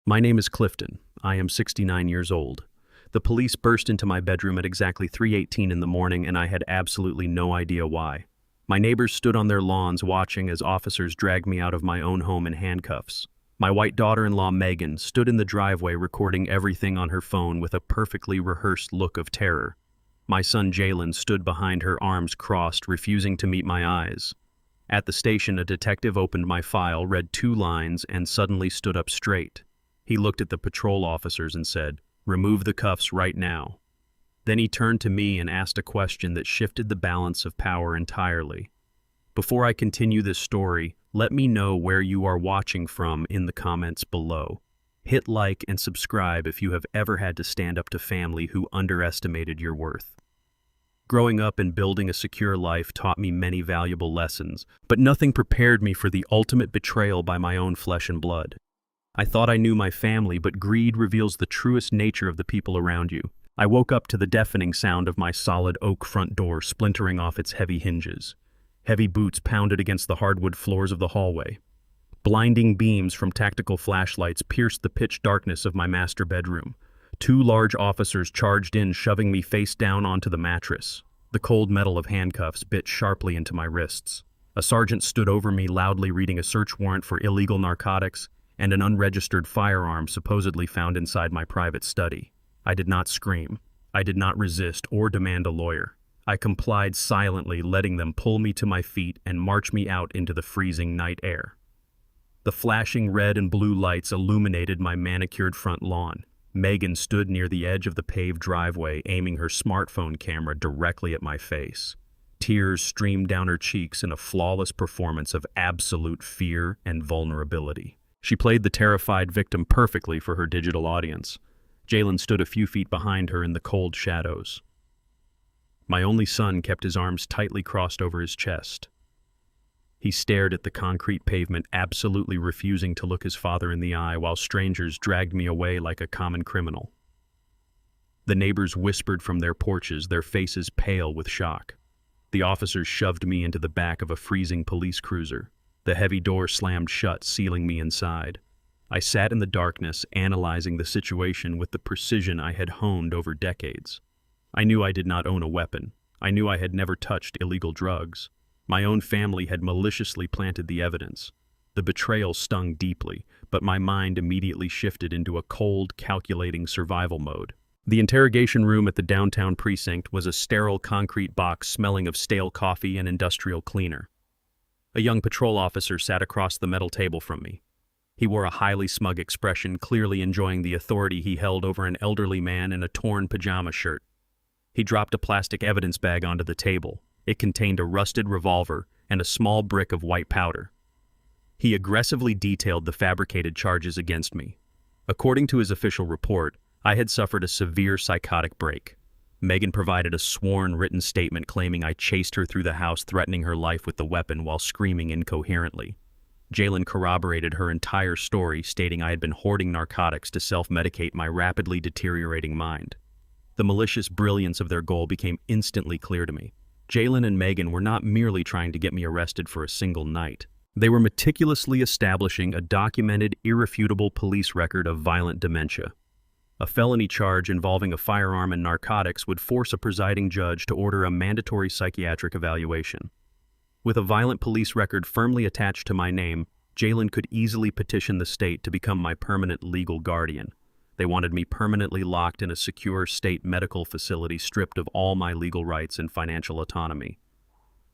My name is Clifton. I am 69 years old. The police burst into my bedroom at exactly 3:18 in the morning, and I had absolutely no idea why. My neighbors stood on their lawns watching as officers dragged me out of my own home in handcuffs. My white daughter-in-law, Megan, stood in the driveway recording everything on her phone with a perfectly rehearsed look of terror. My son, Jalen, stood behind her, arms crossed, refusing to meet my eyes. At the station, a detective opened my file, read 2 lines, and suddenly stood up straight. He looked at the patrol officers and said, "Remove the cuffs right now." Then he turned to me and asked a question that shifted the balance of power entirely. Before I continue this story, let me know where you are watching from in the comments below. Hit like and subscribe if you have ever had to stand up to family who underestimated your worth. Growing up and building a secure life taught me many valuable lessons, but nothing prepared me for the ultimate betrayal by my own flesh and blood. I thought I knew my family, but greed reveals the truest nature of the people around you. I woke up to the deafening sound of my solid oak front door splintering off its heavy hinges. Heavy boots pounded against the hardwood floors of the hallway. Blinding beams from tactical flashlights pierced the pitch darkness of my master bedroom. 2 large officers charged in, shoving me face down onto the mattress. The cold metal of handcuffs bit sharply into my wrists. A sergeant stood over me, loudly reading a search warrant for illegal narcotics and an unregistered firearm supposedly found inside my private study. I did not scream. I did not resist or demand a lawyer. I complied silently, letting them pull me to my feet and march me out into the freezing night air. The flashing red and blue lights illuminated my manicured front lawn. Megan stood near the edge of the paved driveway, aiming her smartphone camera directly at my face. Tears streamed down her cheeks in a flawless performance of absolute fear and vulnerability. She played the terrified victim perfectly for her digital audience. Jalen stood a few feet behind her in the cold shadows. My only son kept his arms tightly crossed over his chest. He stared at the concrete pavement, absolutely refusing to look his father in the eye, while strangers dragged me away like a common criminal. The neighbors whispered from their porches, their faces pale with shock. The officers shoved me into the back of a freezing police cruiser. The heavy door slammed shut, sealing me inside. I sat in the darkness, analyzing the situation with the precision I had honed over decades. I knew I did not own a weapon. I knew I had never touched illegal drugs. My own family had maliciously planted the evidence. The betrayal stung deeply, but my mind immediately shifted into a cold, calculating survival mode. The interrogation room at the downtown precinct was a sterile concrete box smelling of stale coffee and industrial cleaner. A young patrol officer sat across the metal table from me. He wore a highly smug expression, clearly enjoying the authority he held over an elderly man in a torn pajama shirt. He dropped a plastic evidence bag onto the table. It contained a rusted revolver and a small brick of white powder. He aggressively detailed the fabricated charges against me. According to his official report, I had suffered a severe psychotic break. Megan provided a sworn written statement claiming I chased her through the house, threatening her life with the weapon while screaming incoherently. Jalen corroborated her entire story, stating I had been hoarding narcotics to self-medicate my rapidly deteriorating mind. The malicious brilliance of their goal became instantly clear to me. Jalen and Megan were not merely trying to get me arrested for a single night. They were meticulously establishing a documented, irrefutable police record of violent dementia. A felony charge involving a firearm and narcotics would force a presiding judge to order a mandatory psychiatric evaluation. With a violent police record firmly attached to my name, Jalen could easily petition the state to become my permanent legal guardian. They wanted me permanently locked in a secure state medical facility, stripped of all my legal rights and financial autonomy.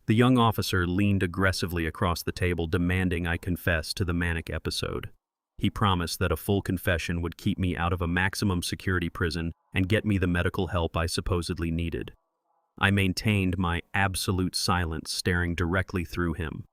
The young officer leaned aggressively across the table, demanding I confess to the manic episode. He promised that a full confession would keep me out of a maximum security prison and get me the medical help I supposedly needed. I maintained my absolute silence, staring directly through him.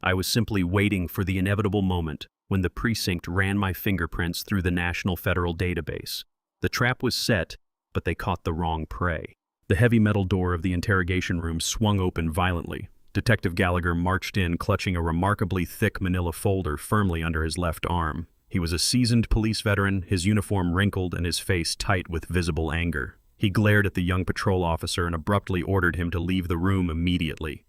I was simply waiting for the inevitable moment when the precinct ran my fingerprints through the National Federal Database. The trap was set, but they caught the wrong prey. The heavy metal door of the interrogation room swung open violently. Detective Gallagher marched in, clutching a remarkably thick manila folder firmly under his left arm. He was a seasoned police veteran, his uniform wrinkled and his face tight with visible anger. He glared at the young patrol officer and abruptly ordered him to leave the room immediately.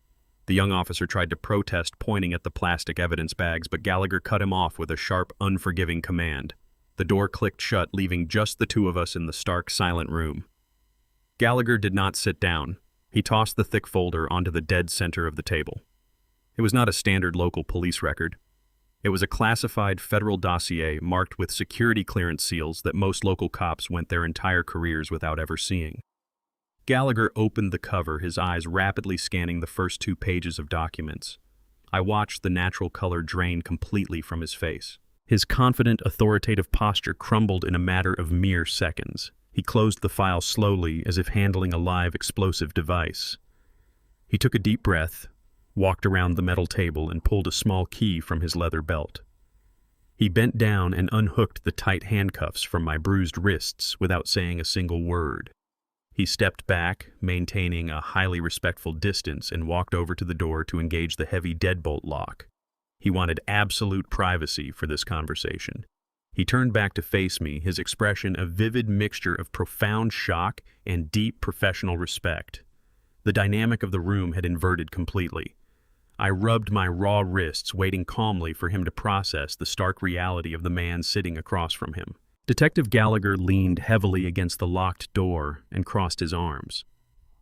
The young officer tried to protest, pointing at the plastic evidence bags, but Gallagher cut him off with a sharp, unforgiving command. The door clicked shut, leaving just the two of us in the stark, silent room. Gallagher did not sit down. He tossed the thick folder onto the dead center of the table. It was not a standard local police record. It was a classified federal dossier marked with security clearance seals that most local cops went their entire careers without ever seeing. Gallagher opened the cover, his eyes rapidly scanning the first 2 pages of documents. I watched the natural color drain completely from his face. His confident, authoritative posture crumbled in a matter of mere seconds. He closed the file slowly, as if handling a live explosive device. He took a deep breath, walked around the metal table, and pulled a small key from his leather belt. He bent down and unhooked the tight handcuffs from my bruised wrists without saying a single word. He stepped back, maintaining a highly respectful distance, and walked over to the door to engage the heavy deadbolt lock. He wanted absolute privacy for this conversation. He turned back to face me, his expression a vivid mixture of profound shock and deep professional respect. The dynamic of the room had inverted completely. I rubbed my raw wrists, waiting calmly for him to process the stark reality of the man sitting across from him. Detective Gallagher leaned heavily against the locked door and crossed his arms.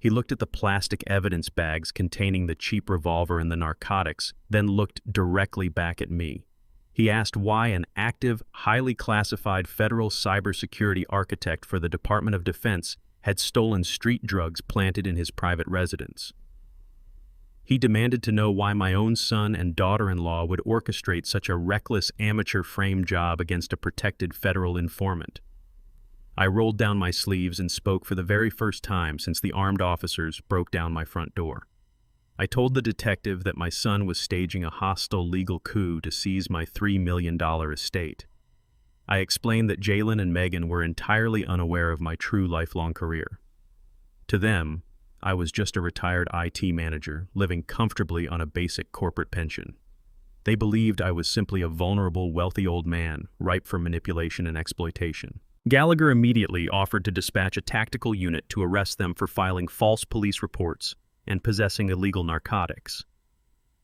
He looked at the plastic evidence bags containing the cheap revolver and the narcotics, then looked directly back at me. He asked why an active, highly classified federal cybersecurity architect for the Department of Defense had stolen street drugs planted in his private residence. He demanded to know why my own son and daughter-in-law would orchestrate such a reckless amateur frame job against a protected federal informant. I rolled down my sleeves and spoke for the very first time since the armed officers broke down my front door. I told the detective that my son was staging a hostile legal coup to seize my $3 million estate. I explained that Jalen and Megan were entirely unaware of my true lifelong career. To them, I was just a retired IT manager living comfortably on a basic corporate pension. They believed I was simply a vulnerable, wealthy old man, ripe for manipulation and exploitation. Gallagher immediately offered to dispatch a tactical unit to arrest them for filing false police reports and possessing illegal narcotics.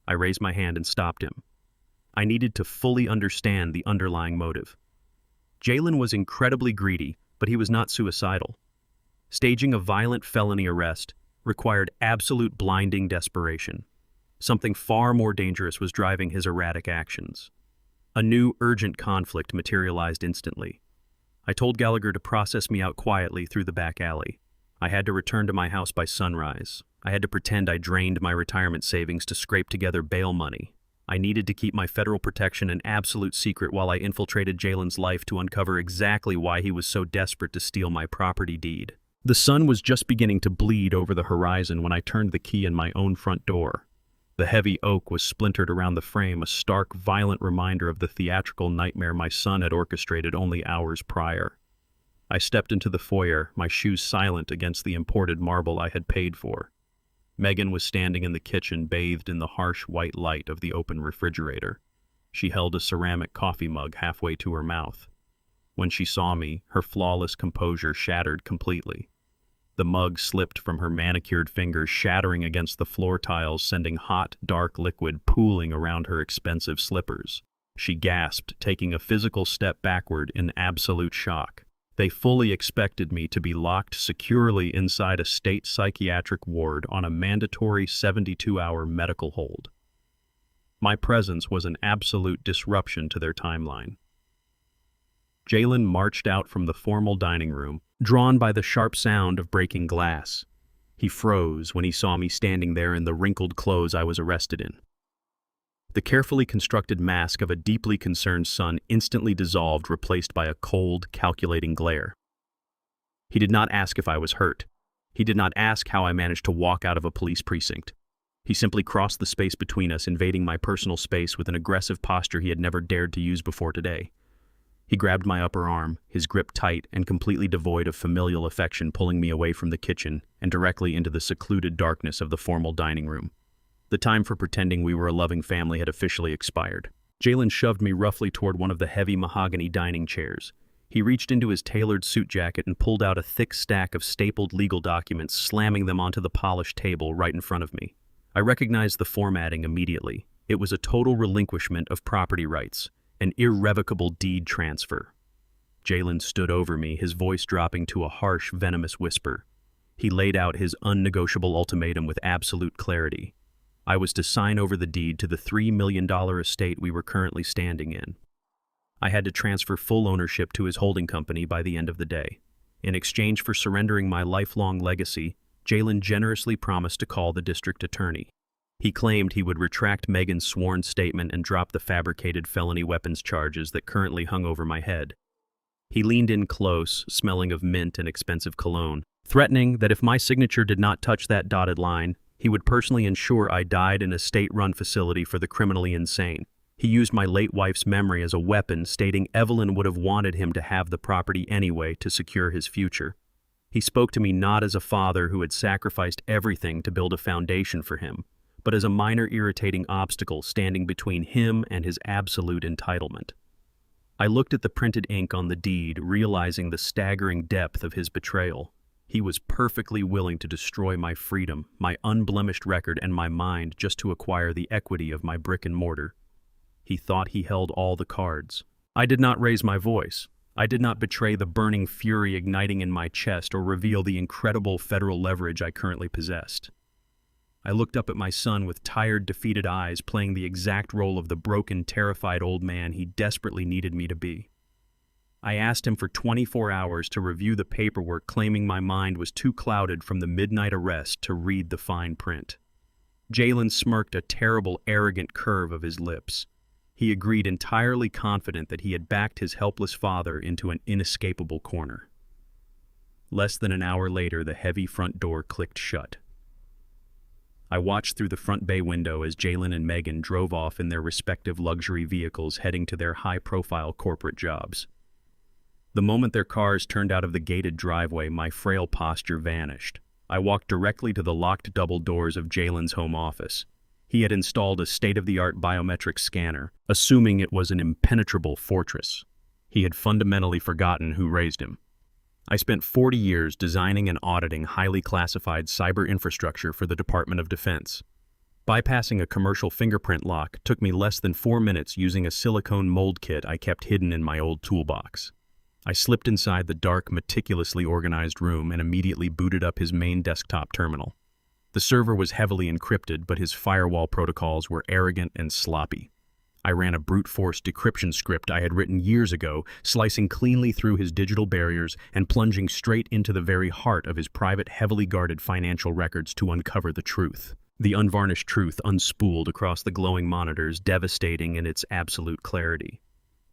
I raised my hand and stopped him. I needed to fully understand the underlying motive. Jalen was incredibly greedy, but he was not suicidal. Staging a violent felony arrest required absolute blinding desperation. Something far more dangerous was driving his erratic actions. A new, urgent conflict materialized instantly. I told Gallagher to process me out quietly through the back alley. I had to return to my house by sunrise. I had to pretend I drained my retirement savings to scrape together bail money. I needed to keep my federal protection an absolute secret while I infiltrated Jalen's life to uncover exactly why he was so desperate to steal my property deed. The sun was just beginning to bleed over the horizon when I turned the key in my own front door. The heavy oak was splintered around the frame, a stark, violent reminder of the theatrical nightmare my son had orchestrated only hours prior. I stepped into the foyer, my shoes silent against the imported marble I had paid for. Megan was standing in the kitchen, bathed in the harsh white light of the open refrigerator. She held a ceramic coffee mug halfway to her mouth. When she saw me, her flawless composure shattered completely. The mug slipped from her manicured fingers, shattering against the floor tiles, sending hot, dark liquid pooling around her expensive slippers. She gasped, taking a physical step backward in absolute shock. They fully expected me to be locked securely inside a state psychiatric ward on a mandatory 72-hour medical hold. My presence was an absolute disruption to their timeline. Jalen marched out from the formal dining room, drawn by the sharp sound of breaking glass. He froze when he saw me standing there in the wrinkled clothes I was arrested in. The carefully constructed mask of a deeply concerned son instantly dissolved, replaced by a cold, calculating glare. He did not ask if I was hurt. He did not ask how I managed to walk out of a police precinct. He simply crossed the space between us, invading my personal space with an aggressive posture he had never dared to use before today. He grabbed my upper arm, his grip tight and completely devoid of familial affection, pulling me away from the kitchen and directly into the secluded darkness of the formal dining room. The time for pretending we were a loving family had officially expired. Jalen shoved me roughly toward one of the heavy mahogany dining chairs. He reached into his tailored suit jacket and pulled out a thick stack of stapled legal documents, slamming them onto the polished table right in front of me. I recognized the formatting immediately. It was a total relinquishment of property rights, an irrevocable deed transfer. Jalen stood over me, his voice dropping to a harsh, venomous whisper. He laid out his unnegotiable ultimatum with absolute clarity. I was to sign over the deed to the $3 million estate we were currently standing in. I had to transfer full ownership to his holding company by the end of the day. In exchange for surrendering my lifelong legacy, Jalen generously promised to call the district attorney. He claimed he would retract Megan's sworn statement and drop the fabricated felony weapons charges that currently hung over my head. He leaned in close, smelling of mint and expensive cologne, threatening that if my signature did not touch that dotted line, he would personally ensure I died in a state-run facility for the criminally insane. He used my late wife's memory as a weapon, stating Evelyn would have wanted him to have the property anyway to secure his future. He spoke to me not as a father who had sacrificed everything to build a foundation for him, but as a minor irritating obstacle standing between him and his absolute entitlement. I looked at the printed ink on the deed, realizing the staggering depth of his betrayal. He was perfectly willing to destroy my freedom, my unblemished record, and my mind just to acquire the equity of my brick and mortar. He thought he held all the cards. I did not raise my voice. I did not betray the burning fury igniting in my chest or reveal the incredible federal leverage I currently possessed. I looked up at my son with tired, defeated eyes, playing the exact role of the broken, terrified old man he desperately needed me to be. I asked him for 24 hours to review the paperwork, claiming my mind was too clouded from the midnight arrest to read the fine print. Jalen smirked a terrible, arrogant curve of his lips. He agreed, entirely confident that he had backed his helpless father into an inescapable corner. Less than an hour later, the heavy front door clicked shut. I watched through the front bay window as Jalen and Megan drove off in their respective luxury vehicles heading to their high-profile corporate jobs. The moment their cars turned out of the gated driveway, my frail posture vanished. I walked directly to the locked double doors of Jalen's home office. He had installed a state-of-the-art biometric scanner, assuming it was an impenetrable fortress. He had fundamentally forgotten who raised him. I spent 40 years designing and auditing highly classified cyber infrastructure for the Department of Defense. Bypassing a commercial fingerprint lock took me less than 4 minutes using a silicone mold kit I kept hidden in my old toolbox. I slipped inside the dark, meticulously organized room and immediately booted up his main desktop terminal. The server was heavily encrypted, but his firewall protocols were arrogant and sloppy. I ran a brute force decryption script I had written years ago, slicing cleanly through his digital barriers and plunging straight into the very heart of his private, heavily guarded financial records to uncover the truth. The unvarnished truth unspooled across the glowing monitors, devastating in its absolute clarity.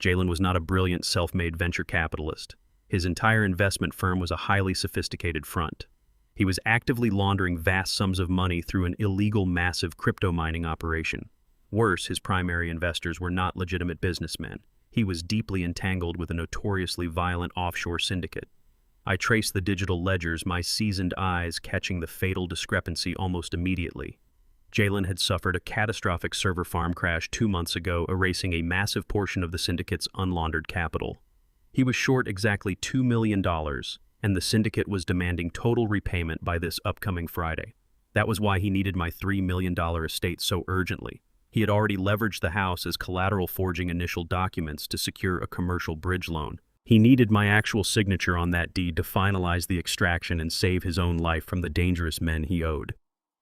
Jalen was not a brilliant self-made venture capitalist. His entire investment firm was a highly sophisticated front. He was actively laundering vast sums of money through an illegal, massive crypto mining operation. Worse, his primary investors were not legitimate businessmen. He was deeply entangled with a notoriously violent offshore syndicate. I traced the digital ledgers, my seasoned eyes catching the fatal discrepancy almost immediately. Jalen had suffered a catastrophic server farm crash 2 months ago, erasing a massive portion of the syndicate's unlaundered capital. He was short exactly $2 million, and the syndicate was demanding total repayment by this upcoming Friday. That was why he needed my $3 million estate so urgently. He had already leveraged the house as collateral, forging initial documents to secure a commercial bridge loan. He needed my actual signature on that deed to finalize the extraction and save his own life from the dangerous men he owed.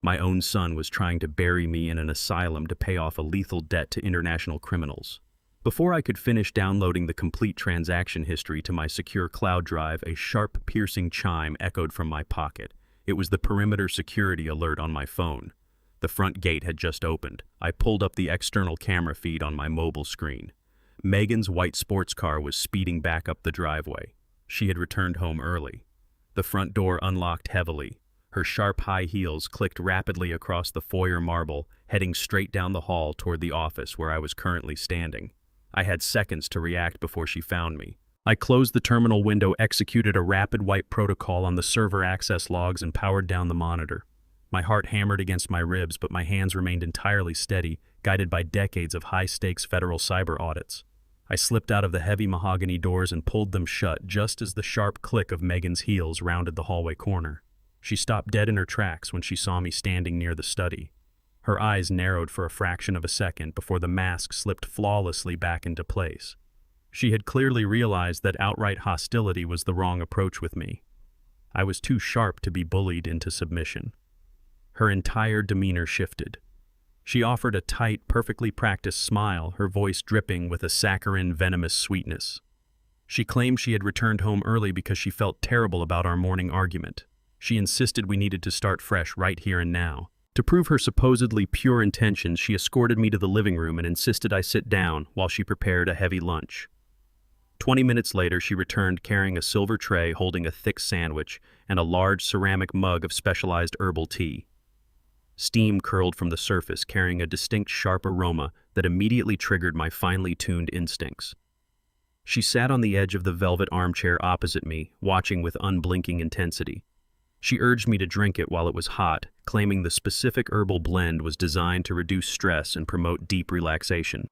My own son was trying to bury me in an asylum to pay off a lethal debt to international criminals. Before I could finish downloading the complete transaction history to my secure cloud drive, a sharp, piercing chime echoed from my pocket. It was the perimeter security alert on my phone. The front gate had just opened. I pulled up the external camera feed on my mobile screen. Megan's white sports car was speeding back up the driveway. She had returned home early. The front door unlocked heavily. Her sharp high heels clicked rapidly across the foyer marble, heading straight down the hall toward the office where I was currently standing. I had seconds to react before she found me. I closed the terminal window, executed a rapid wipe protocol on the server access logs, and powered down the monitor. My heart hammered against my ribs, but my hands remained entirely steady, guided by decades of high-stakes federal cyber audits. I slipped out of the heavy mahogany doors and pulled them shut just as the sharp click of Megan's heels rounded the hallway corner. She stopped dead in her tracks when she saw me standing near the study. Her eyes narrowed for a fraction of a second before the mask slipped flawlessly back into place. She had clearly realized that outright hostility was the wrong approach with me. I was too sharp to be bullied into submission. Her entire demeanor shifted. She offered a tight, perfectly practiced smile, her voice dripping with a saccharine, venomous sweetness. She claimed she had returned home early because she felt terrible about our morning argument. She insisted we needed to start fresh right here and now. To prove her supposedly pure intentions, she escorted me to the living room and insisted I sit down while she prepared a heavy lunch. 20 minutes later, she returned carrying a silver tray holding a thick sandwich and a large ceramic mug of specialized herbal tea. Steam curled from the surface, carrying a distinct sharp aroma that immediately triggered my finely tuned instincts. She sat on the edge of the velvet armchair opposite me, watching with unblinking intensity. She urged me to drink it while it was hot, claiming the specific herbal blend was designed to reduce stress and promote deep relaxation.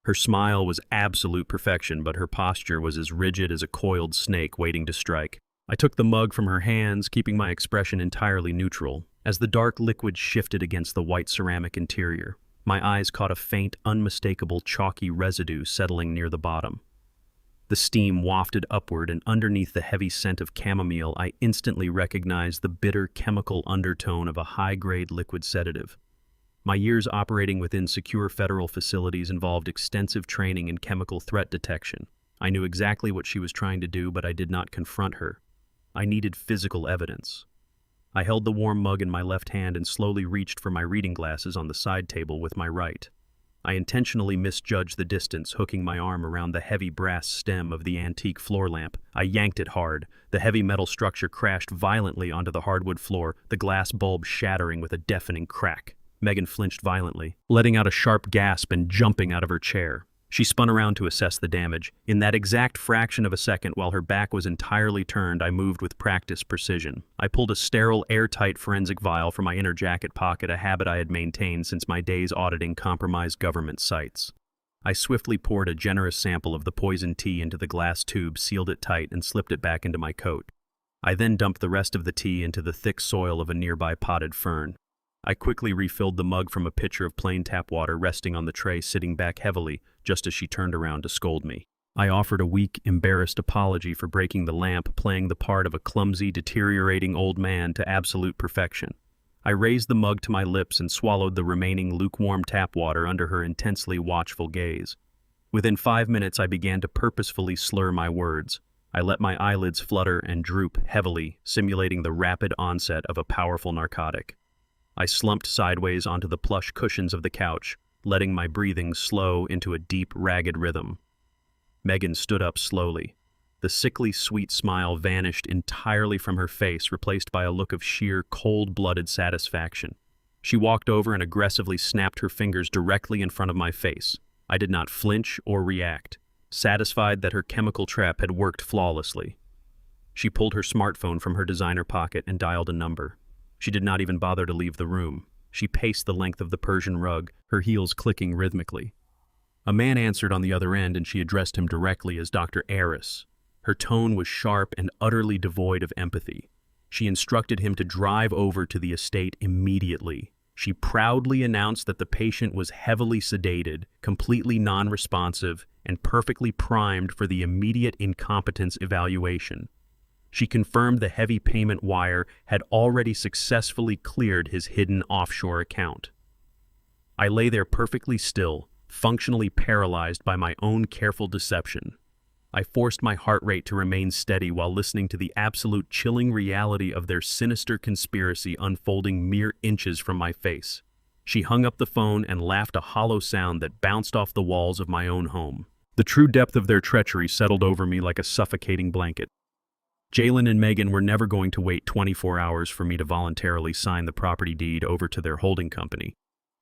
Her smile was absolute perfection, but her posture was as rigid as a coiled snake waiting to strike. I took the mug from her hands, keeping my expression entirely neutral. As the dark liquid shifted against the white ceramic interior, my eyes caught a faint, unmistakable chalky residue settling near the bottom. The steam wafted upward, and underneath the heavy scent of chamomile, I instantly recognized the bitter chemical undertone of a high-grade liquid sedative. My years operating within secure federal facilities involved extensive training in chemical threat detection. I knew exactly what she was trying to do, but I did not confront her. I needed physical evidence. I held the warm mug in my left hand and slowly reached for my reading glasses on the side table with my right. I intentionally misjudged the distance, hooking my arm around the heavy brass stem of the antique floor lamp. I yanked it hard. The heavy metal structure crashed violently onto the hardwood floor, the glass bulb shattering with a deafening crack. Megan flinched violently, letting out a sharp gasp and jumping out of her chair. She spun around to assess the damage. In that exact fraction of a second, while her back was entirely turned, I moved with practiced precision. I pulled a sterile, airtight forensic vial from my inner jacket pocket, a habit I had maintained since my days auditing compromised government sites. I swiftly poured a generous sample of the poison tea into the glass tube, sealed it tight, and slipped it back into my coat. I then dumped the rest of the tea into the thick soil of a nearby potted fern. I quickly refilled the mug from a pitcher of plain tap water resting on the tray, sitting back heavily just as she turned around to scold me. I offered a weak, embarrassed apology for breaking the lamp, playing the part of a clumsy, deteriorating old man to absolute perfection. I raised the mug to my lips and swallowed the remaining lukewarm tap water under her intensely watchful gaze. Within 5 minutes, I began to purposefully slur my words. I let my eyelids flutter and droop heavily, simulating the rapid onset of a powerful narcotic. I slumped sideways onto the plush cushions of the couch, letting my breathing slow into a deep, ragged rhythm. Megan stood up slowly. The sickly sweet smile vanished entirely from her face, replaced by a look of sheer, cold-blooded satisfaction. She walked over and aggressively snapped her fingers directly in front of my face. I did not flinch or react, satisfied that her chemical trap had worked flawlessly. She pulled her smartphone from her designer pocket and dialed a number. She did not even bother to leave the room. She paced the length of the Persian rug, her heels clicking rhythmically. A man answered on the other end, and she addressed him directly as Dr. Aris. Her tone was sharp and utterly devoid of empathy. She instructed him to drive over to the estate immediately. She proudly announced that the patient was heavily sedated, completely non-responsive, and perfectly primed for the immediate incompetence evaluation. She confirmed the heavy payment wire had already successfully cleared his hidden offshore account. I lay there perfectly still, functionally paralyzed by my own careful deception. I forced my heart rate to remain steady while listening to the absolute chilling reality of their sinister conspiracy unfolding mere inches from my face. She hung up the phone and laughed, a hollow sound that bounced off the walls of my own home. The true depth of their treachery settled over me like a suffocating blanket. Jalen and Megan were never going to wait 24 hours for me to voluntarily sign the property deed over to their holding company.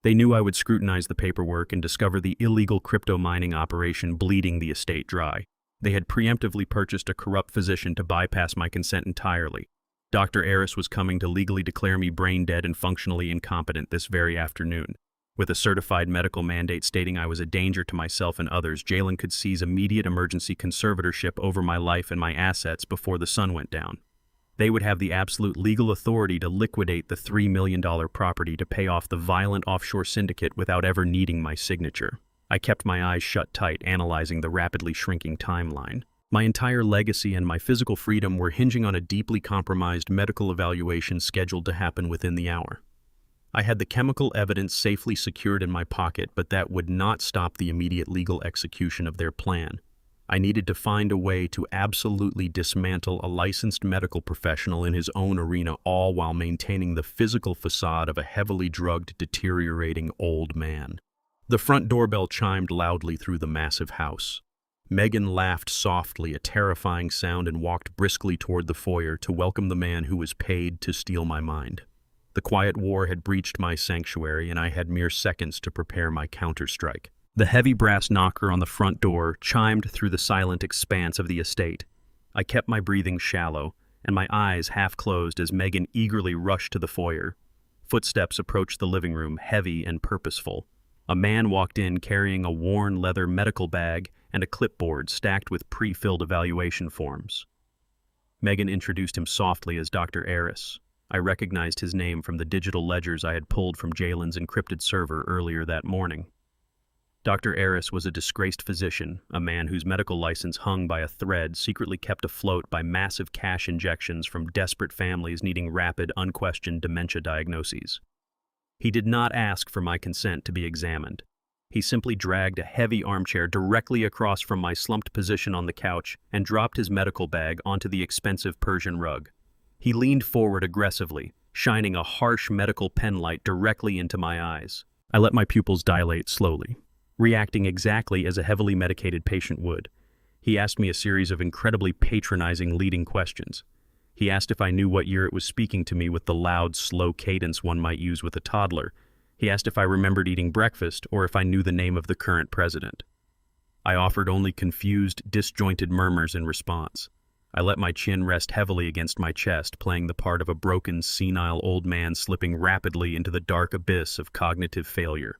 They knew I would scrutinize the paperwork and discover the illegal crypto mining operation bleeding the estate dry. They had preemptively purchased a corrupt physician to bypass my consent entirely. Dr. Aris was coming to legally declare me brain dead and functionally incompetent this very afternoon. With a certified medical mandate stating I was a danger to myself and others, Jalen could seize immediate emergency conservatorship over my life and my assets before the sun went down. They would have the absolute legal authority to liquidate the $3 million property to pay off the violent offshore syndicate without ever needing my signature. I kept my eyes shut tight, analyzing the rapidly shrinking timeline. My entire legacy and my physical freedom were hinging on a deeply compromised medical evaluation scheduled to happen within the hour. I had the chemical evidence safely secured in my pocket, but that would not stop the immediate legal execution of their plan. I needed to find a way to absolutely dismantle a licensed medical professional in his own arena, all while maintaining the physical facade of a heavily drugged, deteriorating old man. The front doorbell chimed loudly through the massive house. Megan laughed softly, a terrifying sound, and walked briskly toward the foyer to welcome the man who was paid to steal my mind. The quiet war had breached my sanctuary, and I had mere seconds to prepare my counterstrike. The heavy brass knocker on the front door chimed through the silent expanse of the estate. I kept my breathing shallow, and my eyes half closed as Megan eagerly rushed to the foyer. Footsteps approached the living room, heavy and purposeful. A man walked in carrying a worn leather medical bag and a clipboard stacked with pre-filled evaluation forms. Megan introduced him softly as Dr. Aris. I recognized his name from the digital ledgers I had pulled from Jalen's encrypted server earlier that morning. Dr. Aris was a disgraced physician, a man whose medical license hung by a thread, secretly kept afloat by massive cash injections from desperate families needing rapid, unquestioned dementia diagnoses. He did not ask for my consent to be examined. He simply dragged a heavy armchair directly across from my slumped position on the couch and dropped his medical bag onto the expensive Persian rug. He leaned forward aggressively, shining a harsh medical penlight directly into my eyes. I let my pupils dilate slowly, reacting exactly as a heavily medicated patient would. He asked me a series of incredibly patronizing leading questions. He asked if I knew what year it was speaking to me with the loud, slow cadence one might use with a toddler. He asked if I remembered eating breakfast or if I knew the name of the current president. I offered only confused, disjointed murmurs in response. I let my chin rest heavily against my chest, playing the part of a broken, senile old man slipping rapidly into the dark abyss of cognitive failure.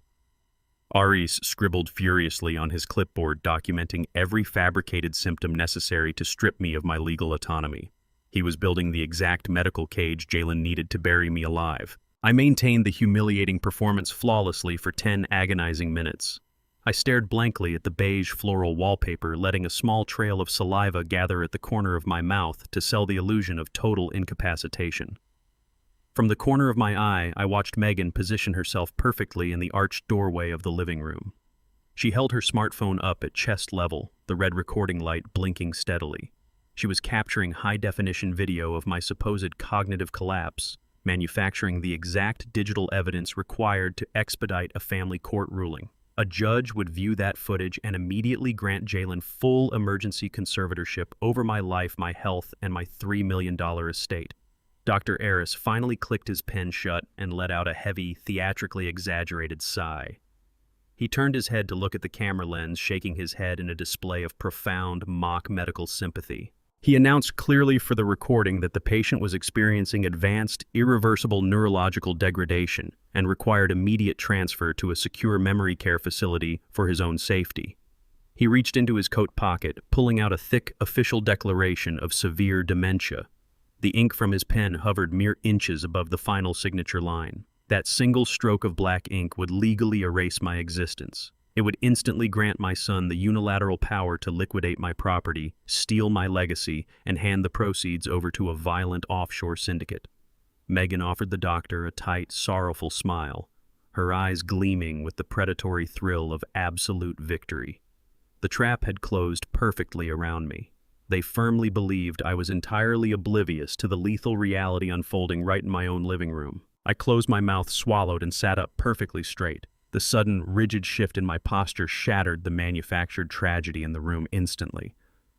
Aris scribbled furiously on his clipboard, documenting every fabricated symptom necessary to strip me of my legal autonomy. He was building the exact medical cage Jalen needed to bury me alive. I maintained the humiliating performance flawlessly for 10 agonizing minutes. I stared blankly at the beige floral wallpaper, letting a small trail of saliva gather at the corner of my mouth to sell the illusion of total incapacitation. From the corner of my eye, I watched Megan position herself perfectly in the arched doorway of the living room. She held her smartphone up at chest level, the red recording light blinking steadily. She was capturing high-definition video of my supposed cognitive collapse, manufacturing the exact digital evidence required to expedite a family court ruling. A judge would view that footage and immediately grant Jalen full emergency conservatorship over my life, my health, and my $3 million estate. Dr. Aris finally clicked his pen shut and let out a heavy, theatrically exaggerated sigh. He turned his head to look at the camera lens, shaking his head in a display of profound, mock medical sympathy. He announced clearly for the recording that the patient was experiencing advanced, irreversible neurological degradation and required immediate transfer to a secure memory care facility for his own safety. He reached into his coat pocket, pulling out a thick official declaration of severe dementia. The ink from his pen hovered mere inches above the final signature line. That single stroke of black ink would legally erase my existence. It would instantly grant my son the unilateral power to liquidate my property, steal my legacy, and hand the proceeds over to a violent offshore syndicate. Megan offered the doctor a tight, sorrowful smile, her eyes gleaming with the predatory thrill of absolute victory. The trap had closed perfectly around me. They firmly believed I was entirely oblivious to the lethal reality unfolding right in my own living room. I closed my mouth, swallowed, and sat up perfectly straight. The sudden, rigid shift in my posture shattered the manufactured tragedy in the room instantly.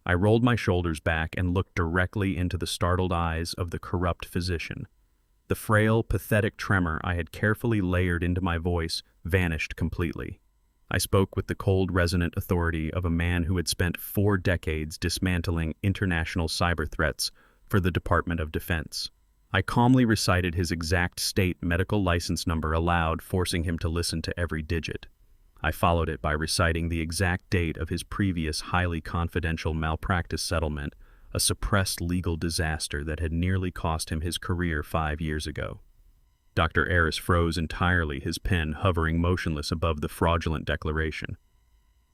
I rolled my shoulders back and looked directly into the startled eyes of the corrupt physician. The frail, pathetic tremor I had carefully layered into my voice vanished completely. I spoke with the cold, resonant authority of a man who had spent 4 decades dismantling international cyber threats for the Department of Defense. I calmly recited his exact state medical license number aloud, forcing him to listen to every digit. I followed it by reciting the exact date of his previous highly confidential malpractice settlement, a suppressed legal disaster that had nearly cost him his career 5 years ago. Dr. Aris froze entirely, his pen hovering motionless above the fraudulent declaration.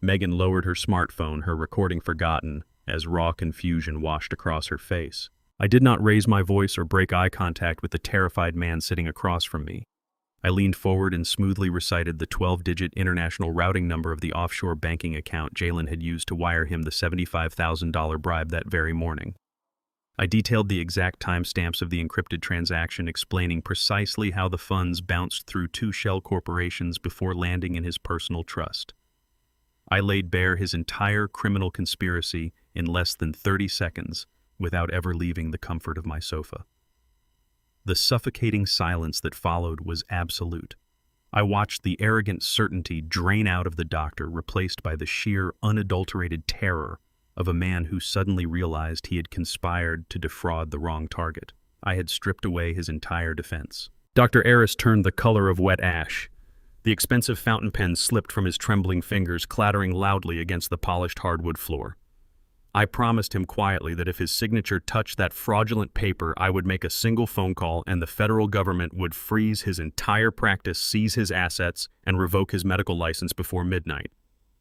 Megan lowered her smartphone, her recording forgotten, as raw confusion washed across her face. I did not raise my voice or break eye contact with the terrified man sitting across from me. I leaned forward and smoothly recited the 12-digit international routing number of the offshore banking account Jalen had used to wire him the $75,000 bribe that very morning. I detailed the exact timestamps of the encrypted transaction, explaining precisely how the funds bounced through two shell corporations before landing in his personal trust. I laid bare his entire criminal conspiracy in less than 30 seconds without ever leaving the comfort of my sofa. The suffocating silence that followed was absolute. I watched the arrogant certainty drain out of the doctor, replaced by the sheer, unadulterated terror of a man who suddenly realized he had conspired to defraud the wrong target. I had stripped away his entire defense. Dr. Aris turned the color of wet ash. The expensive fountain pen slipped from his trembling fingers, clattering loudly against the polished hardwood floor. I promised him quietly that if his signature touched that fraudulent paper, I would make a single phone call and the federal government would freeze his entire practice, seize his assets, and revoke his medical license before midnight.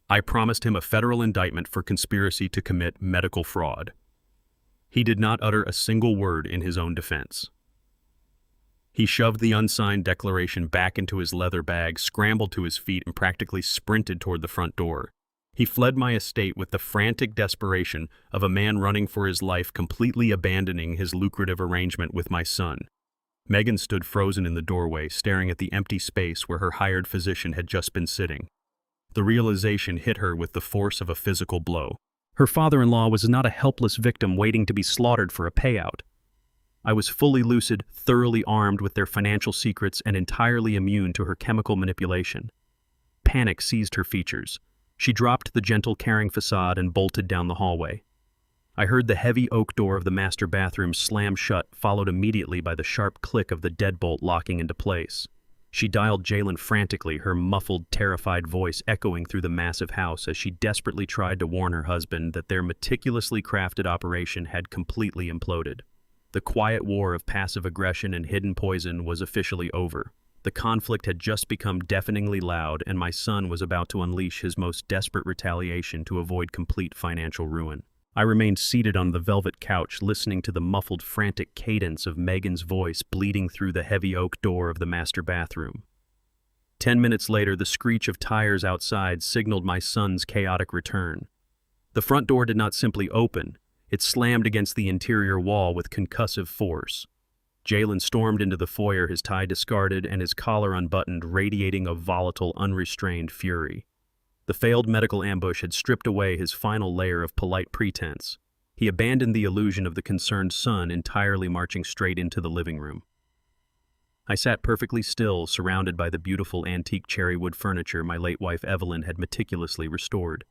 I promised him a federal indictment for conspiracy to commit medical fraud. He did not utter a single word in his own defense. He shoved the unsigned declaration back into his leather bag, scrambled to his feet, and practically sprinted toward the front door. He fled my estate with the frantic desperation of a man running for his life, completely abandoning his lucrative arrangement with my son. Megan stood frozen in the doorway, staring at the empty space where her hired physician had just been sitting. The realization hit her with the force of a physical blow. Her father-in-law was not a helpless victim waiting to be slaughtered for a payout. I was fully lucid, thoroughly armed with their financial secrets, and entirely immune to her chemical manipulation. Panic seized her features. She dropped the gentle, caring facade and bolted down the hallway. I heard the heavy oak door of the master bathroom slam shut, followed immediately by the sharp click of the deadbolt locking into place. She dialed Jalen frantically, her muffled, terrified voice echoing through the massive house as she desperately tried to warn her husband that their meticulously crafted operation had completely imploded. The quiet war of passive aggression and hidden poison was officially over. The conflict had just become deafeningly loud, and my son was about to unleash his most desperate retaliation to avoid complete financial ruin. I remained seated on the velvet couch, listening to the muffled, frantic cadence of Megan's voice bleeding through the heavy oak door of the master bathroom. 10 minutes later, the screech of tires outside signaled my son's chaotic return. The front door did not simply open, it slammed against the interior wall with concussive force. Jalen stormed into the foyer, his tie discarded and his collar unbuttoned, radiating a volatile, unrestrained fury. The failed medical ambush had stripped away his final layer of polite pretense. He abandoned the illusion of the concerned son, entirely marching straight into the living room. I sat perfectly still, surrounded by the beautiful antique cherrywood furniture my late wife Evelyn had meticulously restored.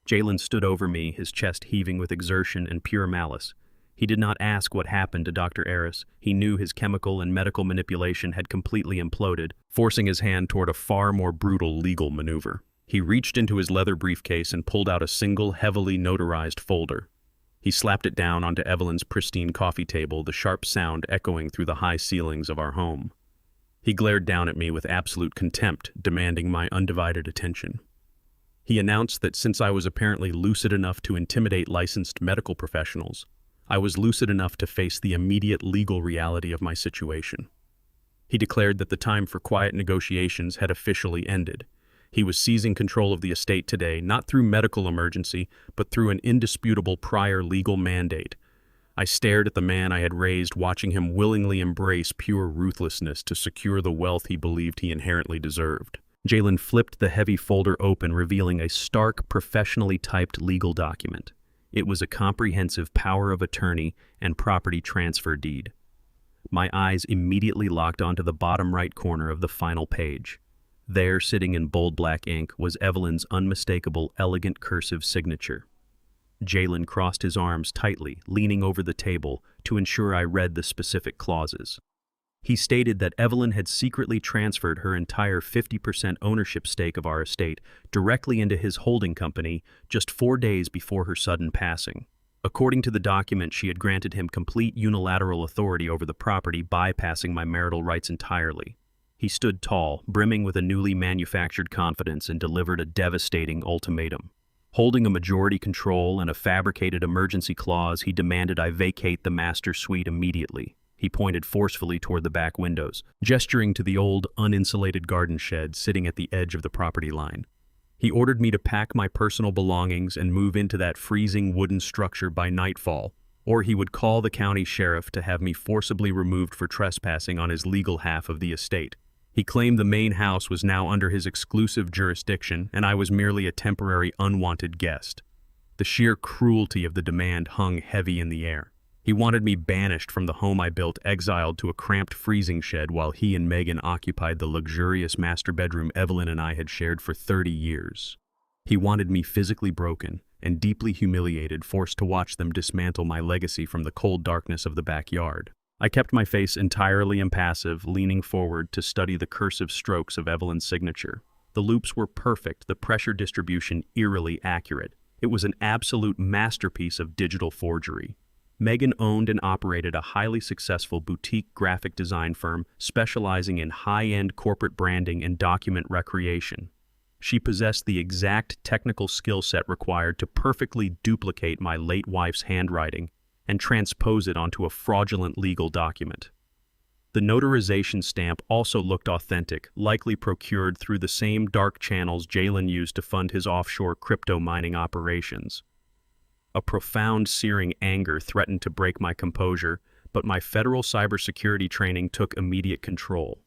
Jalen stood over me, his chest heaving with exertion and pure malice. He did not ask what happened to Dr. Aris. He knew his chemical and medical manipulation had completely imploded, forcing his hand toward a far more brutal legal maneuver. He reached into his leather briefcase and pulled out a single, heavily notarized folder. He slapped it down onto Evelyn's pristine coffee table, the sharp sound echoing through the high ceilings of our home. He glared down at me with absolute contempt, demanding my undivided attention. He announced that since I was apparently lucid enough to intimidate licensed medical professionals, I was lucid enough to face the immediate legal reality of my situation. He declared that the time for quiet negotiations had officially ended. He was seizing control of the estate today, not through medical emergency, but through an indisputable prior legal mandate. I stared at the man I had raised, watching him willingly embrace pure ruthlessness to secure the wealth he believed he inherently deserved. Jalen flipped the heavy folder open, revealing a stark, professionally typed legal document. It was a comprehensive power of attorney and property transfer deed. My eyes immediately locked onto the bottom right corner of the final page. There, sitting in bold black ink, was Evelyn's unmistakable, elegant cursive signature. Jalen crossed his arms tightly, leaning over the table to ensure I read the specific clauses. He stated that Evelyn had secretly transferred her entire 50% ownership stake of our estate directly into his holding company just 4 days before her sudden passing. According to the document, she had granted him complete unilateral authority over the property, bypassing my marital rights entirely. He stood tall, brimming with a newly manufactured confidence, and delivered a devastating ultimatum. Holding a majority control and a fabricated emergency clause, he demanded I vacate the master suite immediately. He pointed forcefully toward the back windows, gesturing to the old, uninsulated garden shed sitting at the edge of the property line. He ordered me to pack my personal belongings and move into that freezing wooden structure by nightfall, or he would call the county sheriff to have me forcibly removed for trespassing on his legal half of the estate. He claimed the main house was now under his exclusive jurisdiction, and I was merely a temporary unwanted guest. The sheer cruelty of the demand hung heavy in the air. He wanted me banished from the home I built, exiled to a cramped freezing shed, while he and Megan occupied the luxurious master bedroom Evelyn and I had shared for 30 years. He wanted me physically broken and deeply humiliated, forced to watch them dismantle my legacy from the cold darkness of the backyard. I kept my face entirely impassive, leaning forward to study the cursive strokes of Evelyn's signature. The loops were perfect, the pressure distribution eerily accurate. It was an absolute masterpiece of digital forgery. Megan owned and operated a highly successful boutique graphic design firm specializing in high-end corporate branding and document recreation. She possessed the exact technical skill set required to perfectly duplicate my late wife's handwriting and transpose it onto a fraudulent legal document. The notarization stamp also looked authentic, likely procured through the same dark channels Jalen used to fund his offshore crypto mining operations. A profound, searing anger threatened to break my composure, but my federal cybersecurity training took immediate control.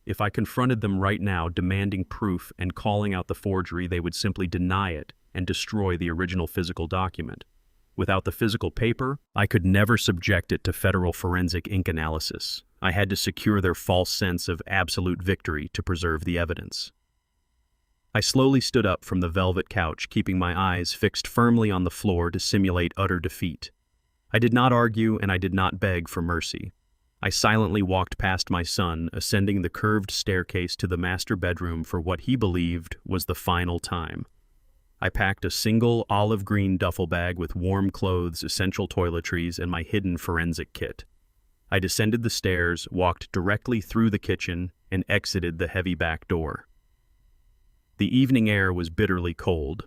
If I confronted them right now, demanding proof and calling out the forgery, they would simply deny it and destroy the original physical document. Without the physical paper, I could never subject it to federal forensic ink analysis. I had to secure their false sense of absolute victory to preserve the evidence. I slowly stood up from the velvet couch, keeping my eyes fixed firmly on the floor to simulate utter defeat. I did not argue, and I did not beg for mercy. I silently walked past my son, ascending the curved staircase to the master bedroom for what he believed was the final time. I packed a single olive green duffel bag with warm clothes, essential toiletries, and my hidden forensic kit. I descended the stairs, walked directly through the kitchen, and exited the heavy back door. The evening air was bitterly cold.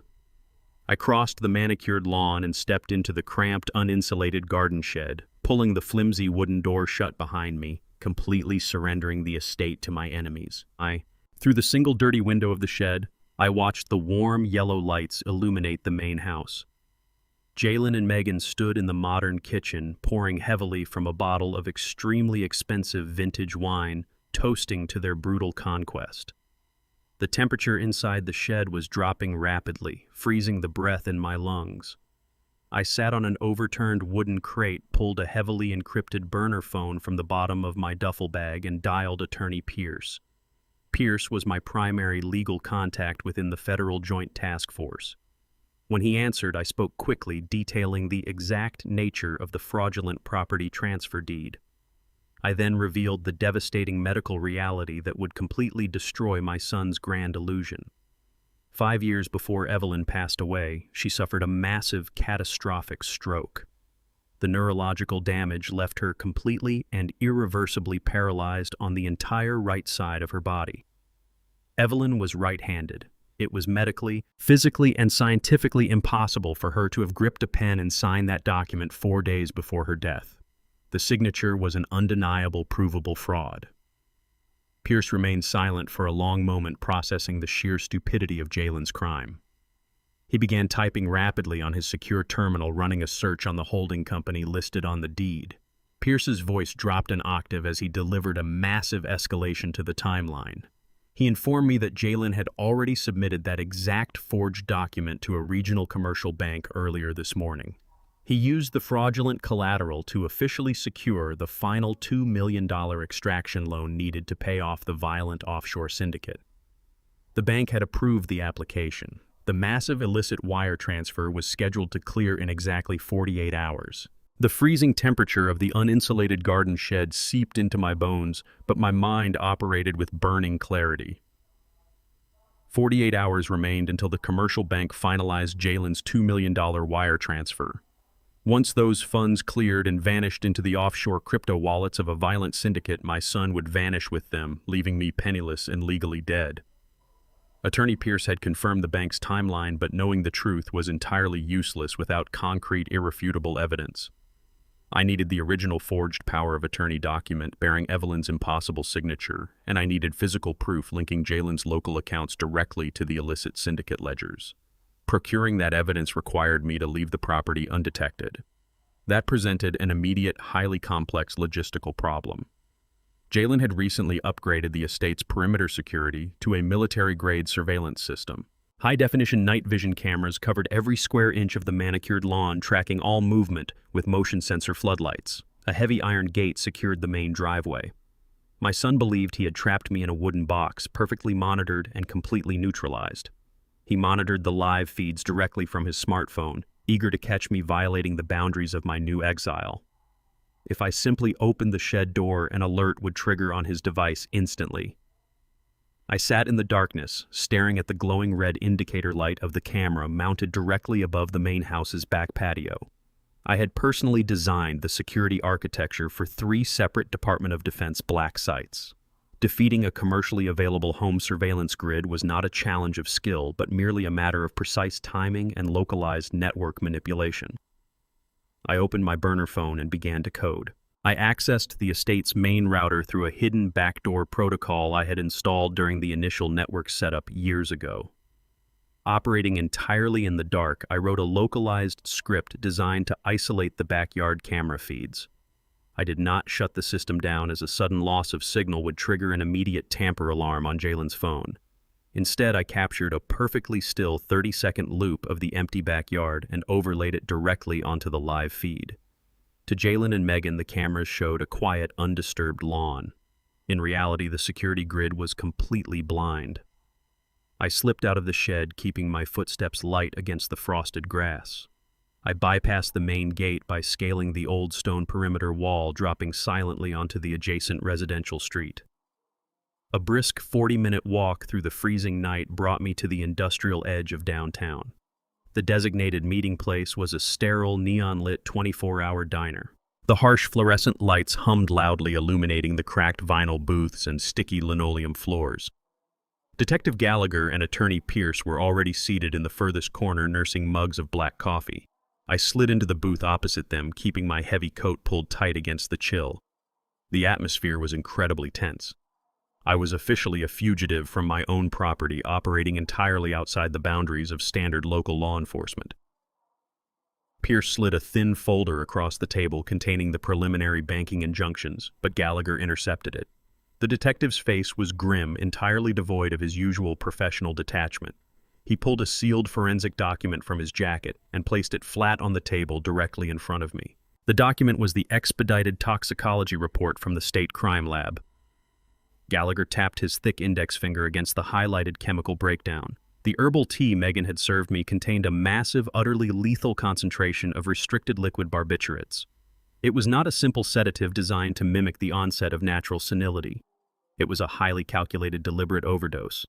I crossed the manicured lawn and stepped into the cramped, uninsulated garden shed, pulling the flimsy wooden door shut behind me, completely surrendering the estate to my enemies. Through the single dirty window of the shed, I watched the warm yellow lights illuminate the main house. Jalen and Megan stood in the modern kitchen, pouring heavily from a bottle of extremely expensive vintage wine, toasting to their brutal conquest. The temperature inside the shed was dropping rapidly, freezing the breath in my lungs. I sat on an overturned wooden crate, pulled a heavily encrypted burner phone from the bottom of my duffel bag, and dialed Attorney Pierce. Pierce was my primary legal contact within the Federal Joint Task Force. When he answered, I spoke quickly, detailing the exact nature of the fraudulent property transfer deed. I then revealed the devastating medical reality that would completely destroy my son's grand illusion. 5 years before Evelyn passed away, she suffered a massive, catastrophic stroke. The neurological damage left her completely and irreversibly paralyzed on the entire right side of her body. Evelyn was right-handed. It was medically, physically, and scientifically impossible for her to have gripped a pen and signed that document 4 days before her death. The signature was an undeniable, provable fraud. Pierce remained silent for a long moment, processing the sheer stupidity of Jalen's crime. He began typing rapidly on his secure terminal, running a search on the holding company listed on the deed. Pierce's voice dropped an octave as he delivered a massive escalation to the timeline. He informed me that Jalen had already submitted that exact forged document to a regional commercial bank earlier this morning. He used the fraudulent collateral to officially secure the final $2 million extraction loan needed to pay off the violent offshore syndicate. The bank had approved the application. The massive illicit wire transfer was scheduled to clear in exactly 48 hours. The freezing temperature of the uninsulated garden shed seeped into my bones, but my mind operated with burning clarity. 48 hours remained until the commercial bank finalized Jalen's $2 million wire transfer. Once those funds cleared and vanished into the offshore crypto wallets of a violent syndicate, my son would vanish with them, leaving me penniless and legally dead. Attorney Pierce had confirmed the bank's timeline, but knowing the truth was entirely useless without concrete, irrefutable evidence. I needed the original forged power of attorney document bearing Evelyn's impossible signature, and I needed physical proof linking Jalen's local accounts directly to the illicit syndicate ledgers. Procuring that evidence required me to leave the property undetected. That presented an immediate, highly complex logistical problem. Jalen had recently upgraded the estate's perimeter security to a military-grade surveillance system. High-definition night vision cameras covered every square inch of the manicured lawn, tracking all movement with motion sensor floodlights. A heavy iron gate secured the main driveway. My son believed he had trapped me in a wooden box, perfectly monitored and completely neutralized. He monitored the live feeds directly from his smartphone, eager to catch me violating the boundaries of my new exile. If I simply opened the shed door, an alert would trigger on his device instantly. I sat in the darkness, staring at the glowing red indicator light of the camera mounted directly above the main house's back patio. I had personally designed the security architecture for 3 separate Department of Defense black sites. Defeating a commercially available home surveillance grid was not a challenge of skill, but merely a matter of precise timing and localized network manipulation. I opened my burner phone and began to code. I accessed the estate's main router through a hidden backdoor protocol I had installed during the initial network setup years ago. Operating entirely in the dark, I wrote a localized script designed to isolate the backyard camera feeds. I did not shut the system down, as a sudden loss of signal would trigger an immediate tamper alarm on Jalen's phone. Instead, I captured a perfectly still 30-second loop of the empty backyard and overlaid it directly onto the live feed. To Jalen and Megan, the cameras showed a quiet, undisturbed lawn. In reality, the security grid was completely blind. I slipped out of the shed, keeping my footsteps light against the frosted grass. I bypassed the main gate by scaling the old stone perimeter wall, dropping silently onto the adjacent residential street. A brisk 40-minute walk through the freezing night brought me to the industrial edge of downtown. The designated meeting place was a sterile, neon-lit 24-hour diner. The harsh fluorescent lights hummed loudly, illuminating the cracked vinyl booths and sticky linoleum floors. Detective Gallagher and Attorney Pierce were already seated in the furthest corner, nursing mugs of black coffee. I slid into the booth opposite them, keeping my heavy coat pulled tight against the chill. The atmosphere was incredibly tense. I was officially a fugitive from my own property, operating entirely outside the boundaries of standard local law enforcement. Pierce slid a thin folder across the table containing the preliminary banking injunctions, but Gallagher intercepted it. The detective's face was grim, entirely devoid of his usual professional detachment. He pulled a sealed forensic document from his jacket and placed it flat on the table directly in front of me. The document was the expedited toxicology report from the state crime lab. Gallagher tapped his thick index finger against the highlighted chemical breakdown. The herbal tea Megan had served me contained a massive, utterly lethal concentration of restricted liquid barbiturates. It was not a simple sedative designed to mimic the onset of natural senility. It was a highly calculated, deliberate overdose.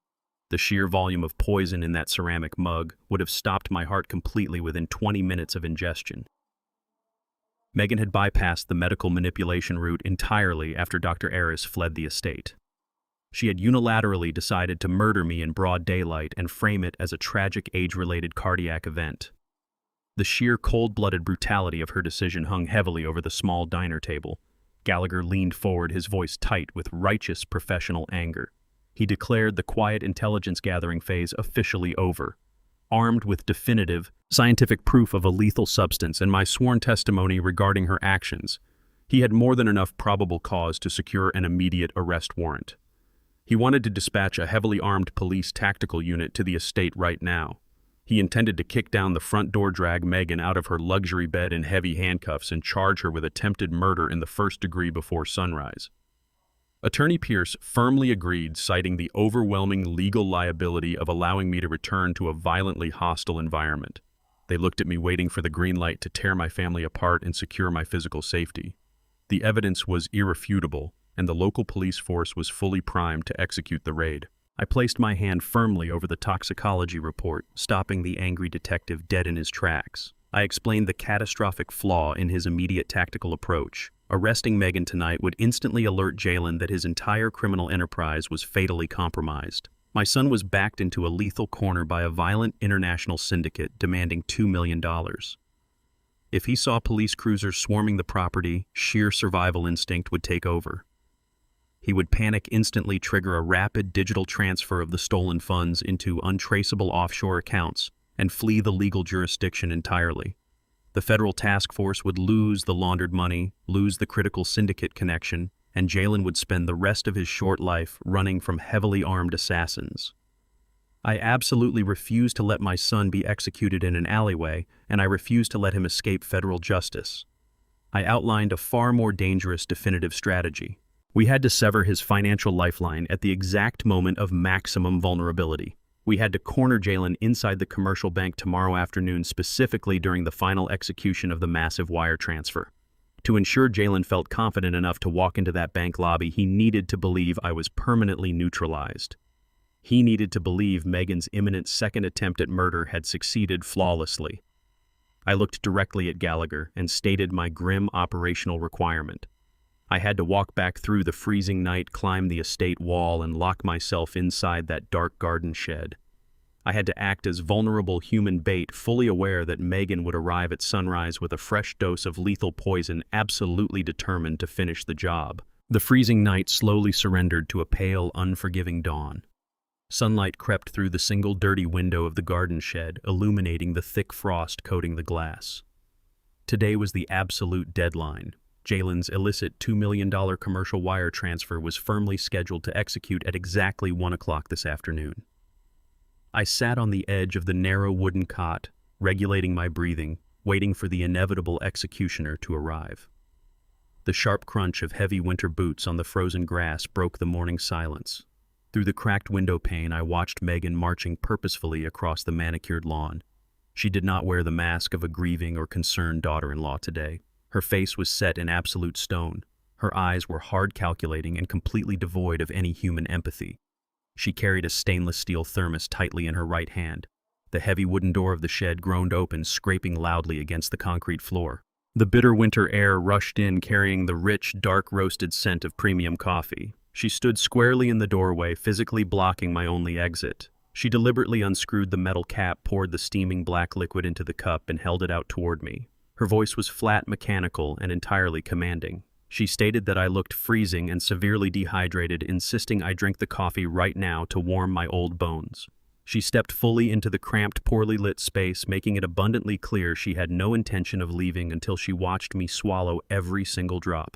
The sheer volume of poison in that ceramic mug would have stopped my heart completely within 20 minutes of ingestion. Megan had bypassed the medical manipulation route entirely after Dr. Aris fled the estate. She had unilaterally decided to murder me in broad daylight and frame it as a tragic age-related cardiac event. The sheer cold-blooded brutality of her decision hung heavily over the small diner table. Gallagher leaned forward, his voice tight with righteous professional anger. He declared the quiet intelligence-gathering phase officially over. Armed with definitive, scientific proof of a lethal substance and my sworn testimony regarding her actions, he had more than enough probable cause to secure an immediate arrest warrant. He wanted to dispatch a heavily armed police tactical unit to the estate right now. He intended to kick down the front door, drag Megan out of her luxury bed in heavy handcuffs, and charge her with attempted murder in the first degree before sunrise. Attorney Pierce firmly agreed, citing the overwhelming legal liability of allowing me to return to a violently hostile environment. They looked at me, waiting for the green light to tear my family apart and secure my physical safety. The evidence was irrefutable, and the local police force was fully primed to execute the raid. I placed my hand firmly over the toxicology report, stopping the angry detective dead in his tracks. I explained the catastrophic flaw in his immediate tactical approach. Arresting Megan tonight would instantly alert Jalen that his entire criminal enterprise was fatally compromised. My son was backed into a lethal corner by a violent international syndicate demanding $2 million. If he saw police cruisers swarming the property, sheer survival instinct would take over. He would panic instantly, trigger a rapid digital transfer of the stolen funds into untraceable offshore accounts, and flee the legal jurisdiction entirely. The federal task force would lose the laundered money, lose the critical syndicate connection, and Jalen would spend the rest of his short life running from heavily armed assassins. I absolutely refuse to let my son be executed in an alleyway, and I refuse to let him escape federal justice. I outlined a far more dangerous definitive strategy. We had to sever his financial lifeline at the exact moment of maximum vulnerability. We had to corner Jalen inside the commercial bank tomorrow afternoon, specifically during the final execution of the massive wire transfer. To ensure Jalen felt confident enough to walk into that bank lobby, he needed to believe I was permanently neutralized. He needed to believe Megan's imminent second attempt at murder had succeeded flawlessly. I looked directly at Gallagher and stated my grim operational requirement. I had to walk back through the freezing night, climb the estate wall, and lock myself inside that dark garden shed. I had to act as vulnerable human bait, fully aware that Megan would arrive at sunrise with a fresh dose of lethal poison, absolutely determined to finish the job. The freezing night slowly surrendered to a pale, unforgiving dawn. Sunlight crept through the single dirty window of the garden shed, illuminating the thick frost coating the glass. Today was the absolute deadline. Jalen's illicit $2 million commercial wire transfer was firmly scheduled to execute at exactly 1 o'clock this afternoon. I sat on the edge of the narrow wooden cot, regulating my breathing, waiting for the inevitable executioner to arrive. The sharp crunch of heavy winter boots on the frozen grass broke the morning silence. Through the cracked window pane, I watched Megan marching purposefully across the manicured lawn. She did not wear the mask of a grieving or concerned daughter-in-law today. Her face was set in absolute stone. Her eyes were hard, calculating, and completely devoid of any human empathy. She carried a stainless steel thermos tightly in her right hand. The heavy wooden door of the shed groaned open, scraping loudly against the concrete floor. The bitter winter air rushed in, carrying the rich, dark roasted scent of premium coffee. She stood squarely in the doorway, physically blocking my only exit. She deliberately unscrewed the metal cap, poured the steaming black liquid into the cup, and held it out toward me. Her voice was flat, mechanical, and entirely commanding. She stated that I looked freezing and severely dehydrated, insisting I drink the coffee right now to warm my old bones. She stepped fully into the cramped, poorly lit space, making it abundantly clear she had no intention of leaving until she watched me swallow every single drop.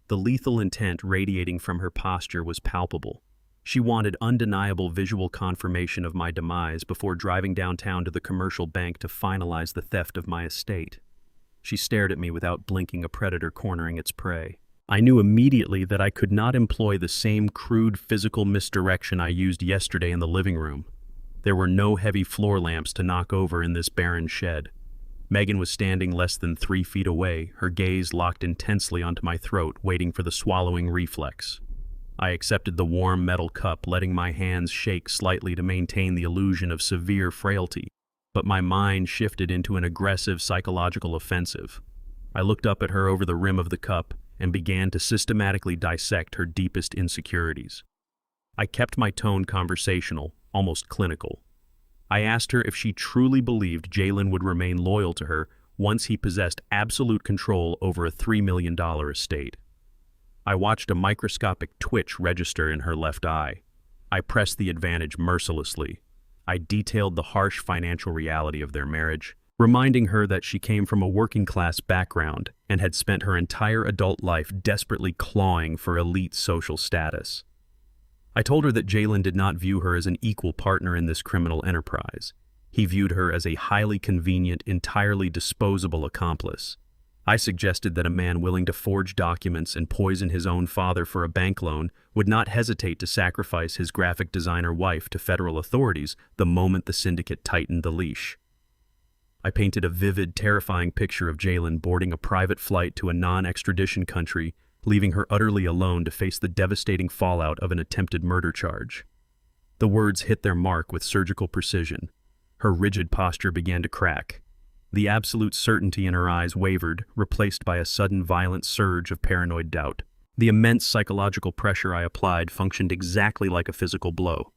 The lethal intent radiating from her posture was palpable. She wanted undeniable visual confirmation of my demise before driving downtown to the commercial bank to finalize the theft of my estate. She stared at me without blinking, a predator cornering its prey. I knew immediately that I could not employ the same crude physical misdirection I used yesterday in the living room. There were no heavy floor lamps to knock over in this barren shed. Megan was standing less than 3 feet away, her gaze locked intensely onto my throat, waiting for the swallowing reflex. I accepted the warm metal cup, letting my hands shake slightly to maintain the illusion of severe frailty. But my mind shifted into an aggressive psychological offensive. I looked up at her over the rim of the cup and began to systematically dissect her deepest insecurities. I kept my tone conversational, almost clinical. I asked her if she truly believed Jalen would remain loyal to her once he possessed absolute control over a $3 million estate. I watched a microscopic twitch register in her left eye. I pressed the advantage mercilessly. I detailed the harsh financial reality of their marriage, reminding her that she came from a working-class background and had spent her entire adult life desperately clawing for elite social status. I told her that Jalen did not view her as an equal partner in this criminal enterprise. He viewed her as a highly convenient, entirely disposable accomplice. I suggested that a man willing to forge documents and poison his own father for a bank loan would not hesitate to sacrifice his graphic designer wife to federal authorities the moment the syndicate tightened the leash. I painted a vivid, terrifying picture of Jalen boarding a private flight to a non-extradition country, leaving her utterly alone to face the devastating fallout of an attempted murder charge. The words hit their mark with surgical precision. Her rigid posture began to crack. The absolute certainty in her eyes wavered, replaced by a sudden violent surge of paranoid doubt. The immense psychological pressure I applied functioned exactly like a physical blow.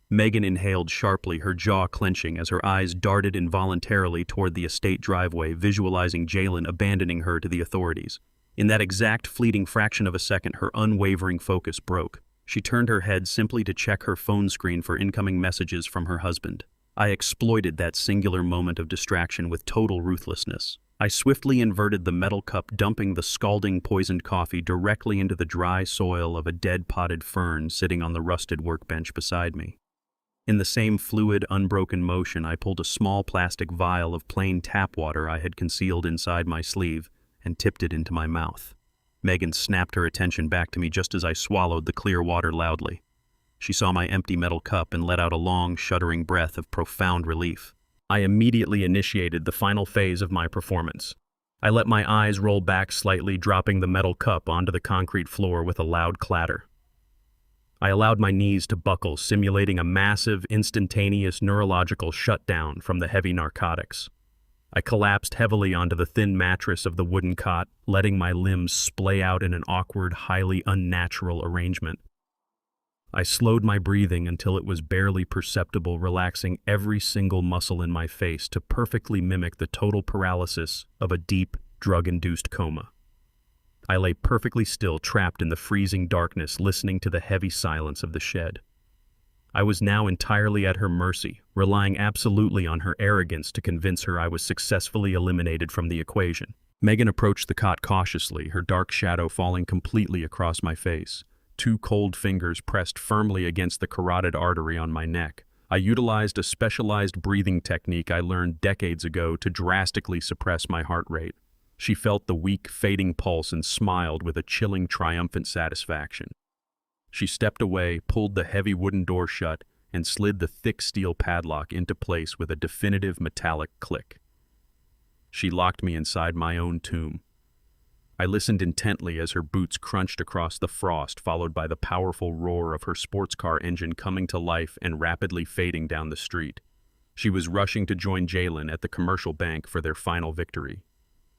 Megan inhaled sharply, her jaw clenching as her eyes darted involuntarily toward the estate driveway, visualizing Jalen abandoning her to the authorities. In that exact fleeting fraction of a second, her unwavering focus broke. She turned her head simply to check her phone screen for incoming messages from her husband. I exploited that singular moment of distraction with total ruthlessness. I swiftly inverted the metal cup, dumping the scalding poisoned coffee directly into the dry soil of a dead potted fern sitting on the rusted workbench beside me. In the same fluid, unbroken motion, I pulled a small plastic vial of plain tap water I had concealed inside my sleeve and tipped it into my mouth. Megan snapped her attention back to me just as I swallowed the clear water loudly. She saw my empty metal cup and let out a long, shuddering breath of profound relief. I immediately initiated the final phase of my performance. I let my eyes roll back slightly, dropping the metal cup onto the concrete floor with a loud clatter. I allowed my knees to buckle, simulating a massive, instantaneous neurological shutdown from the heavy narcotics. I collapsed heavily onto the thin mattress of the wooden cot, letting my limbs splay out in an awkward, highly unnatural arrangement. I slowed my breathing until it was barely perceptible, relaxing every single muscle in my face to perfectly mimic the total paralysis of a deep, drug-induced coma. I lay perfectly still, trapped in the freezing darkness, listening to the heavy silence of the shed. I was now entirely at her mercy, relying absolutely on her arrogance to convince her I was successfully eliminated from the equation. Megan approached the cot cautiously, her dark shadow falling completely across my face. Two cold fingers pressed firmly against the carotid artery on my neck. I utilized a specialized breathing technique I learned decades ago to drastically suppress my heart rate. She felt the weak, fading pulse and smiled with a chilling, triumphant satisfaction. She stepped away, pulled the heavy wooden door shut, and slid the thick steel padlock into place with a definitive metallic click. She locked me inside my own tomb. I listened intently as her boots crunched across the frost, followed by the powerful roar of her sports car engine coming to life and rapidly fading down the street. She was rushing to join Jalen at the commercial bank for their final victory.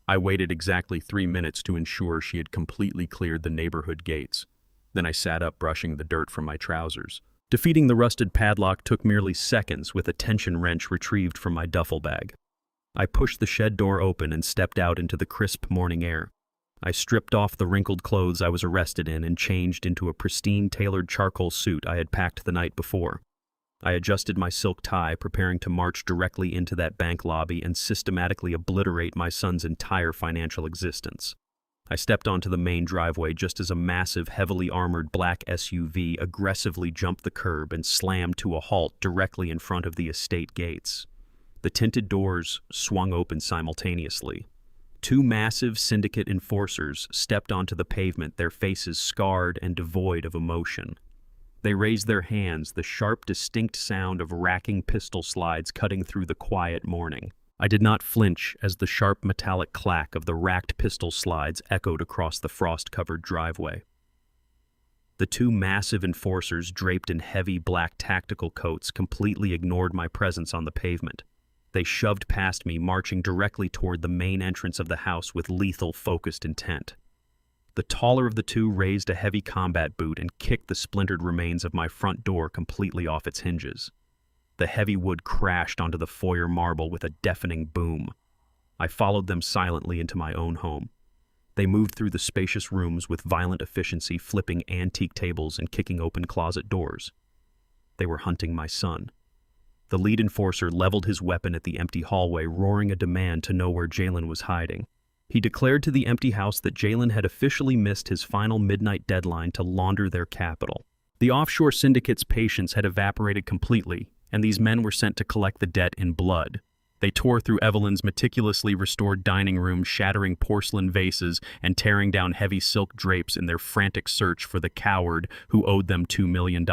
I waited exactly 3 minutes to ensure she had completely cleared the neighborhood gates. Then I sat up, brushing the dirt from my trousers. Defeating the rusted padlock took merely seconds with a tension wrench retrieved from my duffel bag. I pushed the shed door open and stepped out into the crisp morning air. I stripped off the wrinkled clothes I was arrested in and changed into a pristine tailored charcoal suit I had packed the night before. I adjusted my silk tie, preparing to march directly into that bank lobby and systematically obliterate my son's entire financial existence. I stepped onto the main driveway just as a massive, heavily armored black SUV aggressively jumped the curb and slammed to a halt directly in front of the estate gates. The tinted doors swung open simultaneously. Two massive syndicate enforcers stepped onto the pavement, their faces scarred and devoid of emotion. They raised their hands, the sharp, distinct sound of racking pistol slides cutting through the quiet morning. I did not flinch as the sharp metallic clack of the racked pistol slides echoed across the frost-covered driveway. The two massive enforcers, draped in heavy black tactical coats, completely ignored my presence on the pavement. They shoved past me, marching directly toward the main entrance of the house with lethal, focused intent. The taller of the two raised a heavy combat boot and kicked the splintered remains of my front door completely off its hinges. The heavy wood crashed onto the foyer marble with a deafening boom. I followed them silently into my own home. They moved through the spacious rooms with violent efficiency, flipping antique tables and kicking open closet doors. They were hunting my son. The lead enforcer leveled his weapon at the empty hallway, roaring a demand to know where Jalen was hiding. He declared to the empty house that Jalen had officially missed his final midnight deadline to launder their capital. The offshore syndicate's patience had evaporated completely, and these men were sent to collect the debt in blood. They tore through Evelyn's meticulously restored dining room, shattering porcelain vases and tearing down heavy silk drapes in their frantic search for the coward who owed them $2 million.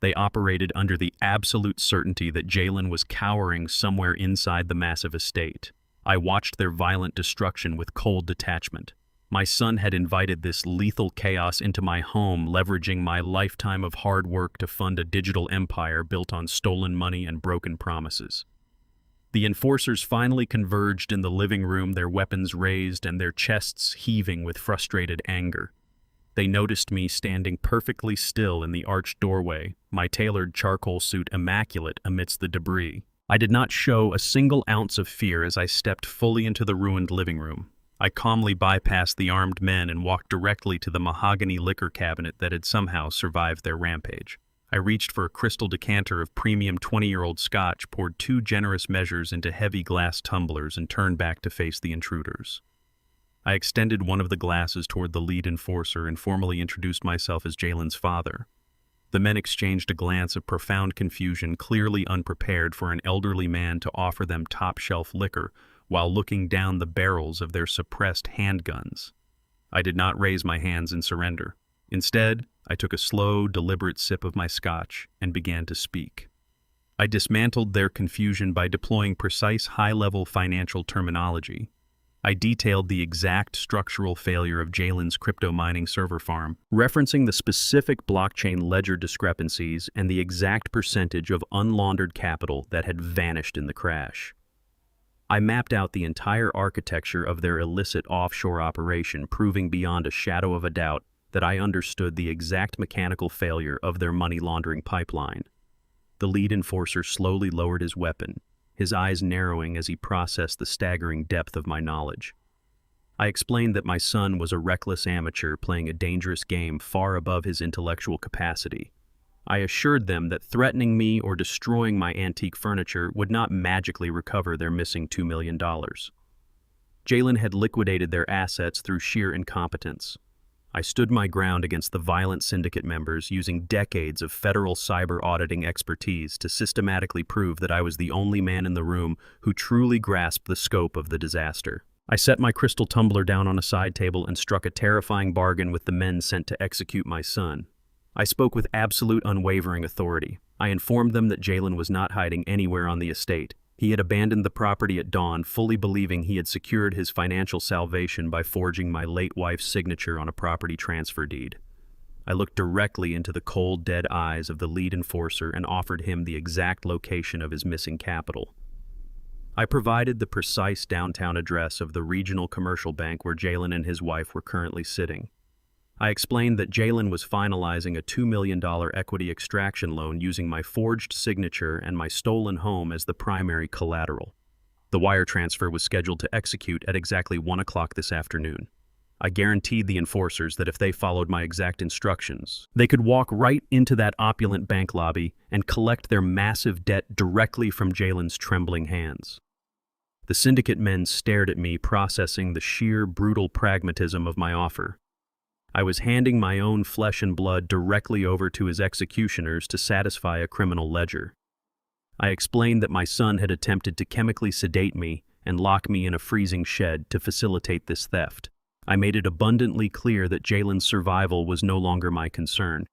They operated under the absolute certainty that Jalen was cowering somewhere inside the massive estate. I watched their violent destruction with cold detachment. My son had invited this lethal chaos into my home, leveraging my lifetime of hard work to fund a digital empire built on stolen money and broken promises. The enforcers finally converged in the living room, their weapons raised and their chests heaving with frustrated anger. They noticed me standing perfectly still in the arched doorway, my tailored charcoal suit immaculate amidst the debris. I did not show a single ounce of fear as I stepped fully into the ruined living room. I calmly bypassed the armed men and walked directly to the mahogany liquor cabinet that had somehow survived their rampage. I reached for a crystal decanter of premium 20-year-old scotch, poured 2 generous measures into heavy glass tumblers, and turned back to face the intruders. I extended one of the glasses toward the lead enforcer and formally introduced myself as Jalen's father. The men exchanged a glance of profound confusion, clearly unprepared for an elderly man to offer them top-shelf liquor while looking down the barrels of their suppressed handguns. I did not raise my hands in surrender. Instead, I took a slow, deliberate sip of my scotch and began to speak. I dismantled their confusion by deploying precise high-level financial terminology. I detailed the exact structural failure of Jalen's crypto mining server farm, referencing the specific blockchain ledger discrepancies and the exact percentage of unlaundered capital that had vanished in the crash. I mapped out the entire architecture of their illicit offshore operation, proving beyond a shadow of a doubt that I understood the exact mechanical failure of their money laundering pipeline. The lead enforcer slowly lowered his weapon, his eyes narrowing as he processed the staggering depth of my knowledge. I explained that my son was a reckless amateur playing a dangerous game far above his intellectual capacity. I assured them that threatening me or destroying my antique furniture would not magically recover their missing $2 million. Jalen had liquidated their assets through sheer incompetence. I stood my ground against the violent syndicate members, using decades of federal cyber auditing expertise to systematically prove that I was the only man in the room who truly grasped the scope of the disaster. I set my crystal tumbler down on a side table and struck a terrifying bargain with the men sent to execute my son. I spoke with absolute unwavering authority. I informed them that Jalen was not hiding anywhere on the estate. He had abandoned the property at dawn, fully believing he had secured his financial salvation by forging my late wife's signature on a property transfer deed. I looked directly into the cold, dead eyes of the lead enforcer and offered him the exact location of his missing capital. I provided the precise downtown address of the regional commercial bank where Jalen and his wife were currently sitting. I explained that Jalen was finalizing a $2 million equity extraction loan using my forged signature and my stolen home as the primary collateral. The wire transfer was scheduled to execute at exactly 1 o'clock this afternoon. I guaranteed the enforcers that if they followed my exact instructions, they could walk right into that opulent bank lobby and collect their massive debt directly from Jalen's trembling hands. The syndicate men stared at me, processing the sheer, brutal pragmatism of my offer. I was handing my own flesh and blood directly over to his executioners to satisfy a criminal ledger. I explained that my son had attempted to chemically sedate me and lock me in a freezing shed to facilitate this theft. I made it abundantly clear that Jalen's survival was no longer my concern.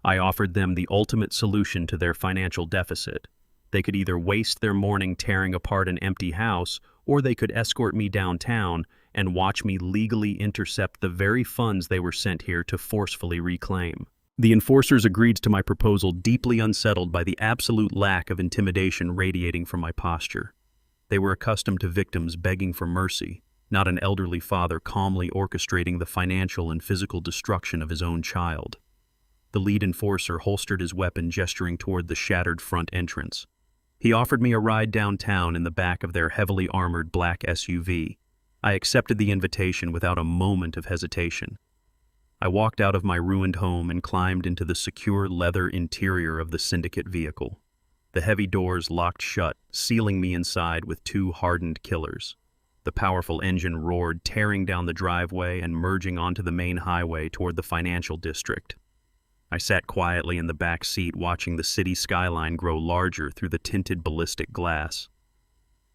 I offered them the ultimate solution to their financial deficit. They could either waste their morning tearing apart an empty house, or they could escort me downtown and watch me legally intercept the very funds they were sent here to forcefully reclaim. The enforcers agreed to my proposal, deeply unsettled by the absolute lack of intimidation radiating from my posture. They were accustomed to victims begging for mercy, not an elderly father calmly orchestrating the financial and physical destruction of his own child. The lead enforcer holstered his weapon, gesturing toward the shattered front entrance. He offered me a ride downtown in the back of their heavily armored black SUV. I accepted the invitation without a moment of hesitation. I walked out of my ruined home and climbed into the secure leather interior of the syndicate vehicle. The heavy doors locked shut, sealing me inside with 2 hardened killers. The powerful engine roared, tearing down the driveway and merging onto the main highway toward the financial district. I sat quietly in the back seat, watching the city skyline grow larger through the tinted ballistic glass.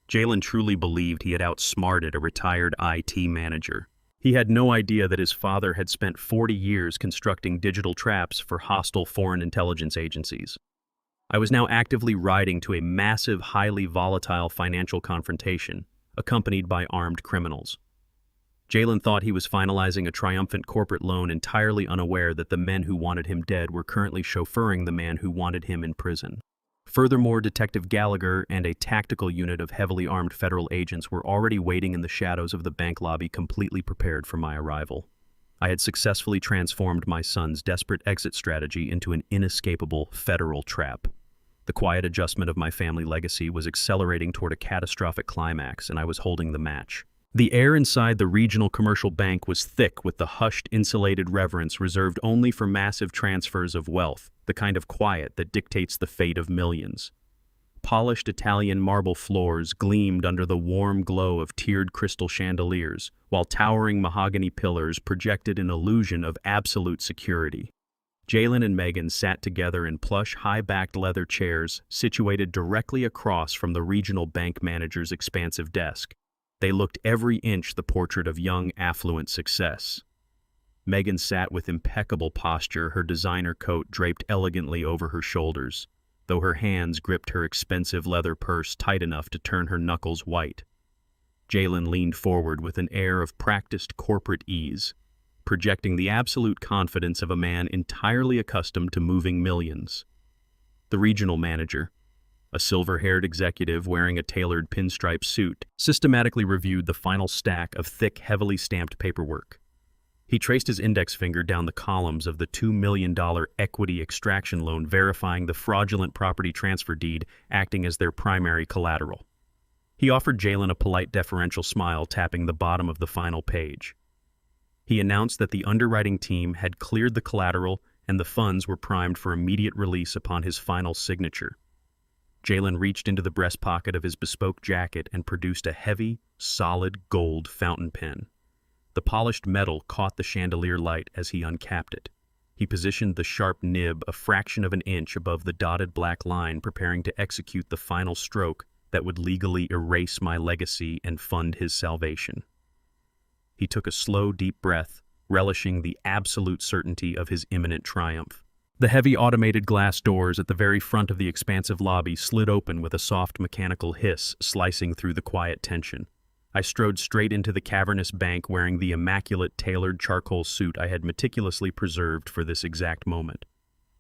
Jalen truly believed he had outsmarted a retired IT manager. He had no idea that his father had spent 40 years constructing digital traps for hostile foreign intelligence agencies. I was now actively riding to a massive, highly volatile financial confrontation, accompanied by armed criminals. Jalen thought he was finalizing a triumphant corporate loan, entirely unaware that the men who wanted him dead were currently chauffeuring the man who wanted him in prison. Furthermore, Detective Gallagher and a tactical unit of heavily armed federal agents were already waiting in the shadows of the bank lobby, completely prepared for my arrival. I had successfully transformed my son's desperate exit strategy into an inescapable federal trap. The quiet adjustment of my family legacy was accelerating toward a catastrophic climax, and I was holding the match. The air inside the regional commercial bank was thick with the hushed, insulated reverence reserved only for massive transfers of wealth, the kind of quiet that dictates the fate of millions. Polished Italian marble floors gleamed under the warm glow of tiered crystal chandeliers, while towering mahogany pillars projected an illusion of absolute security. Jalen and Megan sat together in plush, high-backed leather chairs situated directly across from the regional bank manager's expansive desk. They looked every inch the portrait of young, affluent success. Megan sat with impeccable posture, her designer coat draped elegantly over her shoulders, though her hands gripped her expensive leather purse tight enough to turn her knuckles white. Jalen leaned forward with an air of practiced corporate ease, projecting the absolute confidence of a man entirely accustomed to moving millions. The regional manager, a silver-haired executive wearing a tailored pinstripe suit, systematically reviewed the final stack of thick, heavily stamped paperwork. He traced his index finger down the columns of the $2 million equity extraction loan, verifying the fraudulent property transfer deed acting as their primary collateral. He offered Jalen a polite, deferential smile, tapping the bottom of the final page. He announced that the underwriting team had cleared the collateral and the funds were primed for immediate release upon his final signature. Jalen reached into the breast pocket of his bespoke jacket and produced a heavy, solid gold fountain pen. The polished metal caught the chandelier light as he uncapped it. He positioned the sharp nib a fraction of an inch above the dotted black line, preparing to execute the final stroke that would legally erase my legacy and fund his salvation. He took a slow, deep breath, relishing the absolute certainty of his imminent triumph. The heavy automated glass doors at the very front of the expansive lobby slid open with a soft mechanical hiss slicing through the quiet tension. I strode straight into the cavernous bank wearing the immaculate tailored charcoal suit I had meticulously preserved for this exact moment.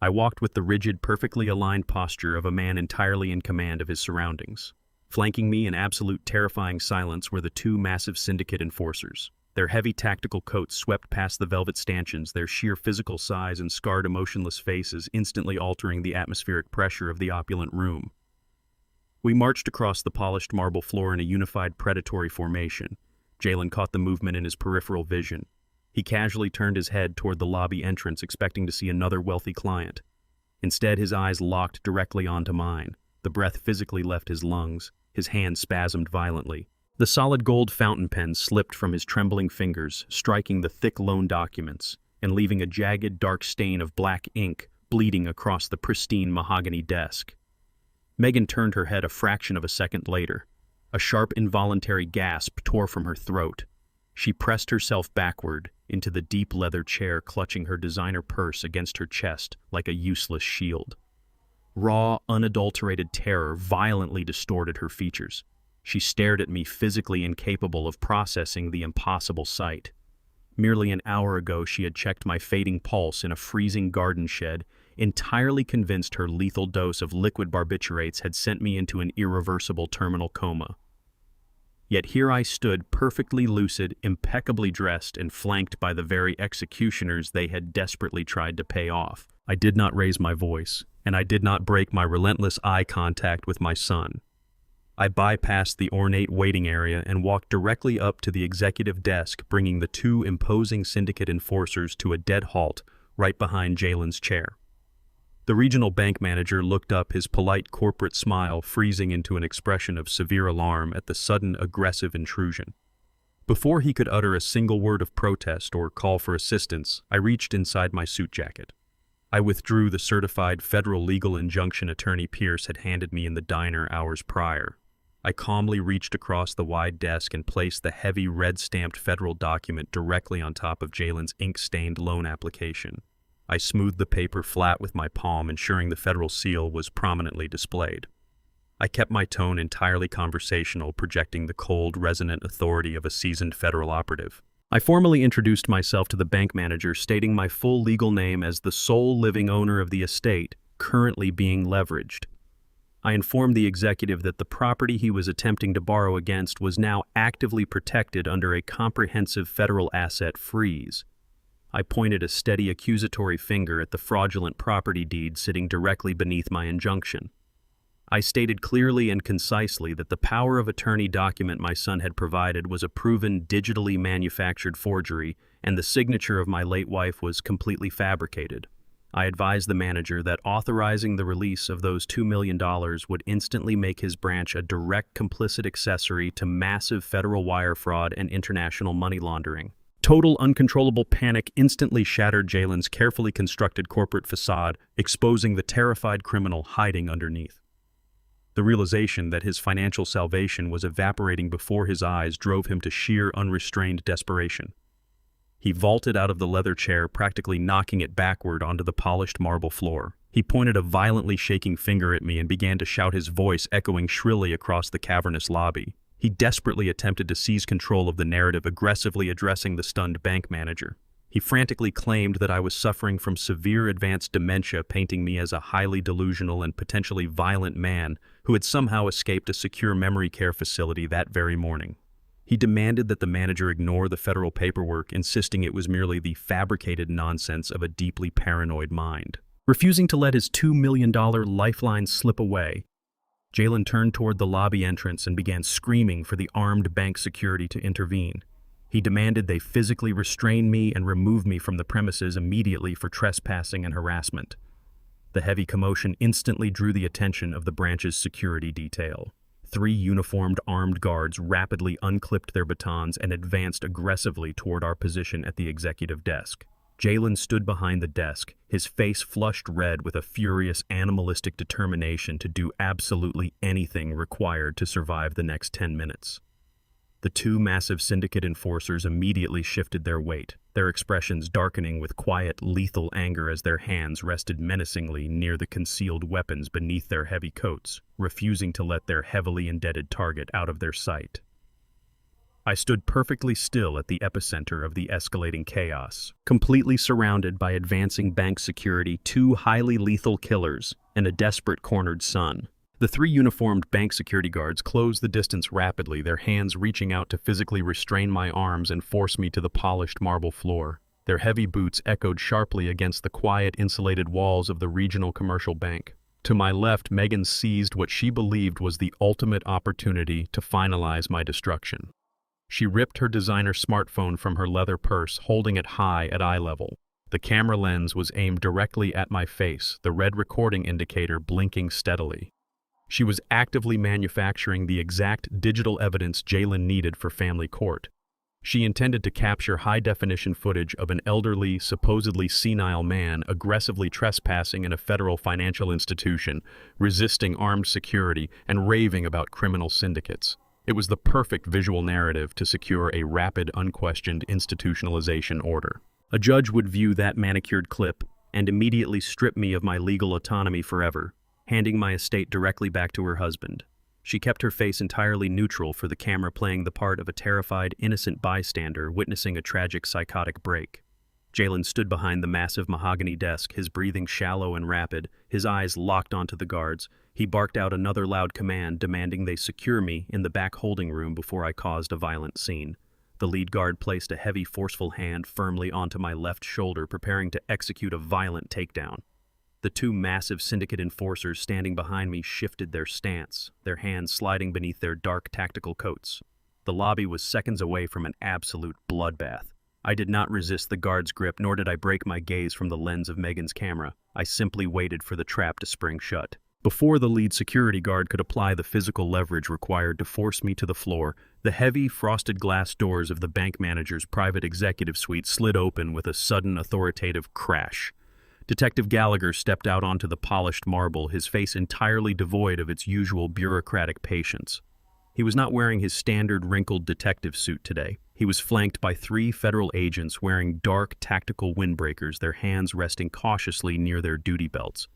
I walked with the rigid, perfectly aligned posture of a man entirely in command of his surroundings. Flanking me in absolute terrifying silence were the two massive syndicate enforcers. Their heavy tactical coats swept past the velvet stanchions, their sheer physical size and scarred, emotionless faces instantly altering the atmospheric pressure of the opulent room. We marched across the polished marble floor in a unified predatory formation. Jalen caught the movement in his peripheral vision. He casually turned his head toward the lobby entrance, expecting to see another wealthy client. Instead, his eyes locked directly onto mine. The breath physically left his lungs. His hand spasmed violently. The solid gold fountain pen slipped from his trembling fingers, striking the thick loan documents, and leaving a jagged, dark stain of black ink bleeding across the pristine mahogany desk. Megan turned her head a fraction of a second later. A sharp, involuntary gasp tore from her throat. She pressed herself backward into the deep leather chair, clutching her designer purse against her chest like a useless shield. Raw, unadulterated terror violently distorted her features. She stared at me, physically incapable of processing the impossible sight. Merely an hour ago, she had checked my fading pulse in a freezing garden shed, entirely convinced her lethal dose of liquid barbiturates had sent me into an irreversible terminal coma. Yet here I stood, perfectly lucid, impeccably dressed, and flanked by the very executioners they had desperately tried to pay off. I did not raise my voice, and I did not break my relentless eye contact with my son. I bypassed the ornate waiting area and walked directly up to the executive desk, bringing the two imposing syndicate enforcers to a dead halt right behind Jalen's chair. The regional bank manager looked up, his polite corporate smile freezing into an expression of severe alarm at the sudden aggressive intrusion. Before he could utter a single word of protest or call for assistance, I reached inside my suit jacket. I withdrew the certified federal legal injunction Attorney Pierce had handed me in the diner hours prior. I calmly reached across the wide desk and placed the heavy red-stamped federal document directly on top of Jalen's ink-stained loan application. I smoothed the paper flat with my palm, ensuring the federal seal was prominently displayed. I kept my tone entirely conversational, projecting the cold, resonant authority of a seasoned federal operative. I formally introduced myself to the bank manager, stating my full legal name as the sole living owner of the estate currently being leveraged. I informed the executive that the property he was attempting to borrow against was now actively protected under a comprehensive federal asset freeze. I pointed a steady accusatory finger at the fraudulent property deed sitting directly beneath my injunction. I stated clearly and concisely that the power of attorney document my son had provided was a proven digitally manufactured forgery, and the signature of my late wife was completely fabricated. I advised the manager that authorizing the release of those $2 million would instantly make his branch a direct complicit accessory to massive federal wire fraud and international money laundering. Total uncontrollable panic instantly shattered Jalen's carefully constructed corporate facade, exposing the terrified criminal hiding underneath. The realization that his financial salvation was evaporating before his eyes drove him to sheer, unrestrained desperation. He vaulted out of the leather chair, practically knocking it backward onto the polished marble floor. He pointed a violently shaking finger at me and began to shout, his voice echoing shrilly across the cavernous lobby. He desperately attempted to seize control of the narrative, aggressively addressing the stunned bank manager. He frantically claimed that I was suffering from severe advanced dementia, painting me as a highly delusional and potentially violent man who had somehow escaped a secure memory care facility that very morning. He demanded that the manager ignore the federal paperwork, insisting it was merely the fabricated nonsense of a deeply paranoid mind. Refusing to let his $2 million lifeline slip away, Jalen turned toward the lobby entrance and began screaming for the armed bank security to intervene. He demanded they physically restrain me and remove me from the premises immediately for trespassing and harassment. The heavy commotion instantly drew the attention of the branch's security detail. 3 uniformed armed guards rapidly unclipped their batons and advanced aggressively toward our position at the executive desk. Jalen stood behind the desk, his face flushed red with a furious, animalistic determination to do absolutely anything required to survive the next 10 minutes. The 2 massive syndicate enforcers immediately shifted their weight, their expressions darkening with quiet, lethal anger as their hands rested menacingly near the concealed weapons beneath their heavy coats, refusing to let their heavily indebted target out of their sight. I stood perfectly still at the epicenter of the escalating chaos, completely surrounded by advancing bank security, 2 highly lethal killers, and a desperate cornered son. The 3 uniformed bank security guards closed the distance rapidly, their hands reaching out to physically restrain my arms and force me to the polished marble floor. Their heavy boots echoed sharply against the quiet, insulated walls of the regional commercial bank. To my left, Megan seized what she believed was the ultimate opportunity to finalize my destruction. She ripped her designer smartphone from her leather purse, holding it high at eye level. The camera lens was aimed directly at my face, the red recording indicator blinking steadily. She was actively manufacturing the exact digital evidence Jalen needed for family court. She intended to capture high-definition footage of an elderly, supposedly senile man aggressively trespassing in a federal financial institution, resisting armed security, and raving about criminal syndicates. It was the perfect visual narrative to secure a rapid, unquestioned institutionalization order. A judge would view that manicured clip and immediately strip me of my legal autonomy forever, handing my estate directly back to her husband. She kept her face entirely neutral for the camera, playing the part of a terrified, innocent bystander witnessing a tragic psychotic break. Jalen stood behind the massive mahogany desk, his breathing shallow and rapid, his eyes locked onto the guards. He barked out another loud command, demanding they secure me in the back holding room before I caused a violent scene. The lead guard placed a heavy, forceful hand firmly onto my left shoulder, preparing to execute a violent takedown. The 2 massive syndicate enforcers standing behind me shifted their stance, their hands sliding beneath their dark tactical coats. The lobby was seconds away from an absolute bloodbath. I did not resist the guard's grip, nor did I break my gaze from the lens of Megan's camera. I simply waited for the trap to spring shut. Before the lead security guard could apply the physical leverage required to force me to the floor, the heavy, frosted glass doors of the bank manager's private executive suite slid open with a sudden, authoritative crash. Detective Gallagher stepped out onto the polished marble, his face entirely devoid of its usual bureaucratic patience. He was not wearing his standard wrinkled detective suit today. He was flanked by 3 federal agents wearing dark tactical windbreakers, their hands resting cautiously near their duty belts.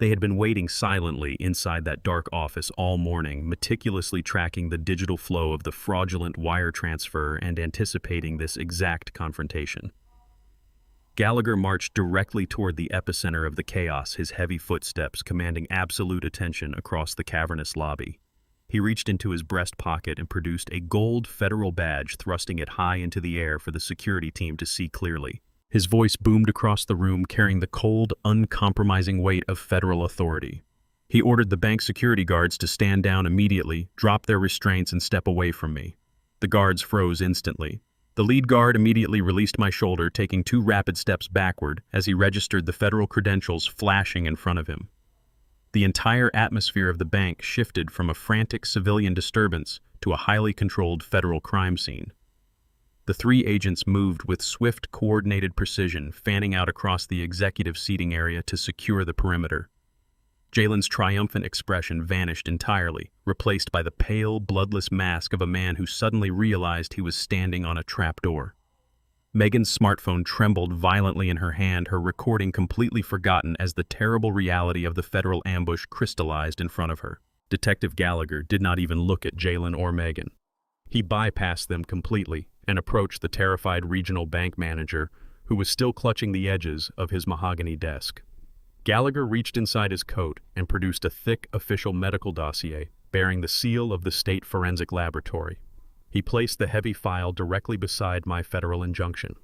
They had been waiting silently inside that dark office all morning, meticulously tracking the digital flow of the fraudulent wire transfer and anticipating this exact confrontation. Gallagher marched directly toward the epicenter of the chaos, his heavy footsteps commanding absolute attention across the cavernous lobby. He reached into his breast pocket and produced a gold federal badge, thrusting it high into the air for the security team to see clearly. His voice boomed across the room, carrying the cold, uncompromising weight of federal authority. He ordered the bank security guards to stand down immediately, drop their restraints, and step away from me. The guards froze instantly. The lead guard immediately released my shoulder, taking 2 rapid steps backward as he registered the federal credentials flashing in front of him. The entire atmosphere of the bank shifted from a frantic civilian disturbance to a highly controlled federal crime scene. The 3 agents moved with swift, coordinated precision, fanning out across the executive seating area to secure the perimeter. Jalen's triumphant expression vanished entirely, replaced by the pale, bloodless mask of a man who suddenly realized he was standing on a trapdoor. Megan's smartphone trembled violently in her hand, her recording completely forgotten as the terrible reality of the federal ambush crystallized in front of her. Detective Gallagher did not even look at Jalen or Megan. He bypassed them completely and approached the terrified regional bank manager, who was still clutching the edges of his mahogany desk. Gallagher reached inside his coat and produced a thick official medical dossier bearing the seal of the state forensic laboratory. He placed the heavy file directly beside my federal injunction.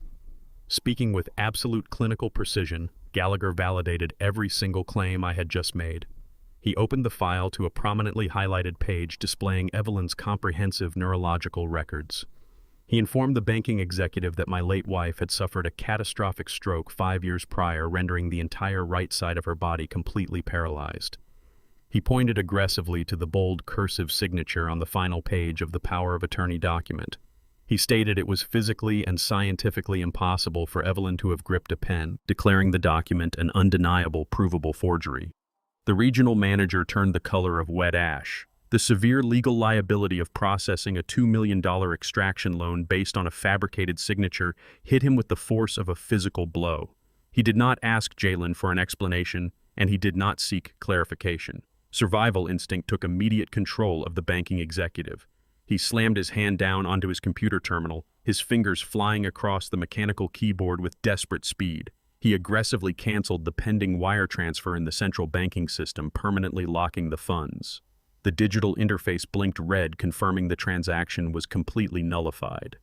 Speaking with absolute clinical precision, Gallagher validated every single claim I had just made. He opened the file to a prominently highlighted page displaying Evelyn's comprehensive neurological records. He informed the banking executive that my late wife had suffered a catastrophic stroke 5 years prior, rendering the entire right side of her body completely paralyzed. He pointed aggressively to the bold cursive signature on the final page of the power of attorney document. He stated it was physically and scientifically impossible for Evelyn to have gripped a pen, declaring the document an undeniable, provable forgery. The regional manager turned the color of wet ash. The severe legal liability of processing a $2 million extraction loan based on a fabricated signature hit him with the force of a physical blow. He did not ask Jalen for an explanation, and he did not seek clarification. Survival instinct took immediate control of the banking executive. He slammed his hand down onto his computer terminal, his fingers flying across the mechanical keyboard with desperate speed. He aggressively canceled the pending wire transfer in the central banking system, permanently locking the funds. The digital interface blinked red, confirming the transaction was completely nullified.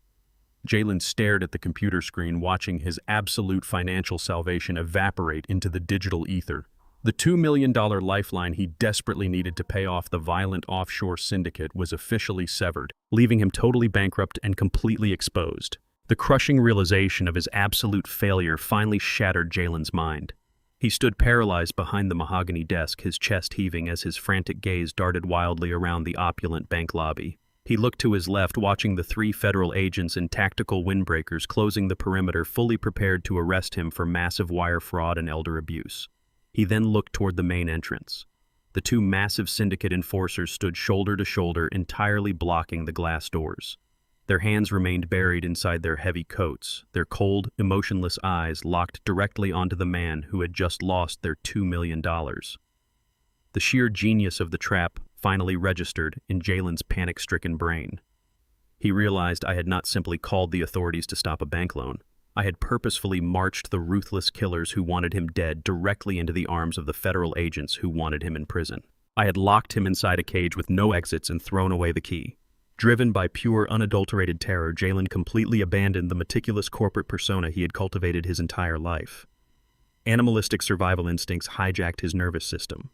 Jalen stared at the computer screen, watching his absolute financial salvation evaporate into the digital ether. The $2 million lifeline he desperately needed to pay off the violent offshore syndicate was officially severed, leaving him totally bankrupt and completely exposed. The crushing realization of his absolute failure finally shattered Jalen's mind. He stood paralyzed behind the mahogany desk, his chest heaving as his frantic gaze darted wildly around the opulent bank lobby. He looked to his left, watching the 3 federal agents in tactical windbreakers closing the perimeter, fully prepared to arrest him for massive wire fraud and elder abuse. He then looked toward the main entrance. The 2 massive syndicate enforcers stood shoulder to shoulder, entirely blocking the glass doors. Their hands remained buried inside their heavy coats, their cold, emotionless eyes locked directly onto the man who had just lost their $2 million. The sheer genius of the trap finally registered in Jalen's panic-stricken brain. He realized I had not simply called the authorities to stop a bank loan. I had purposefully marched the ruthless killers who wanted him dead directly into the arms of the federal agents who wanted him in prison. I had locked him inside a cage with no exits and thrown away the key. Driven by pure, unadulterated terror, Jalen completely abandoned the meticulous corporate persona he had cultivated his entire life. Animalistic survival instincts hijacked his nervous system.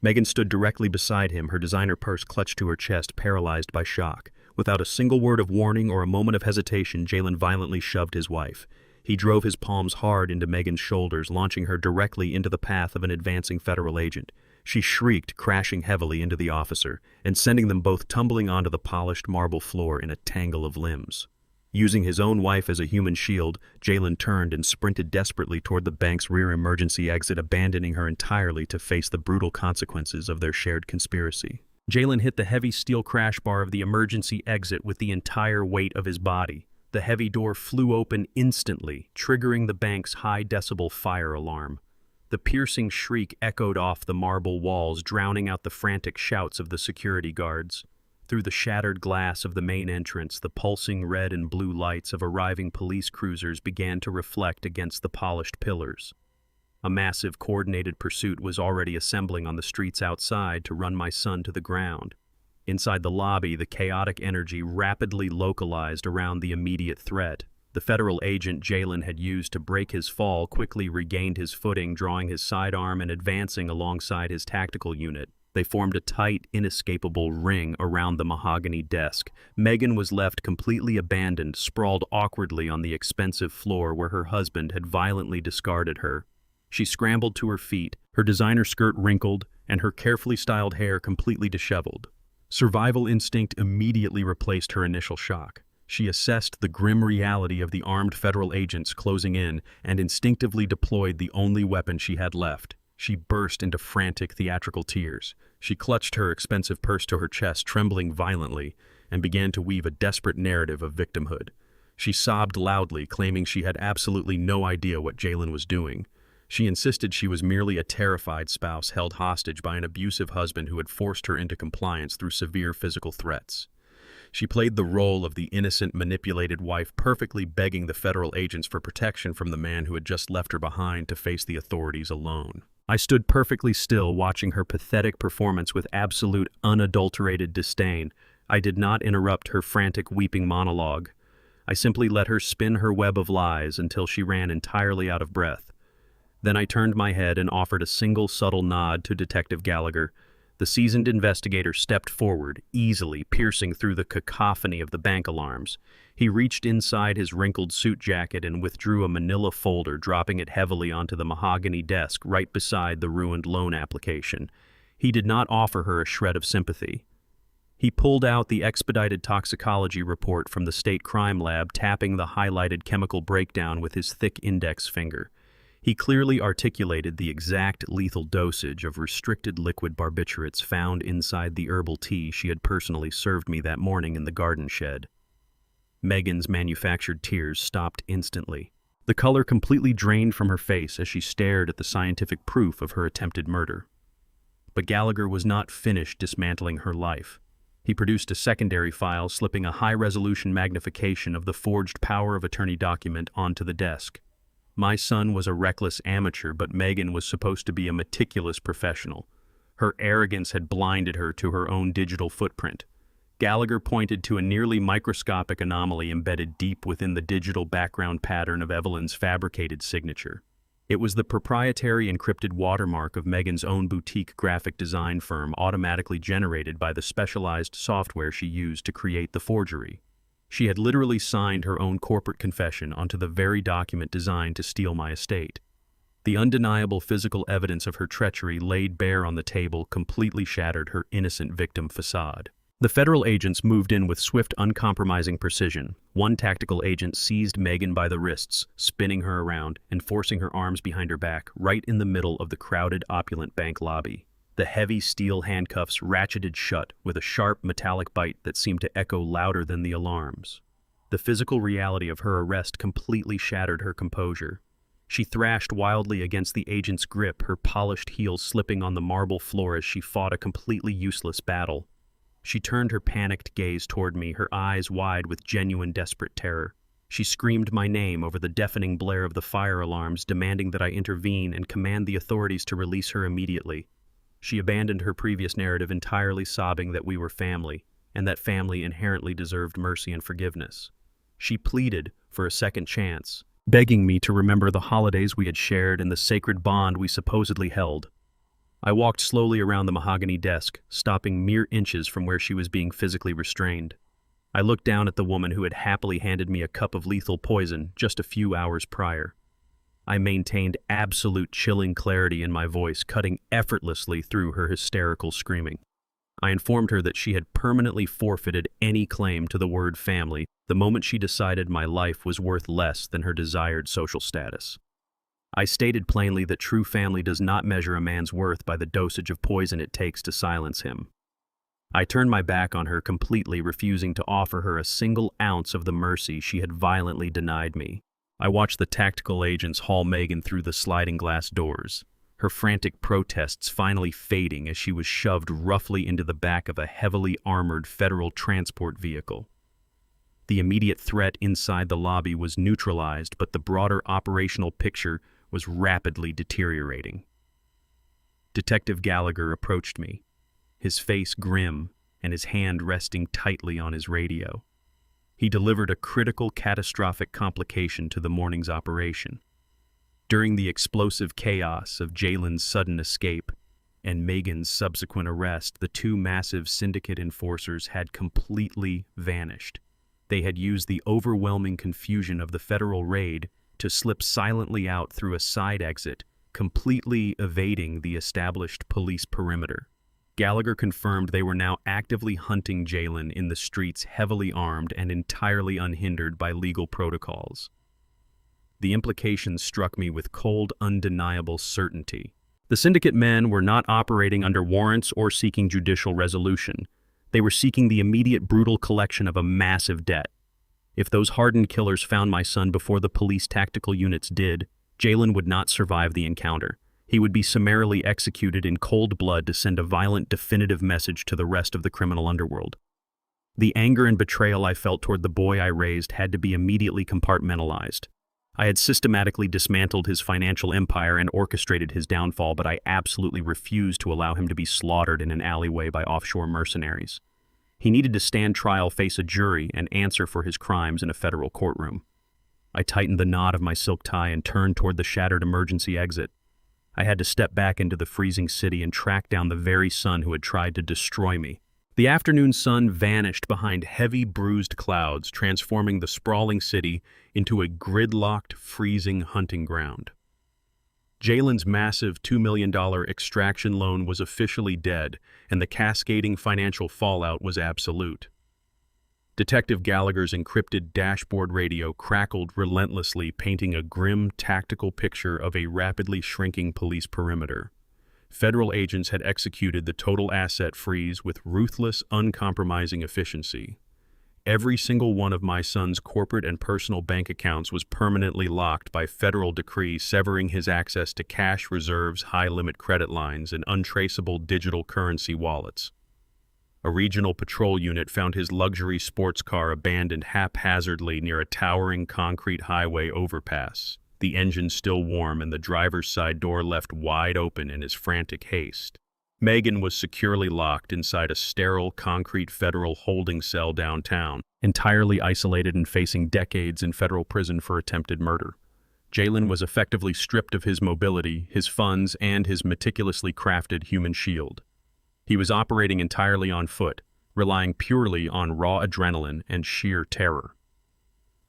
Megan stood directly beside him, her designer purse clutched to her chest, paralyzed by shock. Without a single word of warning or a moment of hesitation, Jalen violently shoved his wife. He drove his palms hard into Megan's shoulders, launching her directly into the path of an advancing federal agent. She shrieked, crashing heavily into the officer, and sending them both tumbling onto the polished marble floor in a tangle of limbs. Using his own wife as a human shield, Jalen turned and sprinted desperately toward the bank's rear emergency exit, abandoning her entirely to face the brutal consequences of their shared conspiracy. Jalen hit the heavy steel crash bar of the emergency exit with the entire weight of his body. The heavy door flew open instantly, triggering the bank's high-decibel fire alarm. The piercing shriek echoed off the marble walls, drowning out the frantic shouts of the security guards. Through the shattered glass of the main entrance, the pulsing red and blue lights of arriving police cruisers began to reflect against the polished pillars. A massive coordinated pursuit was already assembling on the streets outside to run my son to the ground. Inside the lobby, the chaotic energy rapidly localized around the immediate threat. The federal agent Jalen had used to break his fall quickly regained his footing, drawing his sidearm and advancing alongside his tactical unit. They formed a tight, inescapable ring around the mahogany desk. Megan was left completely abandoned, sprawled awkwardly on the expensive floor where her husband had violently discarded her. She scrambled to her feet, her designer skirt wrinkled, and her carefully styled hair completely disheveled. Survival instinct immediately replaced her initial shock. She assessed the grim reality of the armed federal agents closing in and instinctively deployed the only weapon she had left. She burst into frantic theatrical tears. She clutched her expensive purse to her chest, trembling violently, and began to weave a desperate narrative of victimhood. She sobbed loudly, claiming she had absolutely no idea what Jalen was doing. She insisted she was merely a terrified spouse held hostage by an abusive husband who had forced her into compliance through severe physical threats. She played the role of the innocent, manipulated wife, perfectly begging the federal agents for protection from the man who had just left her behind to face the authorities alone. I stood perfectly still, watching her pathetic performance with absolute, unadulterated disdain. I did not interrupt her frantic, weeping monologue. I simply let her spin her web of lies until she ran entirely out of breath. Then I turned my head and offered a single subtle nod to Detective Gallagher. The seasoned investigator stepped forward, easily piercing through the cacophony of the bank alarms. He reached inside his wrinkled suit jacket and withdrew a manila folder, dropping it heavily onto the mahogany desk right beside the ruined loan application. He did not offer her a shred of sympathy. He pulled out the expedited toxicology report from the state crime lab, tapping the highlighted chemical breakdown with his thick index finger. He clearly articulated the exact lethal dosage of restricted liquid barbiturates found inside the herbal tea she had personally served me that morning in the garden shed. Megan's manufactured tears stopped instantly. The color completely drained from her face as she stared at the scientific proof of her attempted murder. But Gallagher was not finished dismantling her life. He produced a secondary file, slipping a high-resolution magnification of the forged power of attorney document onto the desk. My son was a reckless amateur, but Megan was supposed to be a meticulous professional. Her arrogance had blinded her to her own digital footprint. Gallagher pointed to a nearly microscopic anomaly embedded deep within the digital background pattern of Evelyn's fabricated signature. It was the proprietary encrypted watermark of Megan's own boutique graphic design firm, automatically generated by the specialized software she used to create the forgery. She had literally signed her own corporate confession onto the very document designed to steal my estate. The undeniable physical evidence of her treachery laid bare on the table completely shattered her innocent victim facade. The federal agents moved in with swift, uncompromising precision. One tactical agent seized Megan by the wrists, spinning her around and forcing her arms behind her back, right in the middle of the crowded, opulent bank lobby. The heavy steel handcuffs ratcheted shut with a sharp, metallic bite that seemed to echo louder than the alarms. The physical reality of her arrest completely shattered her composure. She thrashed wildly against the agent's grip, her polished heels slipping on the marble floor as she fought a completely useless battle. She turned her panicked gaze toward me, her eyes wide with genuine desperate terror. She screamed my name over the deafening blare of the fire alarms, demanding that I intervene and command the authorities to release her immediately. She abandoned her previous narrative entirely, sobbing that we were family, and that family inherently deserved mercy and forgiveness. She pleaded for a second chance, begging me to remember the holidays we had shared and the sacred bond we supposedly held. I walked slowly around the mahogany desk, stopping mere inches from where she was being physically restrained. I looked down at the woman who had happily handed me a cup of lethal poison just a few hours prior. I maintained absolute chilling clarity in my voice, cutting effortlessly through her hysterical screaming. I informed her that she had permanently forfeited any claim to the word family the moment she decided my life was worth less than her desired social status. I stated plainly that true family does not measure a man's worth by the dosage of poison it takes to silence him. I turned my back on her completely, refusing to offer her a single ounce of the mercy she had violently denied me. I watched the tactical agents haul Megan through the sliding glass doors. her frantic protests finally fading as she was shoved roughly into the back of a heavily armored federal transport vehicle. The immediate threat inside the lobby was neutralized, but the broader operational picture was rapidly deteriorating. Detective Gallagher approached me, his face grim and his hand resting tightly on his radio. He delivered a critical, catastrophic complication to the morning's operation. During the explosive chaos of Jalen's sudden escape and Megan's subsequent arrest, the two massive syndicate enforcers had completely vanished. They had used the overwhelming confusion of the federal raid to slip silently out through a side exit, completely evading the established police perimeter. Gallagher confirmed they were now actively hunting Jalen in the streets, heavily armed and entirely unhindered by legal protocols. The implications struck me with cold, undeniable certainty. The syndicate men were not operating under warrants or seeking judicial resolution. They were seeking the immediate brutal collection of a massive debt. If those hardened killers found my son before the police tactical units did, Jalen would not survive the encounter. He would be summarily executed in cold blood to send a violent, definitive message to the rest of the criminal underworld. The anger and betrayal I felt toward the boy I raised had to be immediately compartmentalized. I had systematically dismantled his financial empire and orchestrated his downfall, but I absolutely refused to allow him to be slaughtered in an alleyway by offshore mercenaries. He needed to stand trial, face a jury, and answer for his crimes in a federal courtroom. I tightened the knot of my silk tie and turned toward the shattered emergency exit. I had to step back into the freezing city and track down the very son who had tried to destroy me. The afternoon sun vanished behind heavy, bruised clouds, transforming the sprawling city into a gridlocked, freezing hunting ground. Jalen's massive $2 million extraction loan was officially dead, and the cascading financial fallout was absolute. Detective Gallagher's encrypted dashboard radio crackled relentlessly, painting a grim, tactical picture of a rapidly shrinking police perimeter. Federal agents had executed the total asset freeze with ruthless, uncompromising efficiency. Every single one of my son's corporate and personal bank accounts was permanently locked by federal decree, severing his access to cash reserves, high-limit credit lines, and untraceable digital currency wallets. A regional patrol unit found his luxury sports car abandoned haphazardly near a towering concrete highway overpass, the engine still warm and the driver's side door left wide open in his frantic haste. Megan was securely locked inside a sterile concrete federal holding cell downtown, entirely isolated and facing decades in federal prison for attempted murder. Jalen was effectively stripped of his mobility, his funds, and his meticulously crafted human shield. He was operating entirely on foot, relying purely on raw adrenaline and sheer terror.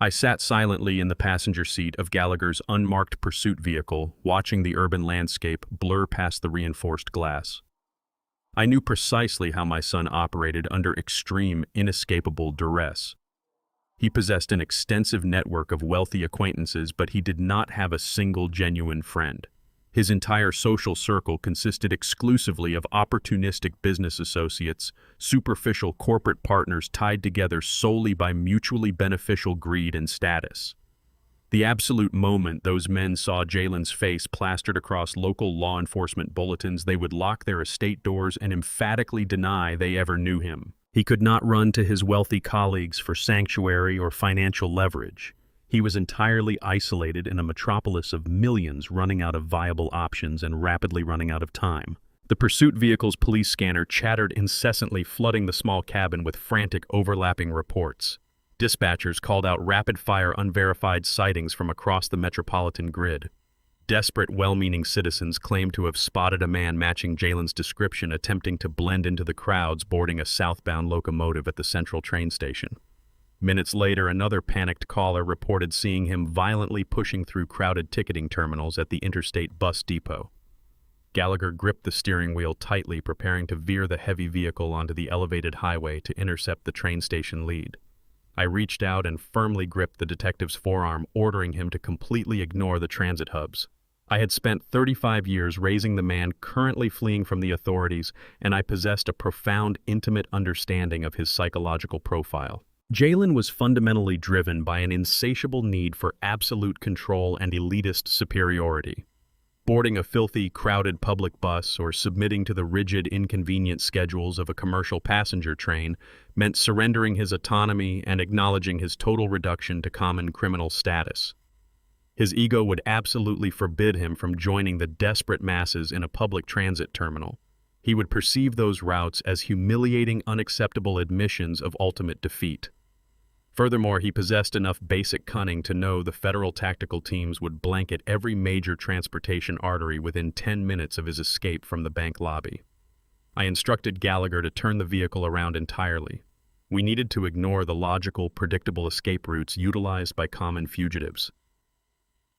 I sat silently in the passenger seat of Gallagher's unmarked pursuit vehicle, watching the urban landscape blur past the reinforced glass. I knew precisely how my son operated under extreme, inescapable duress. He possessed an extensive network of wealthy acquaintances, but he did not have a single genuine friend. His entire social circle consisted exclusively of opportunistic business associates, superficial corporate partners tied together solely by mutually beneficial greed and status. The absolute moment those men saw Jalen's face plastered across local law enforcement bulletins, they would lock their estate doors and emphatically deny they ever knew him. He could not run to his wealthy colleagues for sanctuary or financial leverage. He was entirely isolated in a metropolis of millions running out of viable options and rapidly running out of time. The pursuit vehicle's police scanner chattered incessantly, flooding the small cabin with frantic, overlapping reports. Dispatchers called out rapid-fire, unverified sightings from across the metropolitan grid. Desperate, well-meaning citizens claimed to have spotted a man matching Jalen's description, attempting to blend into the crowds boarding a southbound locomotive at the central train station. Minutes later, another panicked caller reported seeing him violently pushing through crowded ticketing terminals at the interstate bus depot. Gallagher gripped the steering wheel tightly, preparing to veer the heavy vehicle onto the elevated highway to intercept the train station lead. I reached out and firmly gripped the detective's forearm, ordering him to completely ignore the transit hubs. I had spent 35 years raising the man currently fleeing from the authorities, and I possessed a profound, intimate understanding of his psychological profile. Jalen was fundamentally driven by an insatiable need for absolute control and elitist superiority. Boarding a filthy, crowded public bus or submitting to the rigid, inconvenient schedules of a commercial passenger train meant surrendering his autonomy and acknowledging his total reduction to common criminal status. His ego would absolutely forbid him from joining the desperate masses in a public transit terminal. He would perceive those routes as humiliating, unacceptable admissions of ultimate defeat. Furthermore, he possessed enough basic cunning to know the federal tactical teams would blanket every major transportation artery within 10 minutes of his escape from the bank lobby. I instructed Gallagher to turn the vehicle around entirely. We needed to ignore the logical, predictable escape routes utilized by common fugitives.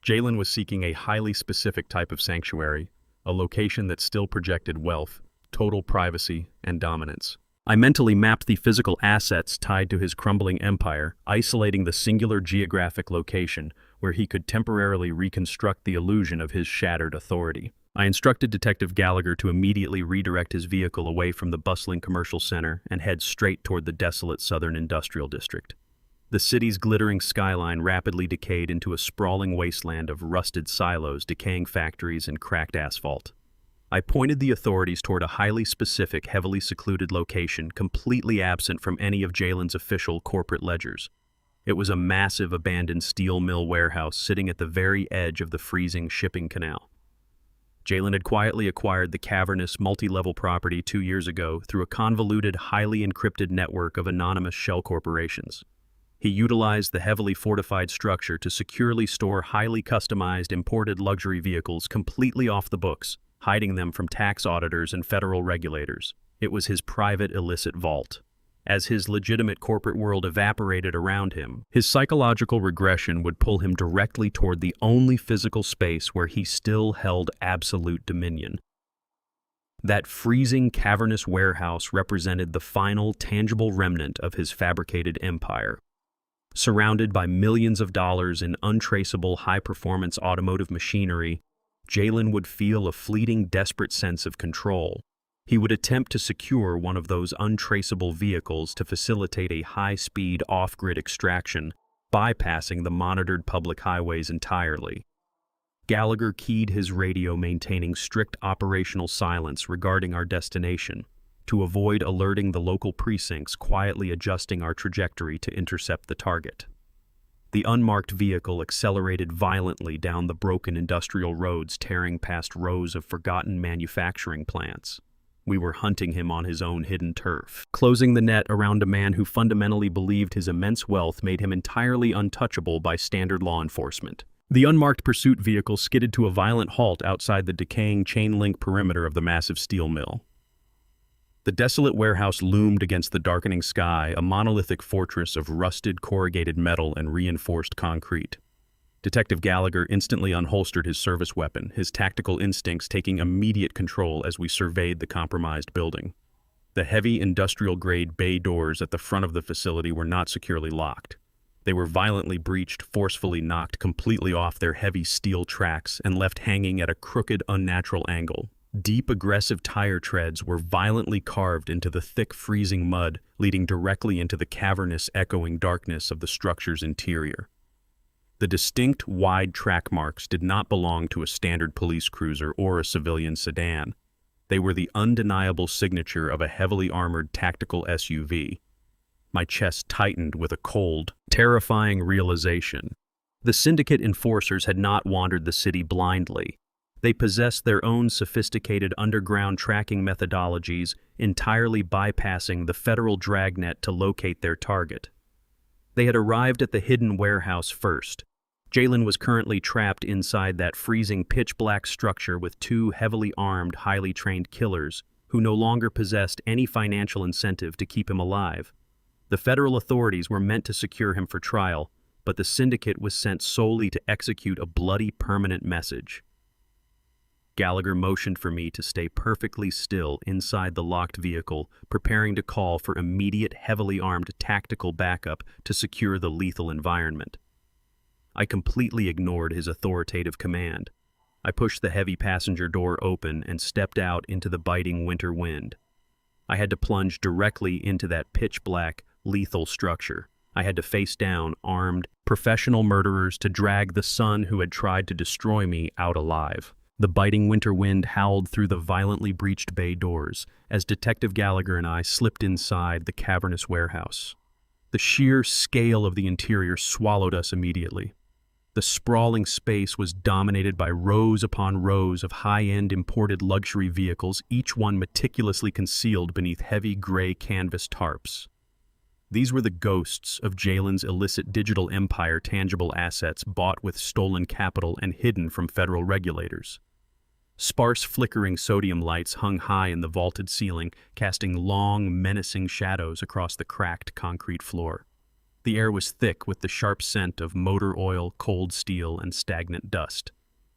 Jalen was seeking a highly specific type of sanctuary, a location that still projected wealth, total privacy, and dominance. I mentally mapped the physical assets tied to his crumbling empire, isolating the singular geographic location where he could temporarily reconstruct the illusion of his shattered authority. I instructed Detective Gallagher to immediately redirect his vehicle away from the bustling commercial center and head straight toward the desolate southern industrial district. The city's glittering skyline rapidly decayed into a sprawling wasteland of rusted silos, decaying factories, and cracked asphalt. I pointed the authorities toward a highly specific, heavily secluded location, completely absent from any of Jalen's official corporate ledgers. It was a massive abandoned steel mill warehouse sitting at the very edge of the freezing shipping canal. Jalen had quietly acquired the cavernous, multi-level property 2 years ago through a convoluted, highly encrypted network of anonymous shell corporations. He utilized the heavily fortified structure to securely store highly customized imported luxury vehicles completely off the books, hiding them from tax auditors and federal regulators. It was his private illicit vault. As his legitimate corporate world evaporated around him, his psychological regression would pull him directly toward the only physical space where he still held absolute dominion. That freezing, cavernous warehouse represented the final, tangible remnant of his fabricated empire. Surrounded by millions of dollars in untraceable, high-performance automotive machinery, Jalen would feel a fleeting, desperate sense of control. He would attempt to secure one of those untraceable vehicles to facilitate a high-speed, off-grid extraction, bypassing the monitored public highways entirely. Gallagher keyed his radio, maintaining strict operational silence regarding our destination, to avoid alerting the local precincts, quietly adjusting our trajectory to intercept the target. The unmarked vehicle accelerated violently down the broken industrial roads, tearing past rows of forgotten manufacturing plants. We were hunting him on his own hidden turf, closing the net around a man who fundamentally believed his immense wealth made him entirely untouchable by standard law enforcement. The unmarked pursuit vehicle skidded to a violent halt outside the decaying chain-link perimeter of the massive steel mill. The desolate warehouse loomed against the darkening sky, a monolithic fortress of rusted, corrugated metal and reinforced concrete. Detective Gallagher instantly unholstered his service weapon, his tactical instincts taking immediate control as we surveyed the compromised building. The heavy industrial-grade bay doors at the front of the facility were not securely locked. They were violently breached, forcefully knocked completely off their heavy steel tracks, and left hanging at a crooked, unnatural angle. Deep, aggressive tire treads were violently carved into the thick, freezing mud, leading directly into the cavernous, echoing darkness of the structure's interior. The distinct, wide track marks did not belong to a standard police cruiser or a civilian sedan. They were the undeniable signature of a heavily armored tactical SUV. My chest tightened with a cold, terrifying realization. The syndicate enforcers had not wandered the city blindly. They possessed their own sophisticated underground tracking methodologies, entirely bypassing the federal dragnet to locate their target. They had arrived at the hidden warehouse first. Jalen was currently trapped inside that freezing pitch-black structure with two heavily armed, highly trained killers who no longer possessed any financial incentive to keep him alive. The federal authorities were meant to secure him for trial, but the syndicate was sent solely to execute a bloody, permanent message. Gallagher motioned for me to stay perfectly still inside the locked vehicle, preparing to call for immediate, heavily armed tactical backup to secure the lethal environment. I completely ignored his authoritative command. I pushed the heavy passenger door open and stepped out into the biting winter wind. I had to plunge directly into that pitch-black, lethal structure. I had to face down armed, professional murderers to drag the son who had tried to destroy me out alive. The biting winter wind howled through the violently breached bay doors as Detective Gallagher and I slipped inside the cavernous warehouse. The sheer scale of the interior swallowed us immediately. The sprawling space was dominated by rows upon rows of high-end imported luxury vehicles, each one meticulously concealed beneath heavy gray canvas tarps. These were the ghosts of Jalen's illicit digital empire, tangible assets bought with stolen capital and hidden from federal regulators. Sparse flickering sodium lights hung high in the vaulted ceiling, casting long, menacing shadows across the cracked concrete floor. The air was thick with the sharp scent of motor oil, cold steel, and stagnant dust.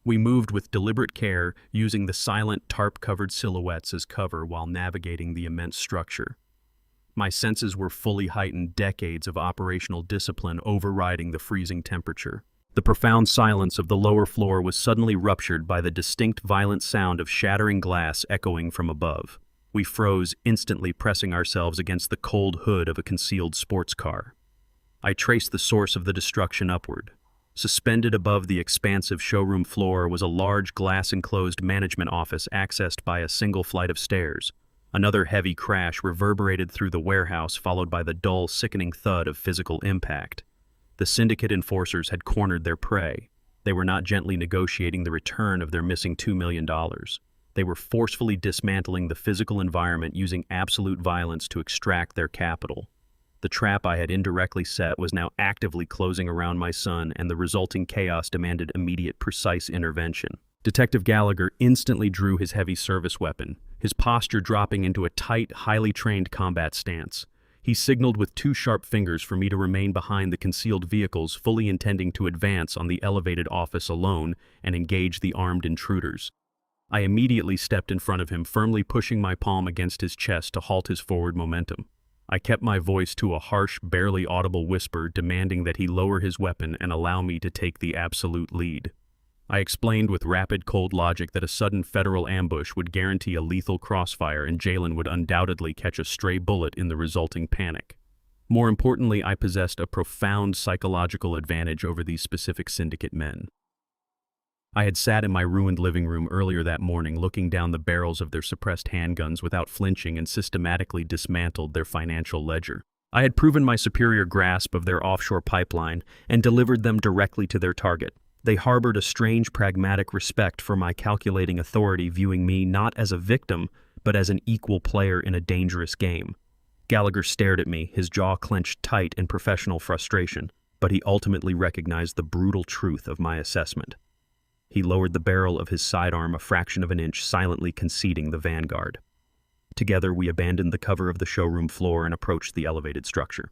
We moved with deliberate care, using the silent tarp-covered silhouettes as cover while navigating the immense structure. My senses were fully heightened, decades of operational discipline overriding the freezing temperature. The profound silence of the lower floor was suddenly ruptured by the distinct violent sound of shattering glass echoing from above. We froze, instantly pressing ourselves against the cold hood of a concealed sports car. I traced the source of the destruction upward. Suspended above the expansive showroom floor was a large glass-enclosed management office accessed by a single flight of stairs. Another heavy crash reverberated through the warehouse, followed by the dull, sickening thud of physical impact. The syndicate enforcers had cornered their prey. They were not gently negotiating the return of their missing $2 million. They were forcefully dismantling the physical environment, using absolute violence to extract their capital. The trap I had indirectly set was now actively closing around my son, and the resulting chaos demanded immediate, precise intervention. Detective Gallagher instantly drew his heavy service weapon, his posture dropping into a tight, highly trained combat stance. He signaled with two sharp fingers for me to remain behind the concealed vehicles, fully intending to advance on the elevated office alone and engage the armed intruders. I immediately stepped in front of him, firmly pushing my palm against his chest to halt his forward momentum. I kept my voice to a harsh, barely audible whisper, demanding that he lower his weapon and allow me to take the absolute lead. I explained with rapid, cold logic that a sudden federal ambush would guarantee a lethal crossfire, and Jalen would undoubtedly catch a stray bullet in the resulting panic. More importantly, I possessed a profound psychological advantage over these specific syndicate men. I had sat in my ruined living room earlier that morning, looking down the barrels of their suppressed handguns without flinching, and systematically dismantled their financial ledger. I had proven my superior grasp of their offshore pipeline and delivered them directly to their target. They harbored a strange, pragmatic respect for my calculating authority, viewing me not as a victim, but as an equal player in a dangerous game. Gallagher stared at me, his jaw clenched tight in professional frustration, but he ultimately recognized the brutal truth of my assessment. He lowered the barrel of his sidearm a fraction of an inch, silently conceding the vanguard. Together, we abandoned the cover of the showroom floor and approached the elevated structure.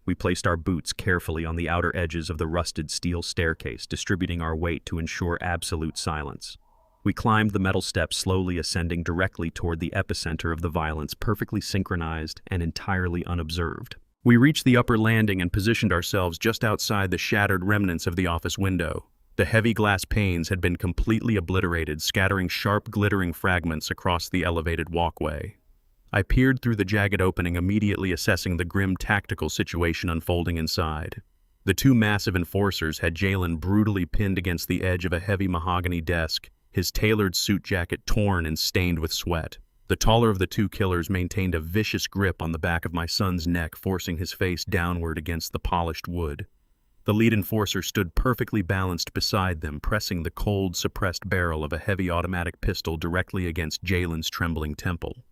We placed our boots carefully on the outer edges of the rusted steel staircase, distributing our weight to ensure absolute silence. We climbed the metal steps, slowly ascending directly toward the epicenter of the violence, perfectly synchronized and entirely unobserved. We reached the upper landing and positioned ourselves just outside the shattered remnants of the office window. The heavy glass panes had been completely obliterated, scattering sharp, glittering fragments across the elevated walkway. I peered through the jagged opening, immediately assessing the grim tactical situation unfolding inside. The two massive enforcers had Jalen brutally pinned against the edge of a heavy mahogany desk, his tailored suit jacket torn and stained with sweat. The taller of the two killers maintained a vicious grip on the back of my son's neck, forcing his face downward against the polished wood. The lead enforcer stood perfectly balanced beside them, pressing the cold, suppressed barrel of a heavy automatic pistol directly against Jalen's trembling temple.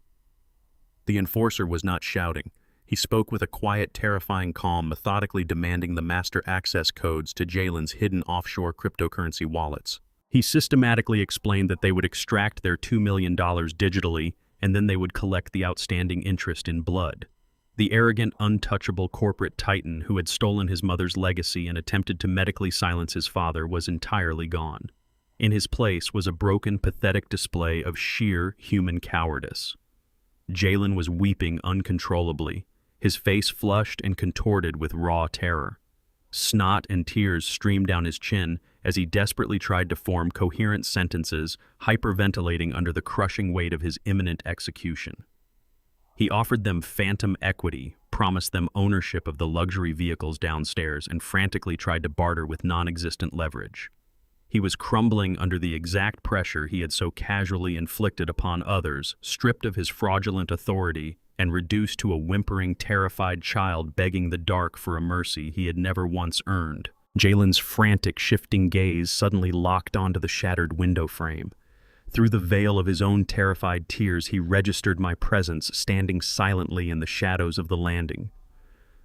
The enforcer was not shouting. He spoke with a quiet, terrifying calm, methodically demanding the master access codes to Jalen's hidden offshore cryptocurrency wallets. He systematically explained that they would extract their $2 million digitally, and then they would collect the outstanding interest in blood. The arrogant, untouchable corporate titan who had stolen his mother's legacy and attempted to medically silence his father was entirely gone. In his place was a broken, pathetic display of sheer human cowardice. Jalen was weeping uncontrollably, his face flushed and contorted with raw terror. Snot and tears streamed down his chin as he desperately tried to form coherent sentences, hyperventilating under the crushing weight of his imminent execution. He offered them phantom equity, promised them ownership of the luxury vehicles downstairs, and frantically tried to barter with non-existent leverage. He was crumbling under the exact pressure he had so casually inflicted upon others, stripped of his fraudulent authority and reduced to a whimpering, terrified child begging the dark for a mercy he had never once earned. Jalen's frantic, shifting gaze suddenly locked onto the shattered window frame. Through the veil of his own terrified tears, he registered my presence, standing silently in the shadows of the landing.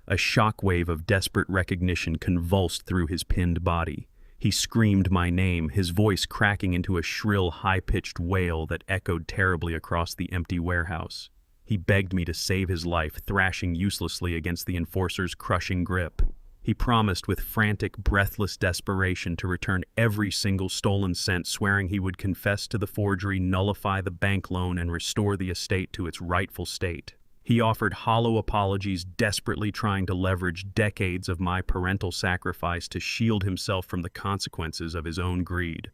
A shockwave of desperate recognition convulsed through his pinned body. He screamed my name, his voice cracking into a shrill, high-pitched wail that echoed terribly across the empty warehouse. He begged me to save his life, thrashing uselessly against the enforcer's crushing grip. He promised with frantic, breathless desperation to return every single stolen cent, swearing he would confess to the forgery, nullify the bank loan, and restore the estate to its rightful state. He offered hollow apologies, desperately trying to leverage decades of my parental sacrifice to shield himself from the consequences of his own greed.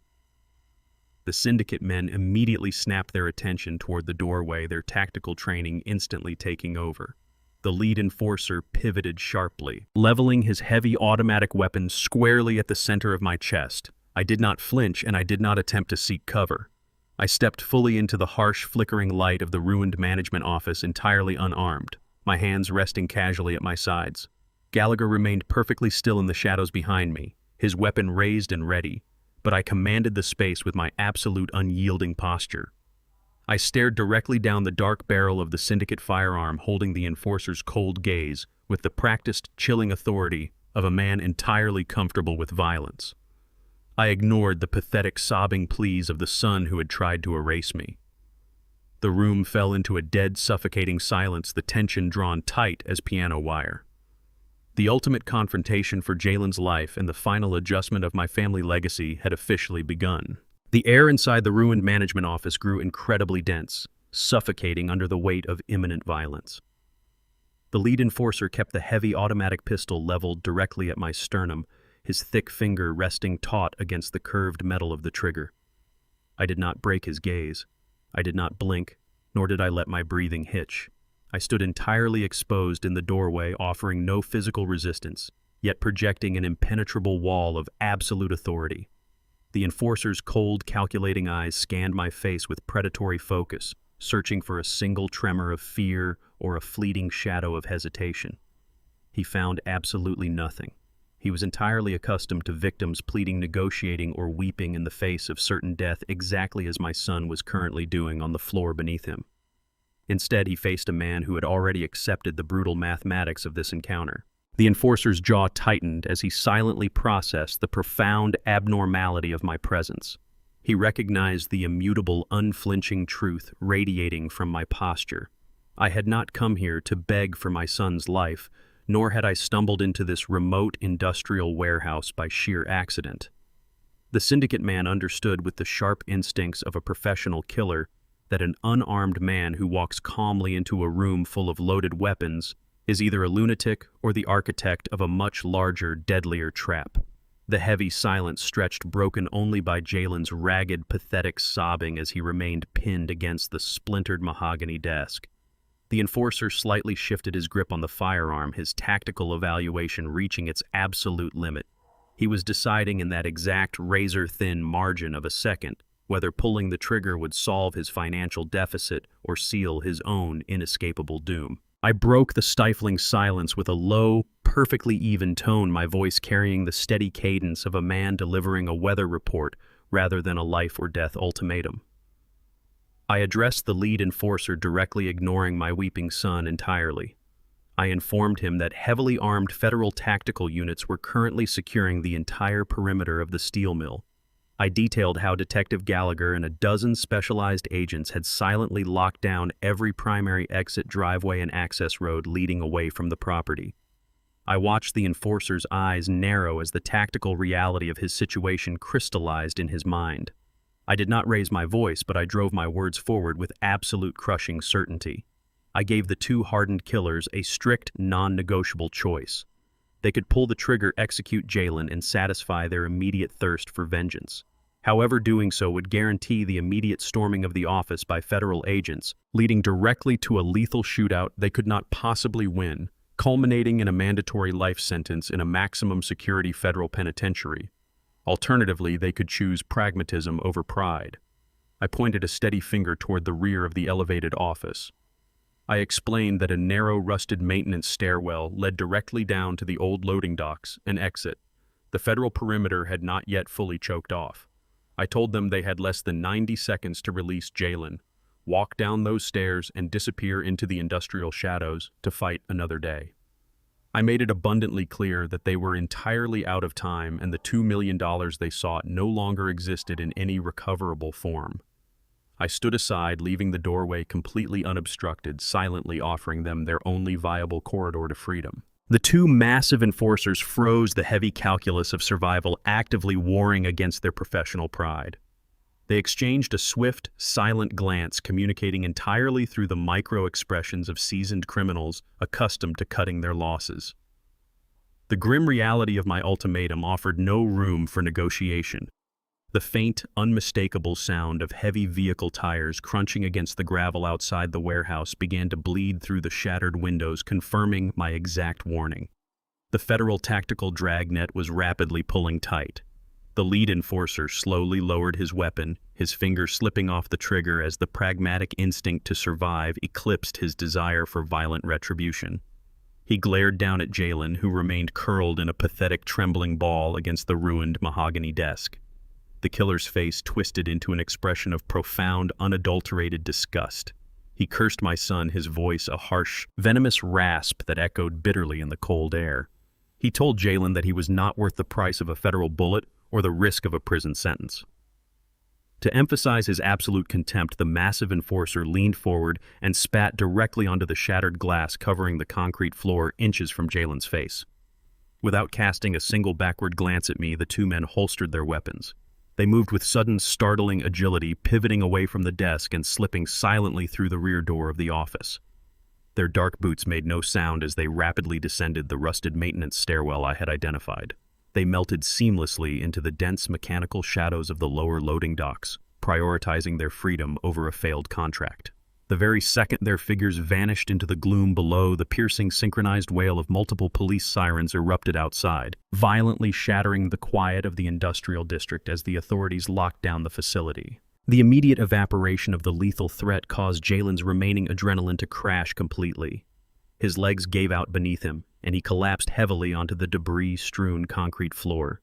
The syndicate men immediately snapped their attention toward the doorway, their tactical training instantly taking over. The lead enforcer pivoted sharply, leveling his heavy automatic weapon squarely at the center of my chest. I did not flinch, and I did not attempt to seek cover. I stepped fully into the harsh, flickering light of the ruined management office, entirely unarmed, my hands resting casually at my sides. Gallagher remained perfectly still in the shadows behind me, his weapon raised and ready, but I commanded the space with my absolute unyielding posture. I stared directly down the dark barrel of the syndicate firearm, holding the enforcer's cold gaze with the practiced, chilling authority of a man entirely comfortable with violence. I ignored the pathetic, sobbing pleas of the son who had tried to erase me. The room fell into a dead, suffocating silence, the tension drawn tight as piano wire. The ultimate confrontation for Jalen's life and the final adjustment of my family legacy had officially begun. The air inside the ruined management office grew incredibly dense, suffocating under the weight of imminent violence. The lead enforcer kept the heavy automatic pistol leveled directly at my sternum, his thick finger resting taut against the curved metal of the trigger. I did not break his gaze. I did not blink, nor did I let my breathing hitch. I stood entirely exposed in the doorway, offering no physical resistance, yet projecting an impenetrable wall of absolute authority. The enforcer's cold, calculating eyes scanned my face with predatory focus, searching for a single tremor of fear or a fleeting shadow of hesitation. He found absolutely nothing. He was entirely accustomed to victims pleading, negotiating, or weeping in the face of certain death, exactly as my son was currently doing on the floor beneath him. Instead, he faced a man who had already accepted the brutal mathematics of this encounter. The enforcer's jaw tightened as he silently processed the profound abnormality of my presence. He recognized the immutable, unflinching truth radiating from my posture. I had not come here to beg for my son's life, nor had I stumbled into this remote industrial warehouse by sheer accident. The syndicate man understood with the sharp instincts of a professional killer that an unarmed man who walks calmly into a room full of loaded weapons is either a lunatic or the architect of a much larger, deadlier trap. The heavy silence stretched, broken only by Jalen's ragged, pathetic sobbing as he remained pinned against the splintered mahogany desk. The enforcer slightly shifted his grip on the firearm, his tactical evaluation reaching its absolute limit. He was deciding in that exact razor-thin margin of a second whether pulling the trigger would solve his financial deficit or seal his own inescapable doom. I broke the stifling silence with a low, perfectly even tone, my voice carrying the steady cadence of a man delivering a weather report rather than a life-or-death ultimatum. I addressed the lead enforcer directly, ignoring my weeping son entirely. I informed him that heavily armed federal tactical units were currently securing the entire perimeter of the steel mill. I detailed how Detective Gallagher and a dozen specialized agents had silently locked down every primary exit, driveway, and access road leading away from the property. I watched the enforcer's eyes narrow as the tactical reality of his situation crystallized in his mind. I did not raise my voice, but I drove my words forward with absolute crushing certainty. I gave the two hardened killers a strict, non-negotiable choice. They could pull the trigger, execute Jalen, and satisfy their immediate thirst for vengeance. However, doing so would guarantee the immediate storming of the office by federal agents, leading directly to a lethal shootout they could not possibly win, culminating in a mandatory life sentence in a maximum security federal penitentiary. Alternatively, they could choose pragmatism over pride. I pointed a steady finger toward the rear of the elevated office. I explained that a narrow, rusted maintenance stairwell led directly down to the old loading docks and exit. The federal perimeter had not yet fully choked off. I told them they had less than 90 seconds to release Jalen, walk down those stairs, and disappear into the industrial shadows to fight another day. I made it abundantly clear that they were entirely out of time and the $2 million they sought no longer existed in any recoverable form. I stood aside, leaving the doorway completely unobstructed, silently offering them their only viable corridor to freedom. The two massive enforcers froze the heavy calculus of survival, actively warring against their professional pride. They exchanged a swift, silent glance, communicating entirely through the micro-expressions of seasoned criminals accustomed to cutting their losses. The grim reality of my ultimatum offered no room for negotiation. The faint, unmistakable sound of heavy vehicle tires crunching against the gravel outside the warehouse began to bleed through the shattered windows, confirming my exact warning. The federal tactical dragnet was rapidly pulling tight. The lead enforcer slowly lowered his weapon, his finger slipping off the trigger as the pragmatic instinct to survive eclipsed his desire for violent retribution. He glared down at Jalen, who remained curled in a pathetic, trembling ball against the ruined mahogany desk. The killer's face twisted into an expression of profound, unadulterated disgust. He cursed my son, his voice a harsh, venomous rasp that echoed bitterly in the cold air. He told Jalen that he was not worth the price of a federal bullet or the risk of a prison sentence. To emphasize his absolute contempt, the massive enforcer leaned forward and spat directly onto the shattered glass covering the concrete floor inches from Jalen's face. Without casting a single backward glance at me, the two men holstered their weapons. They moved with sudden, startling agility, pivoting away from the desk and slipping silently through the rear door of the office. Their dark boots made no sound as they rapidly descended the rusted maintenance stairwell I had identified. They melted seamlessly into the dense mechanical shadows of the lower loading docks, prioritizing their freedom over a failed contract. The very second their figures vanished into the gloom below, the piercing synchronized wail of multiple police sirens erupted outside, violently shattering the quiet of the industrial district as the authorities locked down the facility. The immediate evaporation of the lethal threat caused Jalen's remaining adrenaline to crash completely. His legs gave out beneath him, and he collapsed heavily onto the debris-strewn concrete floor.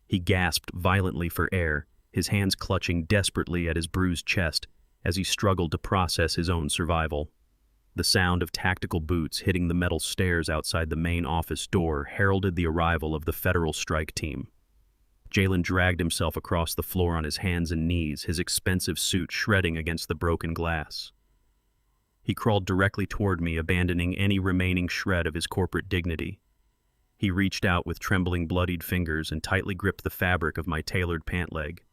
He gasped violently for air, his hands clutching desperately at his bruised chest, as he struggled to process his own survival. The sound of tactical boots hitting the metal stairs outside the main office door heralded the arrival of the federal strike team. Jalen dragged himself across the floor on his hands and knees, his expensive suit shredding against the broken glass. He crawled directly toward me, abandoning any remaining shred of his corporate dignity. He reached out with trembling, bloodied fingers and tightly gripped the fabric of my tailored pant leg.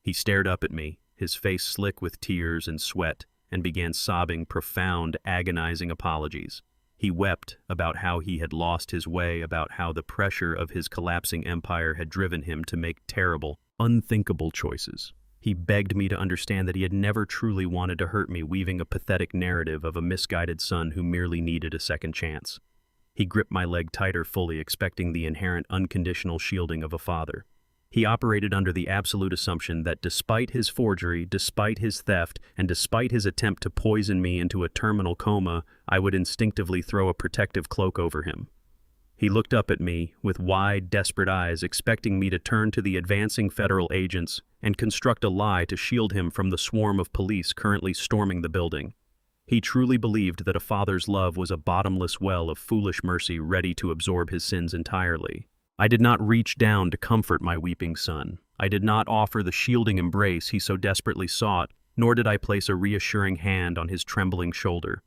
He stared up at me, his face slick with tears and sweat, and began sobbing profound, agonizing apologies. He wept about how he had lost his way, about how the pressure of his collapsing empire had driven him to make terrible, unthinkable choices. He begged me to understand that he had never truly wanted to hurt me, weaving a pathetic narrative of a misguided son who merely needed a second chance. He gripped my leg tighter, fully expecting the inherent unconditional shielding of a father. He operated under the absolute assumption that despite his forgery, despite his theft, and despite his attempt to poison me into a terminal coma, I would instinctively throw a protective cloak over him. He looked up at me with wide, desperate eyes, expecting me to turn to the advancing federal agents and construct a lie to shield him from the swarm of police currently storming the building. He truly believed that a father's love was a bottomless well of foolish mercy ready to absorb his sins entirely. I did not reach down to comfort my weeping son. I did not offer the shielding embrace he so desperately sought, nor did I place a reassuring hand on his trembling shoulder.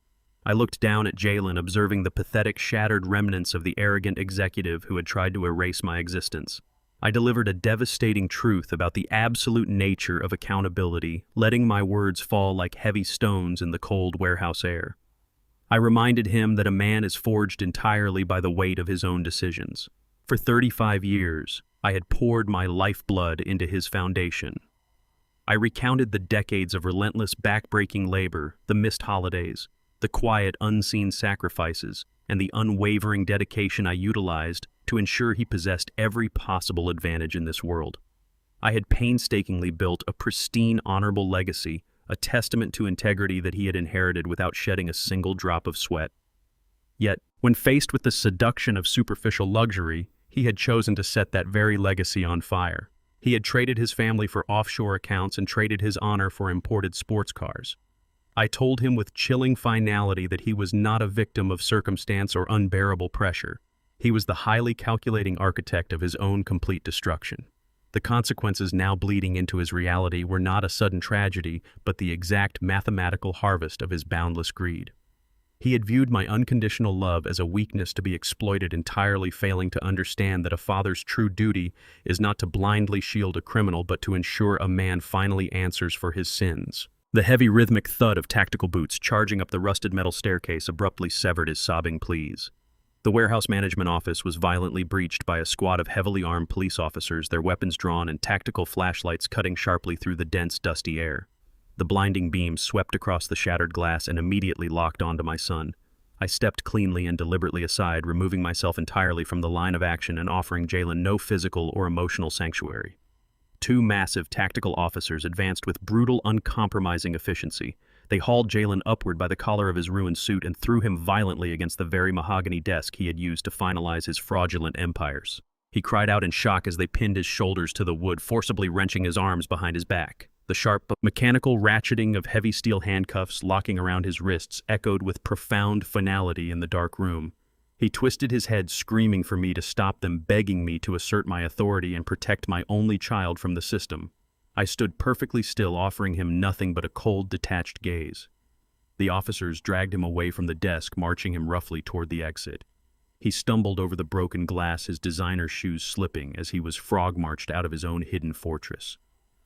I looked down at Jalen, observing the pathetic, shattered remnants of the arrogant executive who had tried to erase my existence. I delivered a devastating truth about the absolute nature of accountability, letting my words fall like heavy stones in the cold warehouse air. I reminded him that a man is forged entirely by the weight of his own decisions. For 35 years, I had poured my lifeblood into his foundation. I recounted the decades of relentless, back-breaking labor, the missed holidays, the quiet, unseen sacrifices, and the unwavering dedication I utilized to ensure he possessed every possible advantage in this world. I had painstakingly built a pristine, honorable legacy, a testament to integrity that he had inherited without shedding a single drop of sweat. Yet, when faced with the seduction of superficial luxury, he had chosen to set that very legacy on fire. He had traded his family for offshore accounts and traded his honor for imported sports cars. I told him with chilling finality that he was not a victim of circumstance or unbearable pressure. He was the highly calculating architect of his own complete destruction. The consequences now bleeding into his reality were not a sudden tragedy, but the exact mathematical harvest of his boundless greed. He had viewed my unconditional love as a weakness to be exploited, entirely failing to understand that a father's true duty is not to blindly shield a criminal, but to ensure a man finally answers for his sins. The heavy rhythmic thud of tactical boots charging up the rusted metal staircase abruptly severed his sobbing pleas. The warehouse management office was violently breached by a squad of heavily armed police officers, their weapons drawn and tactical flashlights cutting sharply through the dense, dusty air. The blinding beams swept across the shattered glass and immediately locked onto my son. I stepped cleanly and deliberately aside, removing myself entirely from the line of action and offering Jalen no physical or emotional sanctuary. Two massive tactical officers advanced with brutal, uncompromising efficiency. They hauled Jalen upward by the collar of his ruined suit and threw him violently against the very mahogany desk he had used to finalize his fraudulent empires. He cried out in shock as they pinned his shoulders to the wood, forcibly wrenching his arms behind his back. The sharp but mechanical ratcheting of heavy steel handcuffs locking around his wrists echoed with profound finality in the dark room. He twisted his head, screaming for me to stop them, begging me to assert my authority and protect my only child from the system. I stood perfectly still, offering him nothing but a cold, detached gaze. The officers dragged him away from the desk, marching him roughly toward the exit. He stumbled over the broken glass, his designer shoes slipping as he was frog-marched out of his own hidden fortress.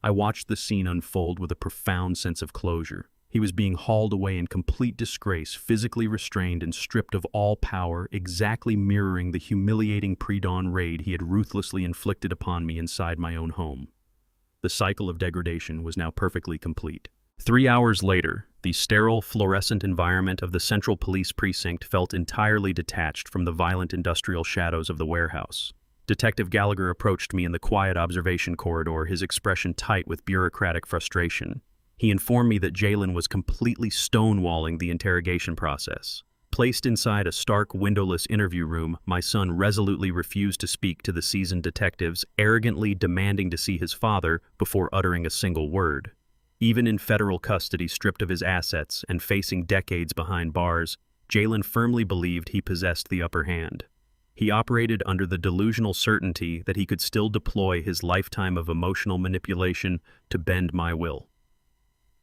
I watched the scene unfold with a profound sense of closure. He was being hauled away in complete disgrace, physically restrained and stripped of all power, exactly mirroring the humiliating pre-dawn raid he had ruthlessly inflicted upon me inside my own home. The cycle of degradation was now perfectly complete. 3 hours later, the sterile, fluorescent environment of the Central Police Precinct felt entirely detached from the violent industrial shadows of the warehouse. Detective Gallagher approached me in the quiet observation corridor, his expression tight with bureaucratic frustration. He informed me that Jalen was completely stonewalling the interrogation process. Placed inside a stark, windowless interview room, my son resolutely refused to speak to the seasoned detectives, arrogantly demanding to see his father before uttering a single word. Even in federal custody, stripped of his assets and facing decades behind bars, Jalen firmly believed he possessed the upper hand. He operated under the delusional certainty that he could still deploy his lifetime of emotional manipulation to bend my will.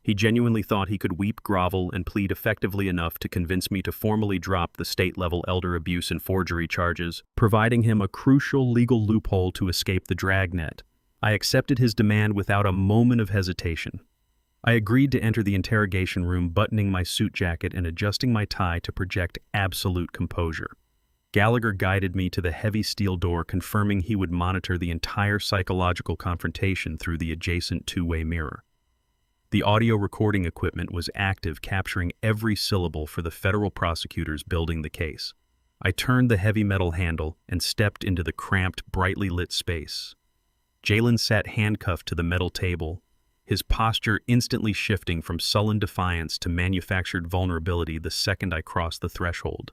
He genuinely thought he could weep, grovel, and plead effectively enough to convince me to formally drop the state-level elder abuse and forgery charges, providing him a crucial legal loophole to escape the dragnet. I accepted his demand without a moment of hesitation. I agreed to enter the interrogation room, buttoning my suit jacket and adjusting my tie to project absolute composure. Gallagher guided me to the heavy steel door, confirming he would monitor the entire psychological confrontation through the adjacent two-way mirror. The audio recording equipment was active, capturing every syllable for the federal prosecutors building the case. I turned the heavy metal handle and stepped into the cramped, brightly lit space. Jalen sat handcuffed to the metal table, his posture instantly shifting from sullen defiance to manufactured vulnerability the second I crossed the threshold.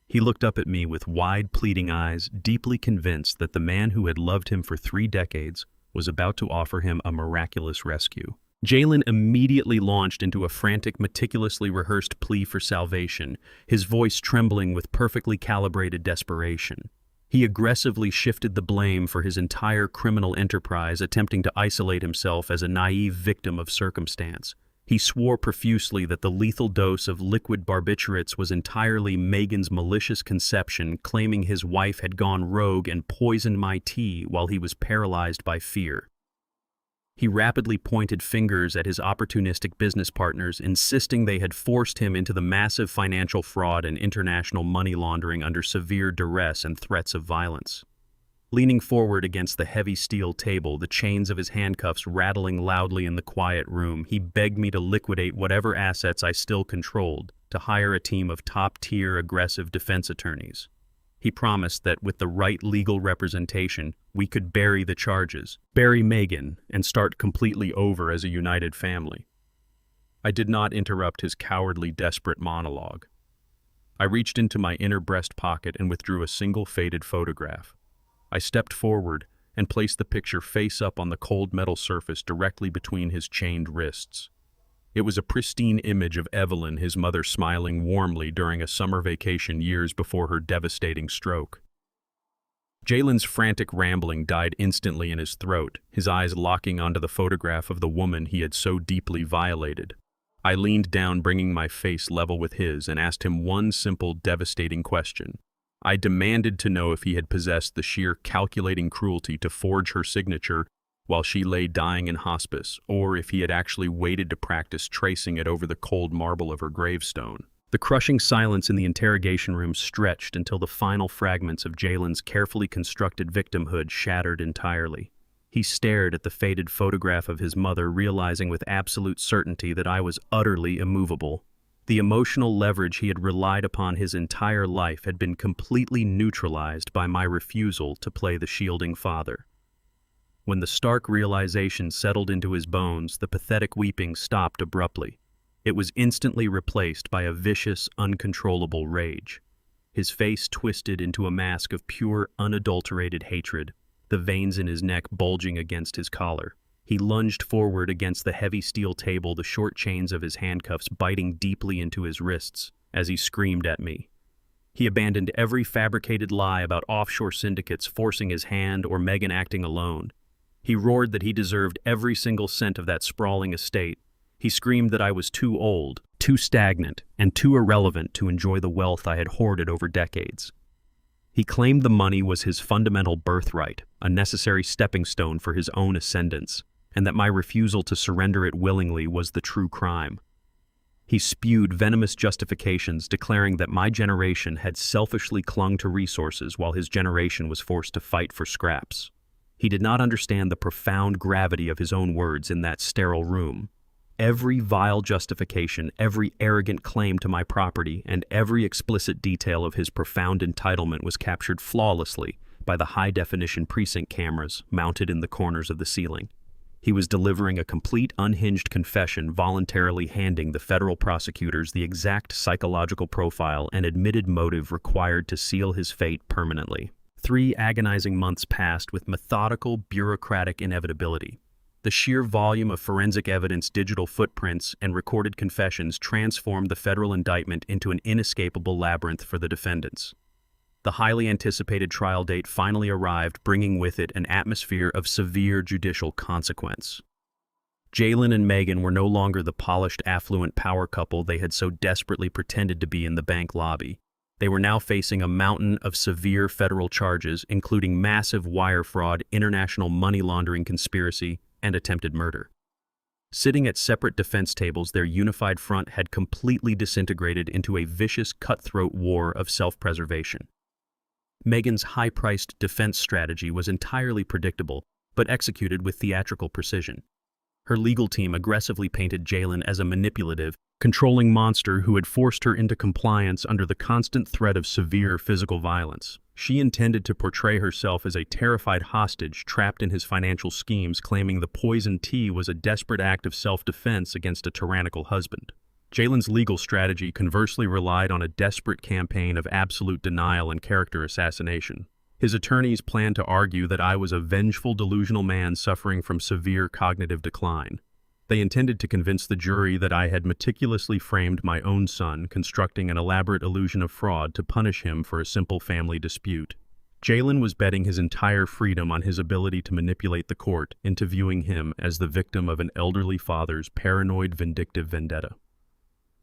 He looked up at me with wide, pleading eyes, deeply convinced that the man who had loved him for 3 decades was about to offer him a miraculous rescue. Jalen immediately launched into a frantic, meticulously rehearsed plea for salvation, his voice trembling with perfectly calibrated desperation. He aggressively shifted the blame for his entire criminal enterprise, attempting to isolate himself as a naive victim of circumstance. He swore profusely that the lethal dose of liquid barbiturates was entirely Megan's malicious conception, claiming his wife had gone rogue and poisoned my tea while he was paralyzed by fear. He rapidly pointed fingers at his opportunistic business partners, insisting they had forced him into the massive financial fraud and international money laundering under severe duress and threats of violence. Leaning forward against the heavy steel table, the chains of his handcuffs rattling loudly in the quiet room, he begged me to liquidate whatever assets I still controlled, to hire a team of top-tier aggressive defense attorneys. He promised that with the right legal representation, we could bury the charges, bury Megan, and start completely over as a united family. I did not interrupt his cowardly, desperate monologue. I reached into my inner breast pocket and withdrew a single faded photograph. I stepped forward and placed the picture face up on the cold metal surface directly between his chained wrists. It was a pristine image of Evelyn, his mother, smiling warmly during a summer vacation years before her devastating stroke. Jalen's frantic rambling died instantly in his throat, his eyes locking onto the photograph of the woman he had so deeply violated. I leaned down, bringing my face level with his, and asked him one simple, devastating question. I demanded to know if he had possessed the sheer calculating cruelty to forge her signature while she lay dying in hospice, or if he had actually waited to practice tracing it over the cold marble of her gravestone. The crushing silence in the interrogation room stretched until the final fragments of Jalen's carefully constructed victimhood shattered entirely. He stared at the faded photograph of his mother, realizing with absolute certainty that I was utterly immovable. The emotional leverage he had relied upon his entire life had been completely neutralized by my refusal to play the shielding father. When the stark realization settled into his bones, the pathetic weeping stopped abruptly. It was instantly replaced by a vicious, uncontrollable rage. His face twisted into a mask of pure, unadulterated hatred, the veins in his neck bulging against his collar. He lunged forward against the heavy steel table, the short chains of his handcuffs biting deeply into his wrists as he screamed at me. He abandoned every fabricated lie about offshore syndicates forcing his hand or Megan acting alone. He roared that he deserved every single cent of that sprawling estate. He screamed that I was too old, too stagnant, and too irrelevant to enjoy the wealth I had hoarded over decades. He claimed the money was his fundamental birthright, a necessary stepping stone for his own ascendance, and that my refusal to surrender it willingly was the true crime. He spewed venomous justifications, declaring that my generation had selfishly clung to resources while his generation was forced to fight for scraps. He did not understand the profound gravity of his own words in that sterile room. Every vile justification, every arrogant claim to my property, and every explicit detail of his profound entitlement was captured flawlessly by the high-definition precinct cameras mounted in the corners of the ceiling. He was delivering a complete, unhinged confession, voluntarily handing the federal prosecutors the exact psychological profile and admitted motive required to seal his fate permanently. 3 agonizing months passed with methodical, bureaucratic inevitability. The sheer volume of forensic evidence, digital footprints, and recorded confessions transformed the federal indictment into an inescapable labyrinth for the defendants. The highly anticipated trial date finally arrived, bringing with it an atmosphere of severe judicial consequence. Jalen and Megan were no longer the polished, affluent power couple they had so desperately pretended to be in the bank lobby. They were now facing a mountain of severe federal charges, including massive wire fraud, international money laundering conspiracy, and attempted murder. Sitting at separate defense tables, their unified front had completely disintegrated into a vicious, cutthroat war of self-preservation. Megan's high-priced defense strategy was entirely predictable, but executed with theatrical precision. Her legal team aggressively painted Jalen as a manipulative, controlling monster who had forced her into compliance under the constant threat of severe physical violence. She intended to portray herself as a terrified hostage trapped in his financial schemes, claiming the poisoned tea was a desperate act of self-defense against a tyrannical husband. Jalen's legal strategy conversely relied on a desperate campaign of absolute denial and character assassination. His attorneys planned to argue that I was a vengeful, delusional man suffering from severe cognitive decline. They intended to convince the jury that I had meticulously framed my own son, constructing an elaborate illusion of fraud to punish him for a simple family dispute. Jalen was betting his entire freedom on his ability to manipulate the court into viewing him as the victim of an elderly father's paranoid, vindictive vendetta.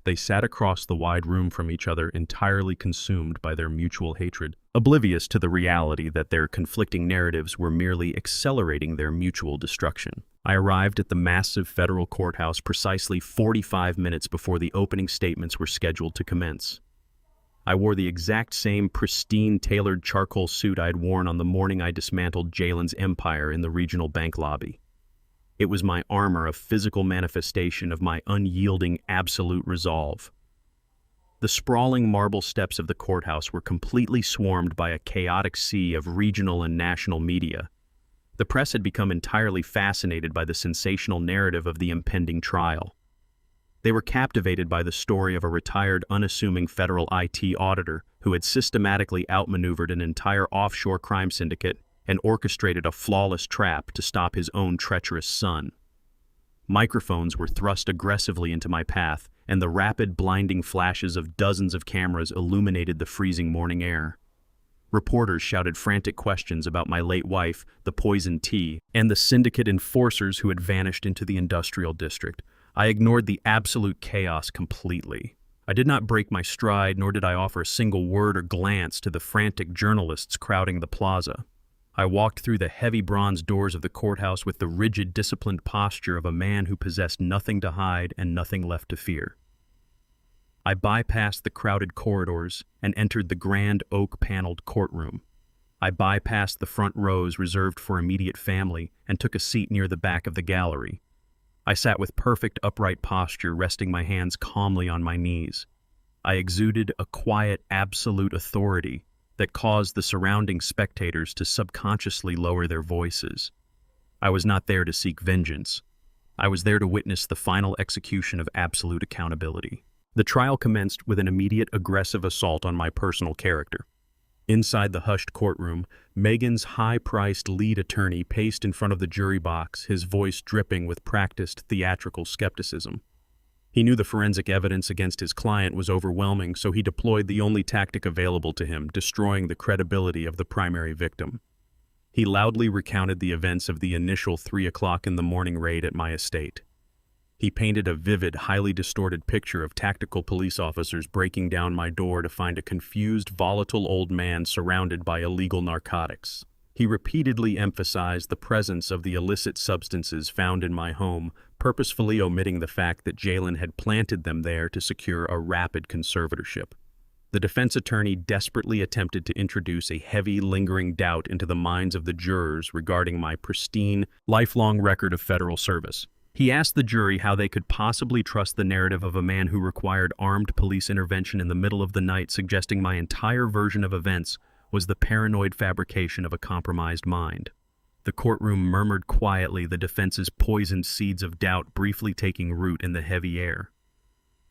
They sat across the wide room from each other, entirely consumed by their mutual hatred, oblivious to the reality that their conflicting narratives were merely accelerating their mutual destruction. I arrived at the massive federal courthouse precisely 45 minutes before the opening statements were scheduled to commence. I wore the exact same pristine, tailored charcoal suit I'd worn on the morning I dismantled Jalen's empire in the regional bank lobby. It was my armor, a physical manifestation of my unyielding, absolute resolve. The sprawling marble steps of the courthouse were completely swarmed by a chaotic sea of regional and national media. The press had become entirely fascinated by the sensational narrative of the impending trial. They were captivated by the story of a retired, unassuming federal IT auditor who had systematically outmaneuvered an entire offshore crime syndicate and orchestrated a flawless trap to stop his own treacherous son. Microphones were thrust aggressively into my path, and the rapid, blinding flashes of dozens of cameras illuminated the freezing morning air. Reporters shouted frantic questions about my late wife, the poisoned tea, and the syndicate enforcers who had vanished into the industrial district. I ignored the absolute chaos completely. I did not break my stride, nor did I offer a single word or glance to the frantic journalists crowding the plaza. I walked through the heavy bronze doors of the courthouse with the rigid, disciplined posture of a man who possessed nothing to hide and nothing left to fear. I bypassed the crowded corridors and entered the grand oak-paneled courtroom. I bypassed the front rows reserved for immediate family and took a seat near the back of the gallery. I sat with perfect upright posture, resting my hands calmly on my knees. I exuded a quiet, absolute authority that caused the surrounding spectators to subconsciously lower their voices. I was not there to seek vengeance. I was there to witness the final execution of absolute accountability. The trial commenced with an immediate aggressive assault on my personal character. Inside the hushed courtroom, Megan's high-priced lead attorney paced in front of the jury box, his voice dripping with practiced theatrical skepticism. He knew the forensic evidence against his client was overwhelming, so he deployed the only tactic available to him, destroying the credibility of the primary victim. He loudly recounted the events of the initial 3 o'clock in the morning raid at my estate. He painted a vivid, highly distorted picture of tactical police officers breaking down my door to find a confused, volatile old man surrounded by illegal narcotics. He repeatedly emphasized the presence of the illicit substances found in my home, purposefully omitting the fact that Jalen had planted them there to secure a rapid conservatorship. The defense attorney desperately attempted to introduce a heavy, lingering doubt into the minds of the jurors regarding my pristine, lifelong record of federal service. He asked the jury how they could possibly trust the narrative of a man who required armed police intervention in the middle of the night, suggesting my entire version of events was the paranoid fabrication of a compromised mind. The courtroom murmured quietly, the defense's poisoned seeds of doubt briefly taking root in the heavy air.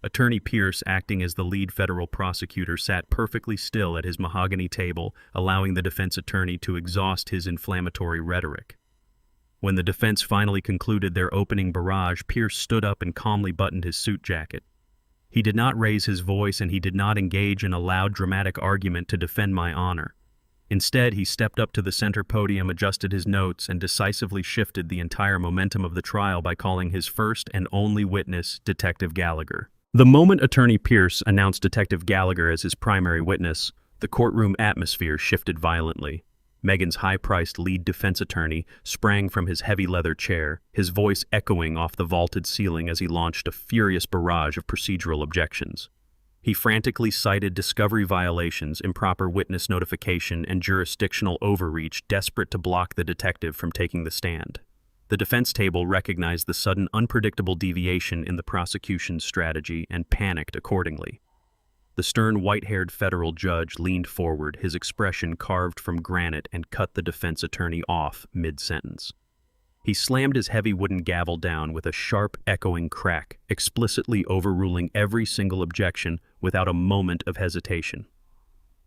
Attorney Pierce, acting as the lead federal prosecutor, sat perfectly still at his mahogany table, allowing the defense attorney to exhaust his inflammatory rhetoric. When the defense finally concluded their opening barrage, Pierce stood up and calmly buttoned his suit jacket. He did not raise his voice, and he did not engage in a loud, dramatic argument to defend my honor. Instead, he stepped up to the center podium, adjusted his notes, and decisively shifted the entire momentum of the trial by calling his first and only witness, Detective Gallagher. The moment Attorney Pierce announced Detective Gallagher as his primary witness, the courtroom atmosphere shifted violently. Megan's high-priced lead defense attorney sprang from his heavy leather chair, his voice echoing off the vaulted ceiling as he launched a furious barrage of procedural objections. He frantically cited discovery violations, improper witness notification, and jurisdictional overreach, desperate to block the detective from taking the stand. The defense table recognized the sudden, unpredictable deviation in the prosecution's strategy and panicked accordingly. The stern, white-haired federal judge leaned forward, his expression carved from granite, and cut the defense attorney off mid-sentence. He slammed his heavy wooden gavel down with a sharp, echoing crack, explicitly overruling every single objection without a moment of hesitation.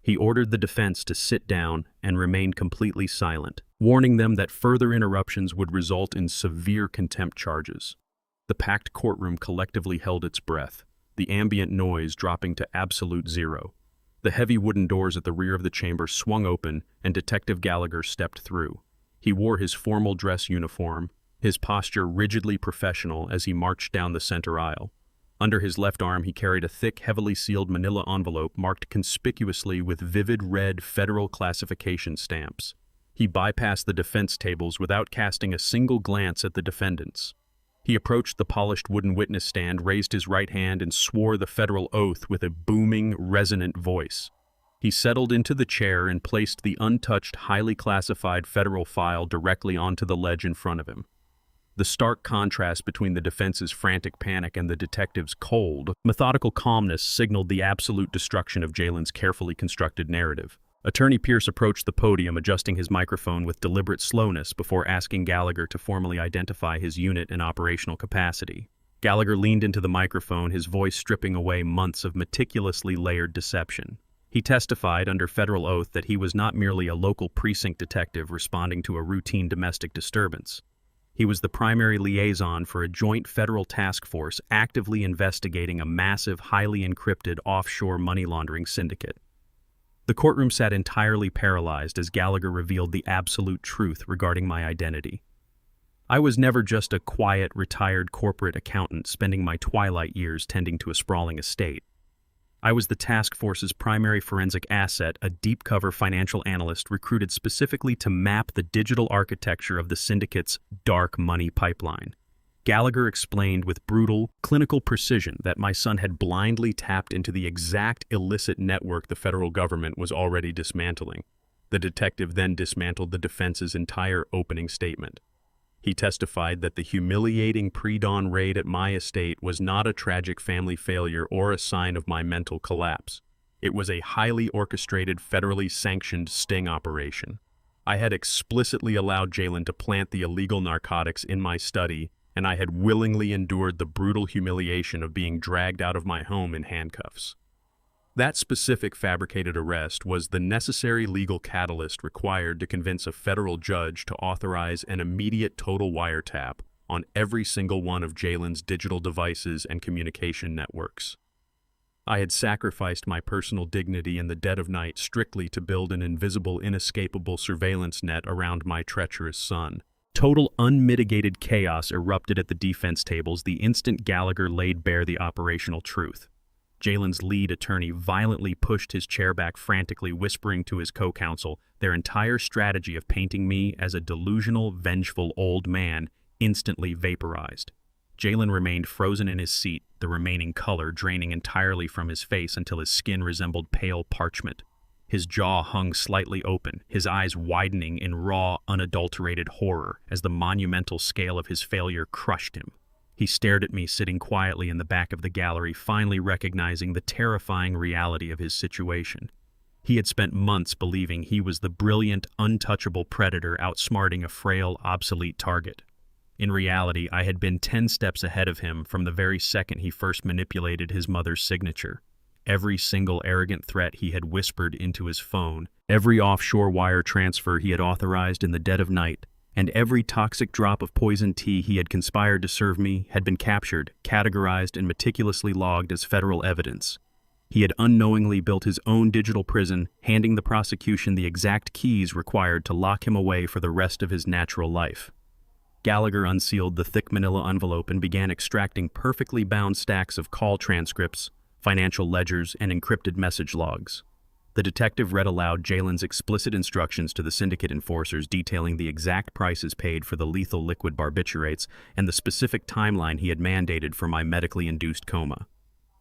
He ordered the defense to sit down and remain completely silent, warning them that further interruptions would result in severe contempt charges. The packed courtroom collectively held its breath, the ambient noise dropping to absolute zero. The heavy wooden doors at the rear of the chamber swung open, and Detective Gallagher stepped through. He wore his formal dress uniform, his posture rigidly professional as he marched down the center aisle. Under his left arm, he carried a thick, heavily sealed manila envelope marked conspicuously with vivid red federal classification stamps. He bypassed the defense tables without casting a single glance at the defendants. He approached the polished wooden witness stand, raised his right hand, and swore the federal oath with a booming, resonant voice. He settled into the chair and placed the untouched, highly classified federal file directly onto the ledge in front of him. The stark contrast between the defense's frantic panic and the detective's cold, methodical calmness signaled the absolute destruction of Jalen's carefully constructed narrative. Attorney Pierce approached the podium, adjusting his microphone with deliberate slowness before asking Gallagher to formally identify his unit and operational capacity. Gallagher leaned into the microphone, his voice stripping away months of meticulously layered deception. He testified under federal oath that he was not merely a local precinct detective responding to a routine domestic disturbance. He was the primary liaison for a joint federal task force actively investigating a massive, highly encrypted offshore money laundering syndicate. The courtroom sat entirely paralyzed as Gallagher revealed the absolute truth regarding my identity. I was never just a quiet, retired corporate accountant spending my twilight years tending to a sprawling estate. I was the task force's primary forensic asset, a deep-cover financial analyst recruited specifically to map the digital architecture of the syndicate's dark money pipeline. Gallagher explained with brutal, clinical precision that my son had blindly tapped into the exact illicit network the federal government was already dismantling. The detective then dismantled the defense's entire opening statement. He testified that the humiliating pre-dawn raid at my estate was not a tragic family failure or a sign of my mental collapse. It was a highly orchestrated, federally sanctioned sting operation. I had explicitly allowed Jalen to plant the illegal narcotics in my study, and I had willingly endured the brutal humiliation of being dragged out of my home in handcuffs. That specific fabricated arrest was the necessary legal catalyst required to convince a federal judge to authorize an immediate total wiretap on every single one of Jalen's digital devices and communication networks. I had sacrificed my personal dignity in the dead of night strictly to build an invisible, inescapable surveillance net around my treacherous son. Total unmitigated chaos erupted at the defense tables the instant Gallagher laid bare the operational truth. Jalen's lead attorney violently pushed his chair back frantically, whispering to his co-counsel, their entire strategy of painting me as a delusional, vengeful old man instantly vaporized. Jalen remained frozen in his seat, the remaining color draining entirely from his face until his skin resembled pale parchment. His jaw hung slightly open, his eyes widening in raw, unadulterated horror as the monumental scale of his failure crushed him. He stared at me sitting quietly in the back of the gallery, finally recognizing the terrifying reality of his situation. He had spent months believing he was the brilliant, untouchable predator outsmarting a frail, obsolete target. In reality, I had been 10 steps ahead of him from the very second he first manipulated his mother's signature. Every single arrogant threat he had whispered into his phone, every offshore wire transfer he had authorized in the dead of night, and every toxic drop of poison tea he had conspired to serve me had been captured, categorized, and meticulously logged as federal evidence. He had unknowingly built his own digital prison, handing the prosecution the exact keys required to lock him away for the rest of his natural life. Gallagher unsealed the thick manila envelope and began extracting perfectly bound stacks of call transcripts, financial ledgers, and encrypted message logs. The detective read aloud Jalen's explicit instructions to the syndicate enforcers detailing the exact prices paid for the lethal liquid barbiturates and the specific timeline he had mandated for my medically induced coma.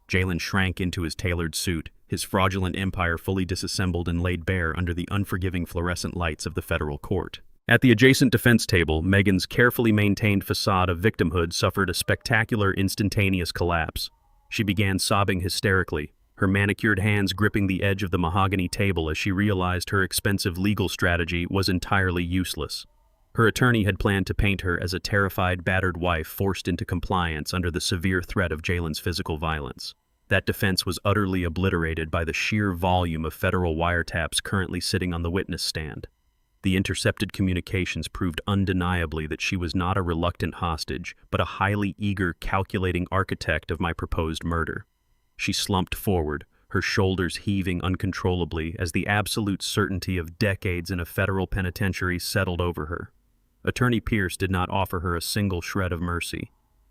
Jalen shrank into his tailored suit, his fraudulent empire fully disassembled and laid bare under the unforgiving fluorescent lights of the federal court. At the adjacent defense table, Megan's carefully maintained facade of victimhood suffered a spectacular, instantaneous collapse. She began sobbing hysterically, her manicured hands gripping the edge of the mahogany table as she realized her expensive legal strategy was entirely useless. Her attorney had planned to paint her as a terrified, battered wife forced into compliance under the severe threat of Jalen's physical violence. That defense was utterly obliterated by the sheer volume of federal wiretaps currently sitting on the witness stand. The intercepted communications proved undeniably that she was not a reluctant hostage, but a highly eager, calculating architect of my proposed murder. She slumped forward, her shoulders heaving uncontrollably as the absolute certainty of decades in a federal penitentiary settled over her. Attorney Pierce did not offer her a single shred of mercy.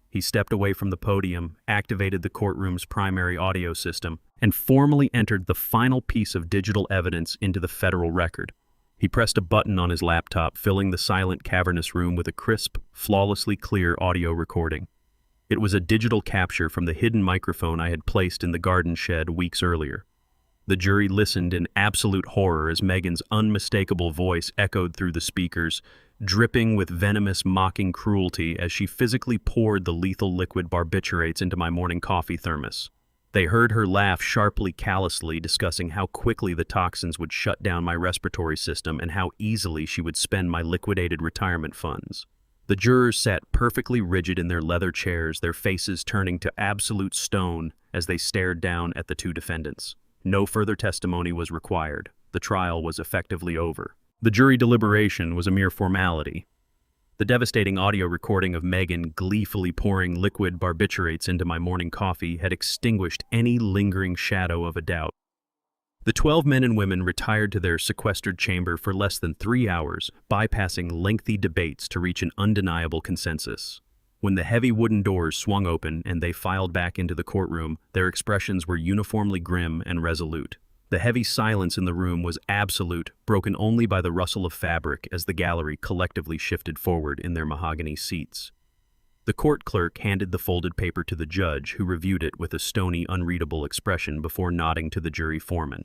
He stepped away from the podium, activated the courtroom's primary audio system, and formally entered the final piece of digital evidence into the federal record. He pressed a button on his laptop, filling the silent, cavernous room with a crisp, flawlessly clear audio recording. It was a digital capture from the hidden microphone I had placed in the garden shed weeks earlier. The jury listened in absolute horror as Megan's unmistakable voice echoed through the speakers. dripping with venomous, mocking cruelty as she physically poured the lethal liquid barbiturates into my morning coffee thermos. They heard her laugh sharply, callously, discussing how quickly the toxins would shut down my respiratory system and how easily she would spend my liquidated retirement funds. The jurors sat perfectly rigid in their leather chairs, their faces turning to absolute stone as they stared down at the two defendants. No further testimony was required. The trial was effectively over. The jury deliberation was a mere formality. The devastating audio recording of Megan gleefully pouring liquid barbiturates into my morning coffee had extinguished any lingering shadow of a doubt. The 12 men and women retired to their sequestered chamber for less than 3 hours, bypassing lengthy debates to reach an undeniable consensus. When the heavy wooden doors swung open and they filed back into the courtroom, their expressions were uniformly grim and resolute. The heavy silence in the room was absolute, broken only by the rustle of fabric as the gallery collectively shifted forward in their mahogany seats. The court clerk handed the folded paper to the judge, who reviewed it with a stony, unreadable expression before nodding to the jury foreman.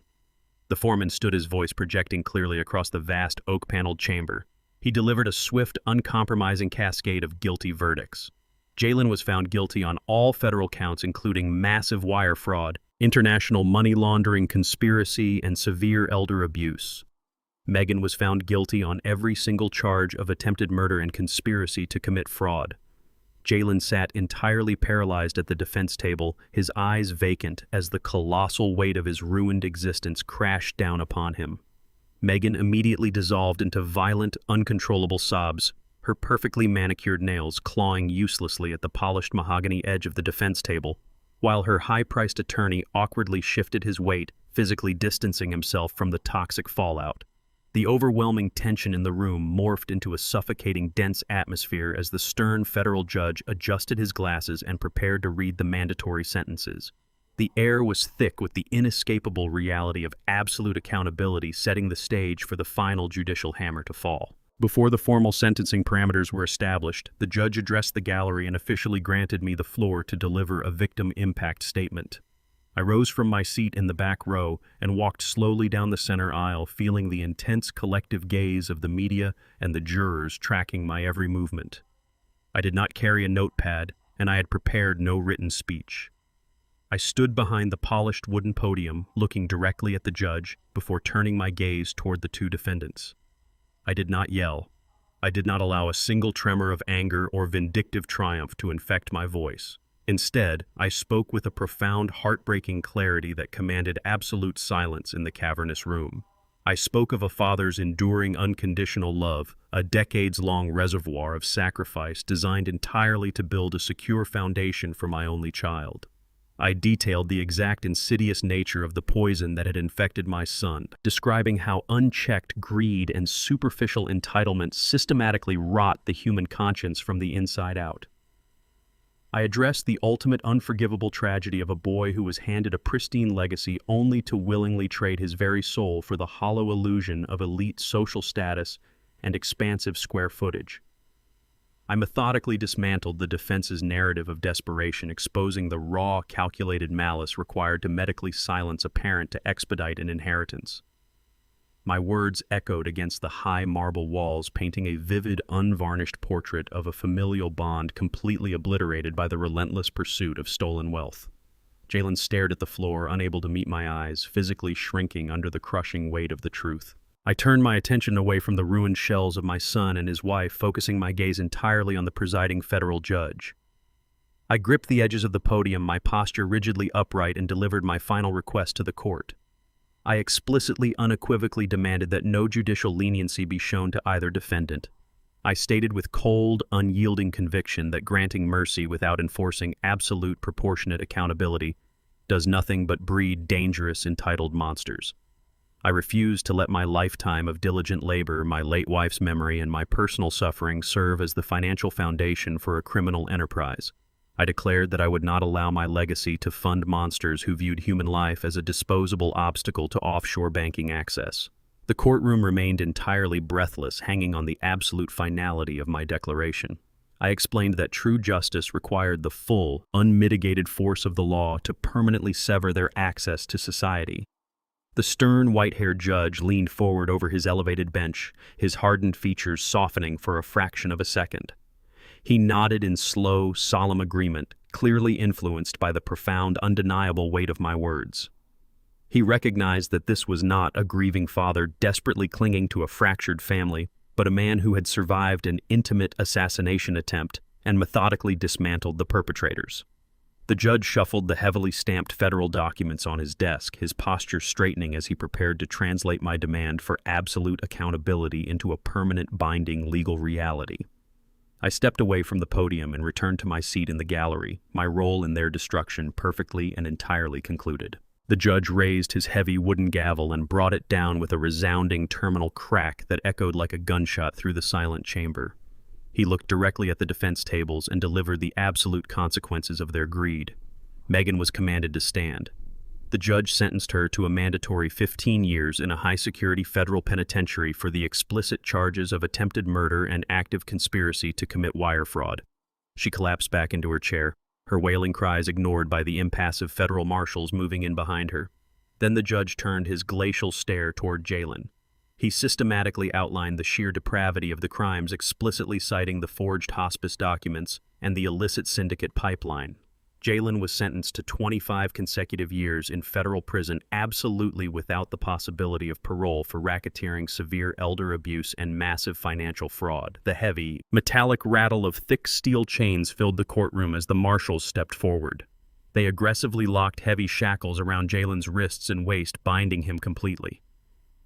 The foreman stood, his voice projecting clearly across the vast oak-paneled chamber. He delivered a swift, uncompromising cascade of guilty verdicts. Jalen was found guilty on all federal counts, including massive wire fraud, international money laundering, conspiracy, and severe elder abuse. Megan was found guilty on every single charge of attempted murder and conspiracy to commit fraud. Jalen sat entirely paralyzed at the defense table, his eyes vacant as the colossal weight of his ruined existence crashed down upon him. Megan immediately dissolved into violent, uncontrollable sobs, her perfectly manicured nails clawing uselessly at the polished mahogany edge of the defense table, while her high-priced attorney awkwardly shifted his weight, physically distancing himself from the toxic fallout. The overwhelming tension in the room morphed into a suffocating, dense atmosphere as the stern federal judge adjusted his glasses and prepared to read the mandatory sentences. The air was thick with the inescapable reality of absolute accountability, setting the stage for the final judicial hammer to fall. Before the formal sentencing parameters were established, the judge addressed the gallery and officially granted me the floor to deliver a victim impact statement. I rose from my seat in the back row and walked slowly down the center aisle, feeling the intense collective gaze of the media and the jurors tracking my every movement. I did not carry a notepad, and I had prepared no written speech. I stood behind the polished wooden podium, looking directly at the judge before turning my gaze toward the two defendants. I did not yell. I did not allow a single tremor of anger or vindictive triumph to infect my voice. Instead, I spoke with a profound, heartbreaking clarity that commanded absolute silence in the cavernous room. I spoke of a father's enduring, unconditional love, a decades-long reservoir of sacrifice designed entirely to build a secure foundation for my only child. I detailed the exact insidious nature of the poison that had infected my son, describing how unchecked greed and superficial entitlement systematically rot the human conscience from the inside out. I addressed the ultimate unforgivable tragedy of a boy who was handed a pristine legacy only to willingly trade his very soul for the hollow illusion of elite social status and expansive square footage. I methodically dismantled the defense's narrative of desperation, exposing the raw, calculated malice required to medically silence a parent to expedite an inheritance. My words echoed against the high marble walls, painting a vivid, unvarnished portrait of a familial bond completely obliterated by the relentless pursuit of stolen wealth. Jalen stared at the floor, unable to meet my eyes, physically shrinking under the crushing weight of the truth. I turned my attention away from the ruined shells of my son and his wife, focusing my gaze entirely on the presiding federal judge. I gripped the edges of the podium, my posture rigidly upright, and delivered my final request to the court. I explicitly, unequivocally demanded that no judicial leniency be shown to either defendant. I stated with cold, unyielding conviction that granting mercy without enforcing absolute, proportionate accountability does nothing but breed dangerous, entitled monsters. I refused to let my lifetime of diligent labor, my late wife's memory, and my personal suffering serve as the financial foundation for a criminal enterprise. I declared that I would not allow my legacy to fund monsters who viewed human life as a disposable obstacle to offshore banking access. The courtroom remained entirely breathless, hanging on the absolute finality of my declaration. I explained that true justice required the full, unmitigated force of the law to permanently sever their access to society. The stern, white-haired judge leaned forward over his elevated bench, his hardened features softening for a fraction of a second. He nodded in slow, solemn agreement, clearly influenced by the profound, undeniable weight of my words. He recognized that this was not a grieving father desperately clinging to a fractured family, but a man who had survived an intimate assassination attempt and methodically dismantled the perpetrators. The judge shuffled the heavily stamped federal documents on his desk, his posture straightening as he prepared to translate my demand for absolute accountability into a permanent, binding legal reality. I stepped away from the podium and returned to my seat in the gallery, my role in their destruction perfectly and entirely concluded. The judge raised his heavy wooden gavel and brought it down with a resounding terminal crack that echoed like a gunshot through the silent chamber. He looked directly at the defense tables and delivered the absolute consequences of their greed. Megan was commanded to stand. The judge sentenced her to a mandatory 15 years in a high-security federal penitentiary for the explicit charges of attempted murder and active conspiracy to commit wire fraud. She collapsed back into her chair, her wailing cries ignored by the impassive federal marshals moving in behind her. Then the judge turned his glacial stare toward Jalen. He systematically outlined the sheer depravity of the crimes, explicitly citing the forged hospice documents and the illicit syndicate pipeline. Jalen was sentenced to 25 consecutive years in federal prison, absolutely without the possibility of parole for racketeering, severe elder abuse, and massive financial fraud. The heavy, metallic rattle of thick steel chains filled the courtroom as the marshals stepped forward. They aggressively locked heavy shackles around Jalen's wrists and waist, binding him completely.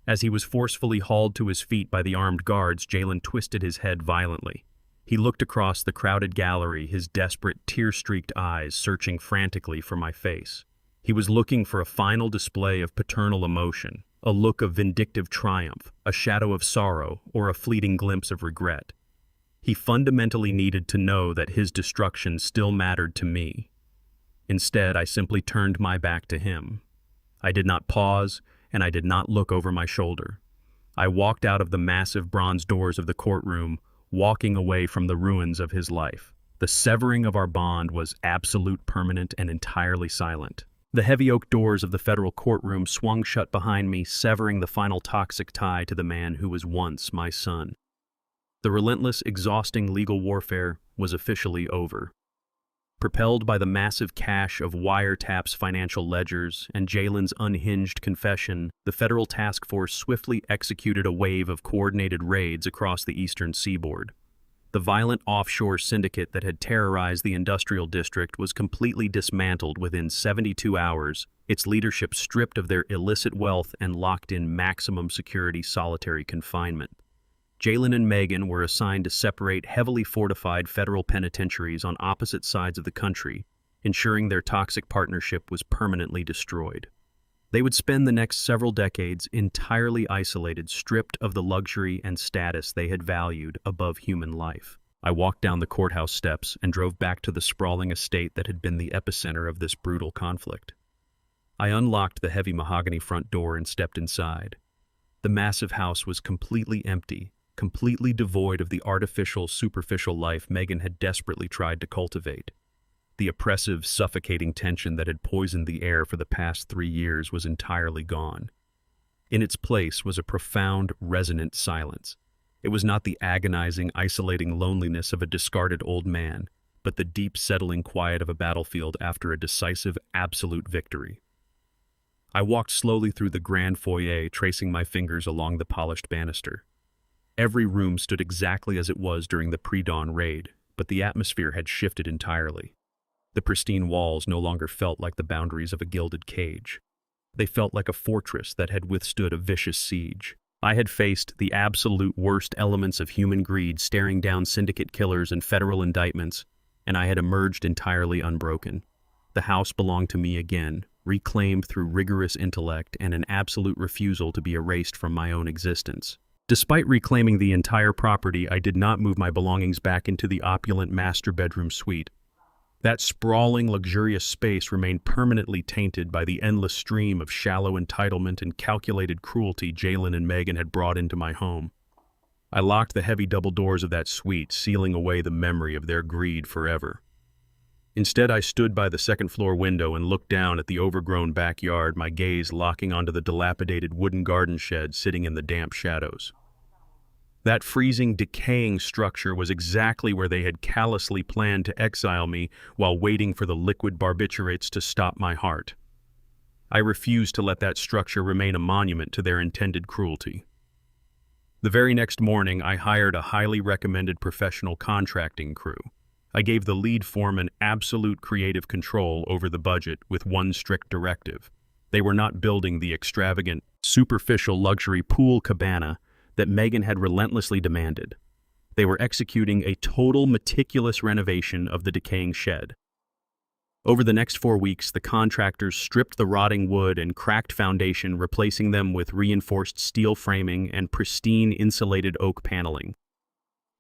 As he was forcefully hauled to his feet by the armed guards, Jalen twisted his head violently. He looked across the crowded gallery, his desperate, tear-streaked eyes searching frantically for my face. He was looking for a final display of paternal emotion, a look of vindictive triumph, a shadow of sorrow, or a fleeting glimpse of regret. He fundamentally needed to know that his destruction still mattered to me. Instead, I simply turned my back to him. I did not pause, and I did not look over my shoulder. I walked out of the massive bronze doors of the courtroom, walking away from the ruins of his life. The severing of our bond was absolute, permanent, and entirely silent. The heavy oak doors of the federal courtroom swung shut behind me, severing the final toxic tie to the man who was once my son. The relentless, exhausting legal warfare was officially over. Propelled by the massive cache of wiretaps, financial ledgers, and Jalen's unhinged confession, the federal task force swiftly executed a wave of coordinated raids across the eastern seaboard. The violent offshore syndicate that had terrorized the industrial district was completely dismantled within 72 hours, its leadership stripped of their illicit wealth and locked in maximum security solitary confinement. Jalen and Megan were assigned to separate heavily fortified federal penitentiaries on opposite sides of the country, ensuring their toxic partnership was permanently destroyed. They would spend the next several decades entirely isolated, stripped of the luxury and status they had valued above human life. I walked down the courthouse steps and drove back to the sprawling estate that had been the epicenter of this brutal conflict. I unlocked the heavy mahogany front door and stepped inside. The massive house was completely empty, completely devoid of the artificial, superficial life Megan had desperately tried to cultivate. The oppressive, suffocating tension that had poisoned the air for the past 3 years was entirely gone. In its place was a profound, resonant silence. It was not the agonizing, isolating loneliness of a discarded old man, but the deep, settling quiet of a battlefield after a decisive, absolute victory. I walked slowly through the grand foyer, tracing my fingers along the polished banister. Every room stood exactly as it was during the pre-dawn raid, but the atmosphere had shifted entirely. The pristine walls no longer felt like the boundaries of a gilded cage. They felt like a fortress that had withstood a vicious siege. I had faced the absolute worst elements of human greed staring down syndicate killers and federal indictments, and I had emerged entirely unbroken. The house belonged to me again, reclaimed through rigorous intellect and an absolute refusal to be erased from my own existence. Despite reclaiming the entire property, I did not move my belongings back into the opulent master bedroom suite. That sprawling, luxurious space remained permanently tainted by the endless stream of shallow entitlement and calculated cruelty Jalen and Megan had brought into my home. I locked the heavy double doors of that suite, sealing away the memory of their greed forever. Instead, I stood by the second-floor window and looked down at the overgrown backyard, my gaze locking onto the dilapidated wooden garden shed sitting in the damp shadows. That freezing, decaying structure was exactly where they had callously planned to exile me while waiting for the liquid barbiturates to stop my heart. I refused to let that structure remain a monument to their intended cruelty. The very next morning, I hired a highly recommended professional contracting crew. I gave the lead foreman absolute creative control over the budget with one strict directive. They were not building the extravagant, superficial luxury pool cabana that Megan had relentlessly demanded. They were executing a total meticulous renovation of the decaying shed. Over the next 4 weeks, the contractors stripped the rotting wood and cracked foundation, replacing them with reinforced steel framing and pristine insulated oak paneling.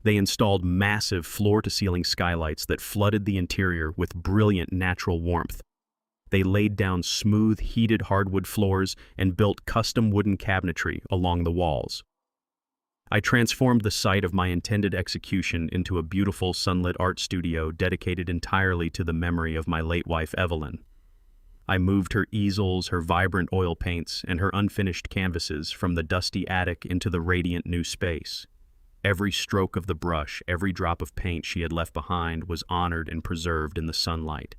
They installed massive floor-to-ceiling skylights that flooded the interior with brilliant natural warmth. They laid down smooth, heated hardwood floors and built custom wooden cabinetry along the walls. I transformed the site of my intended execution into a beautiful sunlit art studio dedicated entirely to the memory of my late wife, Evelyn. I moved her easels, her vibrant oil paints, and her unfinished canvases from the dusty attic into the radiant new space. Every stroke of the brush, every drop of paint she had left behind was honored and preserved in the sunlight.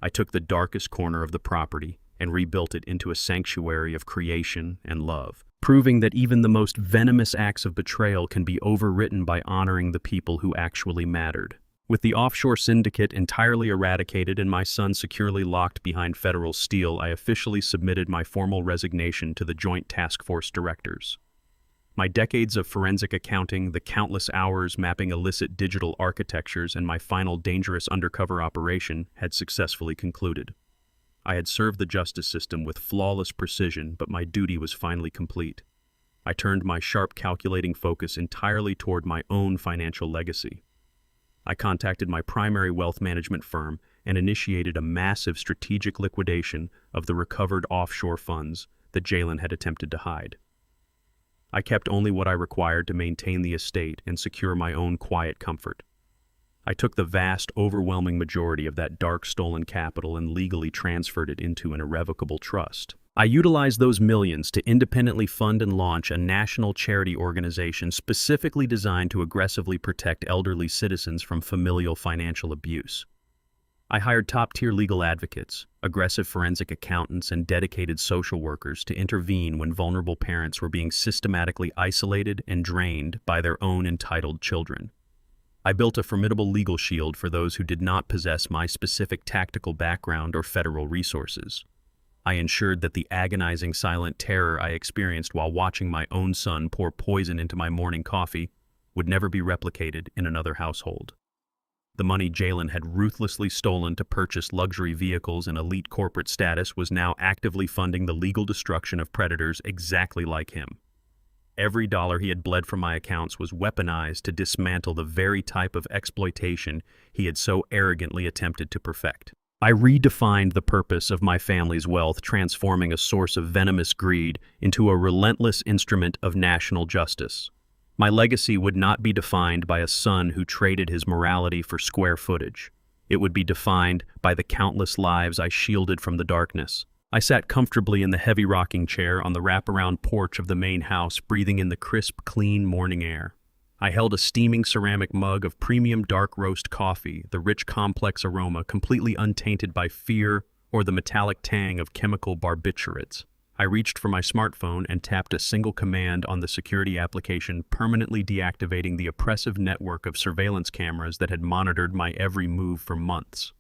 I took the darkest corner of the property and rebuilt it into a sanctuary of creation and love, proving that even the most venomous acts of betrayal can be overwritten by honoring the people who actually mattered. With the offshore syndicate entirely eradicated and my son securely locked behind federal steel, I officially submitted my formal resignation to the Joint Task Force directors. My decades of forensic accounting, the countless hours mapping illicit digital architectures, and my final dangerous undercover operation had successfully concluded. I had served the justice system with flawless precision, but my duty was finally complete. I turned my sharp, calculating focus entirely toward my own financial legacy. I contacted my primary wealth management firm and initiated a massive strategic liquidation of the recovered offshore funds that Jalen had attempted to hide. I kept only what I required to maintain the estate and secure my own quiet comfort. I took the vast, overwhelming majority of that dark stolen capital and legally transferred it into an irrevocable trust. I utilized those millions to independently fund and launch a national charity organization specifically designed to aggressively protect elderly citizens from familial financial abuse. I hired top-tier legal advocates, aggressive forensic accountants, and dedicated social workers to intervene when vulnerable parents were being systematically isolated and drained by their own entitled children. I built a formidable legal shield for those who did not possess my specific tactical background or federal resources. I ensured that the agonizing silent terror I experienced while watching my own son pour poison into my morning coffee would never be replicated in another household. The money Jalen had ruthlessly stolen to purchase luxury vehicles and elite corporate status was now actively funding the legal destruction of predators exactly like him. Every dollar he had bled from my accounts was weaponized to dismantle the very type of exploitation he had so arrogantly attempted to perfect. I redefined the purpose of my family's wealth, transforming a source of venomous greed into a relentless instrument of national justice. My legacy would not be defined by a son who traded his morality for square footage. It would be defined by the countless lives I shielded from the darkness. I sat comfortably in the heavy rocking chair on the wraparound porch of the main house, breathing in the crisp, clean morning air. I held a steaming ceramic mug of premium dark roast coffee, the rich, complex aroma completely untainted by fear or the metallic tang of chemical barbiturates. I reached for my smartphone and tapped a single command on the security application, permanently deactivating the oppressive network of surveillance cameras that had monitored my every move for months.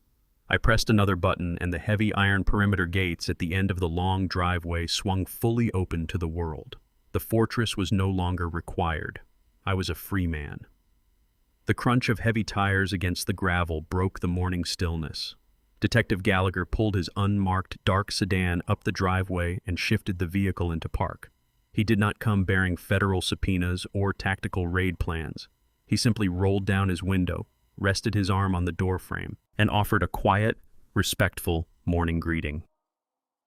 I pressed another button, and the heavy iron perimeter gates at the end of the long driveway swung fully open to the world. The fortress was no longer required. I was a free man. The crunch of heavy tires against the gravel broke the morning stillness. Detective Gallagher pulled his unmarked dark sedan up the driveway and shifted the vehicle into park. He did not come bearing federal subpoenas or tactical raid plans. He simply rolled down his window, rested his arm on the doorframe, and offered a quiet, respectful morning greeting.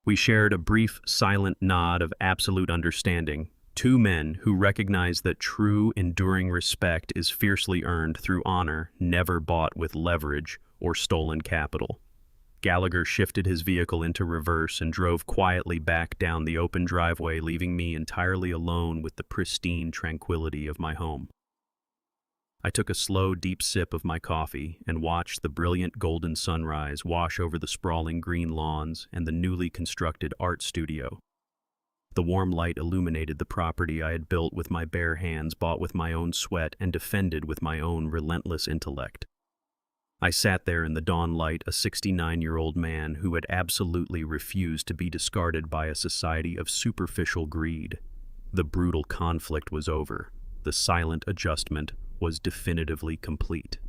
We shared a brief, silent nod of absolute understanding, two men who recognize that true, enduring respect is fiercely earned through honor, never bought with leverage or stolen capital. Gallagher shifted his vehicle into reverse and drove quietly back down the open driveway, leaving me entirely alone with the pristine tranquility of my home. I took a slow, deep sip of my coffee and watched the brilliant golden sunrise wash over the sprawling green lawns and the newly constructed art studio. The warm light illuminated the property I had built with my bare hands, bought with my own sweat, and defended with my own relentless intellect. I sat there in the dawn light, a 69-year-old man who had absolutely refused to be discarded by a society of superficial greed. The brutal conflict was over. The silent adjustment was definitively complete.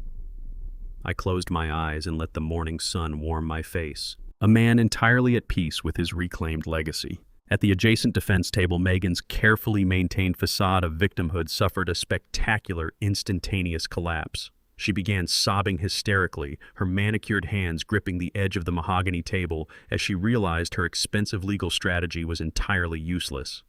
I closed my eyes and let the morning sun warm my face, a man entirely at peace with his reclaimed legacy. At the adjacent defense table, Megan's carefully maintained facade of victimhood suffered a spectacular, instantaneous collapse. She began sobbing hysterically, her manicured hands gripping the edge of the mahogany table as she realized her expensive legal strategy was entirely useless.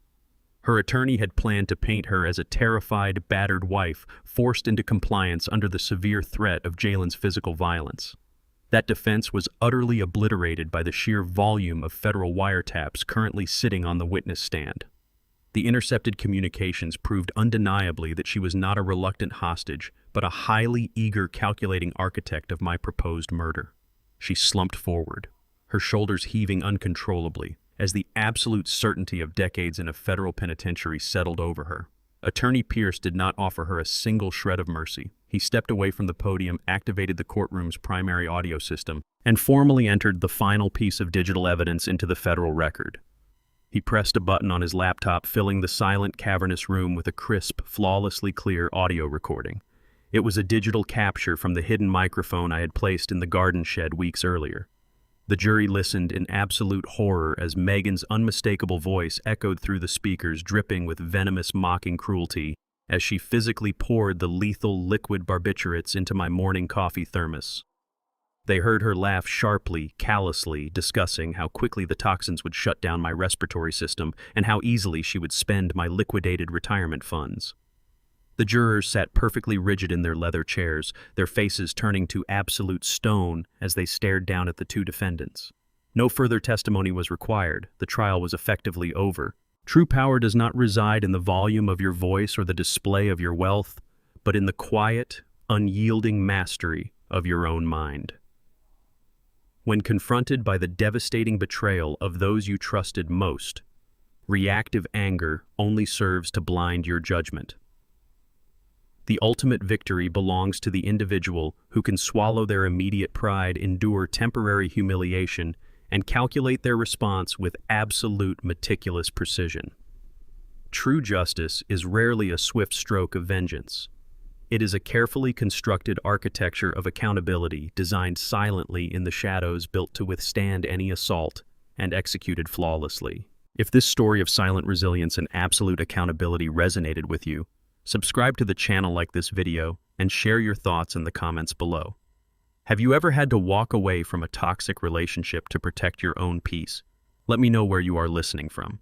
Her attorney had planned to paint her as a terrified, battered wife forced into compliance under the severe threat of Jalen's physical violence. That defense was utterly obliterated by the sheer volume of federal wiretaps currently sitting on the witness stand. The intercepted communications proved undeniably that she was not a reluctant hostage, but a highly eager, calculating architect of my proposed murder. She slumped forward, her shoulders heaving uncontrollably, as the absolute certainty of decades in a federal penitentiary settled over her. Attorney Pierce did not offer her a single shred of mercy. He stepped away from the podium, activated the courtroom's primary audio system, and formally entered the final piece of digital evidence into the federal record. He pressed a button on his laptop, filling the silent, cavernous room with a crisp, flawlessly clear audio recording. It was a digital capture from the hidden microphone I had placed in the garden shed weeks earlier. The jury listened in absolute horror as Megan's unmistakable voice echoed through the speakers, dripping with venomous, mocking cruelty as she physically poured the lethal liquid barbiturates into my morning coffee thermos. They heard her laugh sharply, callously, discussing how quickly the toxins would shut down my respiratory system and how easily she would spend my liquidated retirement funds. The jurors sat perfectly rigid in their leather chairs, their faces turning to absolute stone as they stared down at the two defendants. No further testimony was required. The trial was effectively over. True power does not reside in the volume of your voice or the display of your wealth, but in the quiet, unyielding mastery of your own mind. When confronted by the devastating betrayal of those you trusted most, reactive anger only serves to blind your judgment. The ultimate victory belongs to the individual who can swallow their immediate pride, endure temporary humiliation, and calculate their response with absolute meticulous precision. True justice is rarely a swift stroke of vengeance. It is a carefully constructed architecture of accountability designed silently in the shadows, built to withstand any assault, and executed flawlessly. If this story of silent resilience and absolute accountability resonated with you, subscribe to the channel, like this video, and share your thoughts in the comments below. Have you ever had to walk away from a toxic relationship to protect your own peace? Let me know where you are listening from.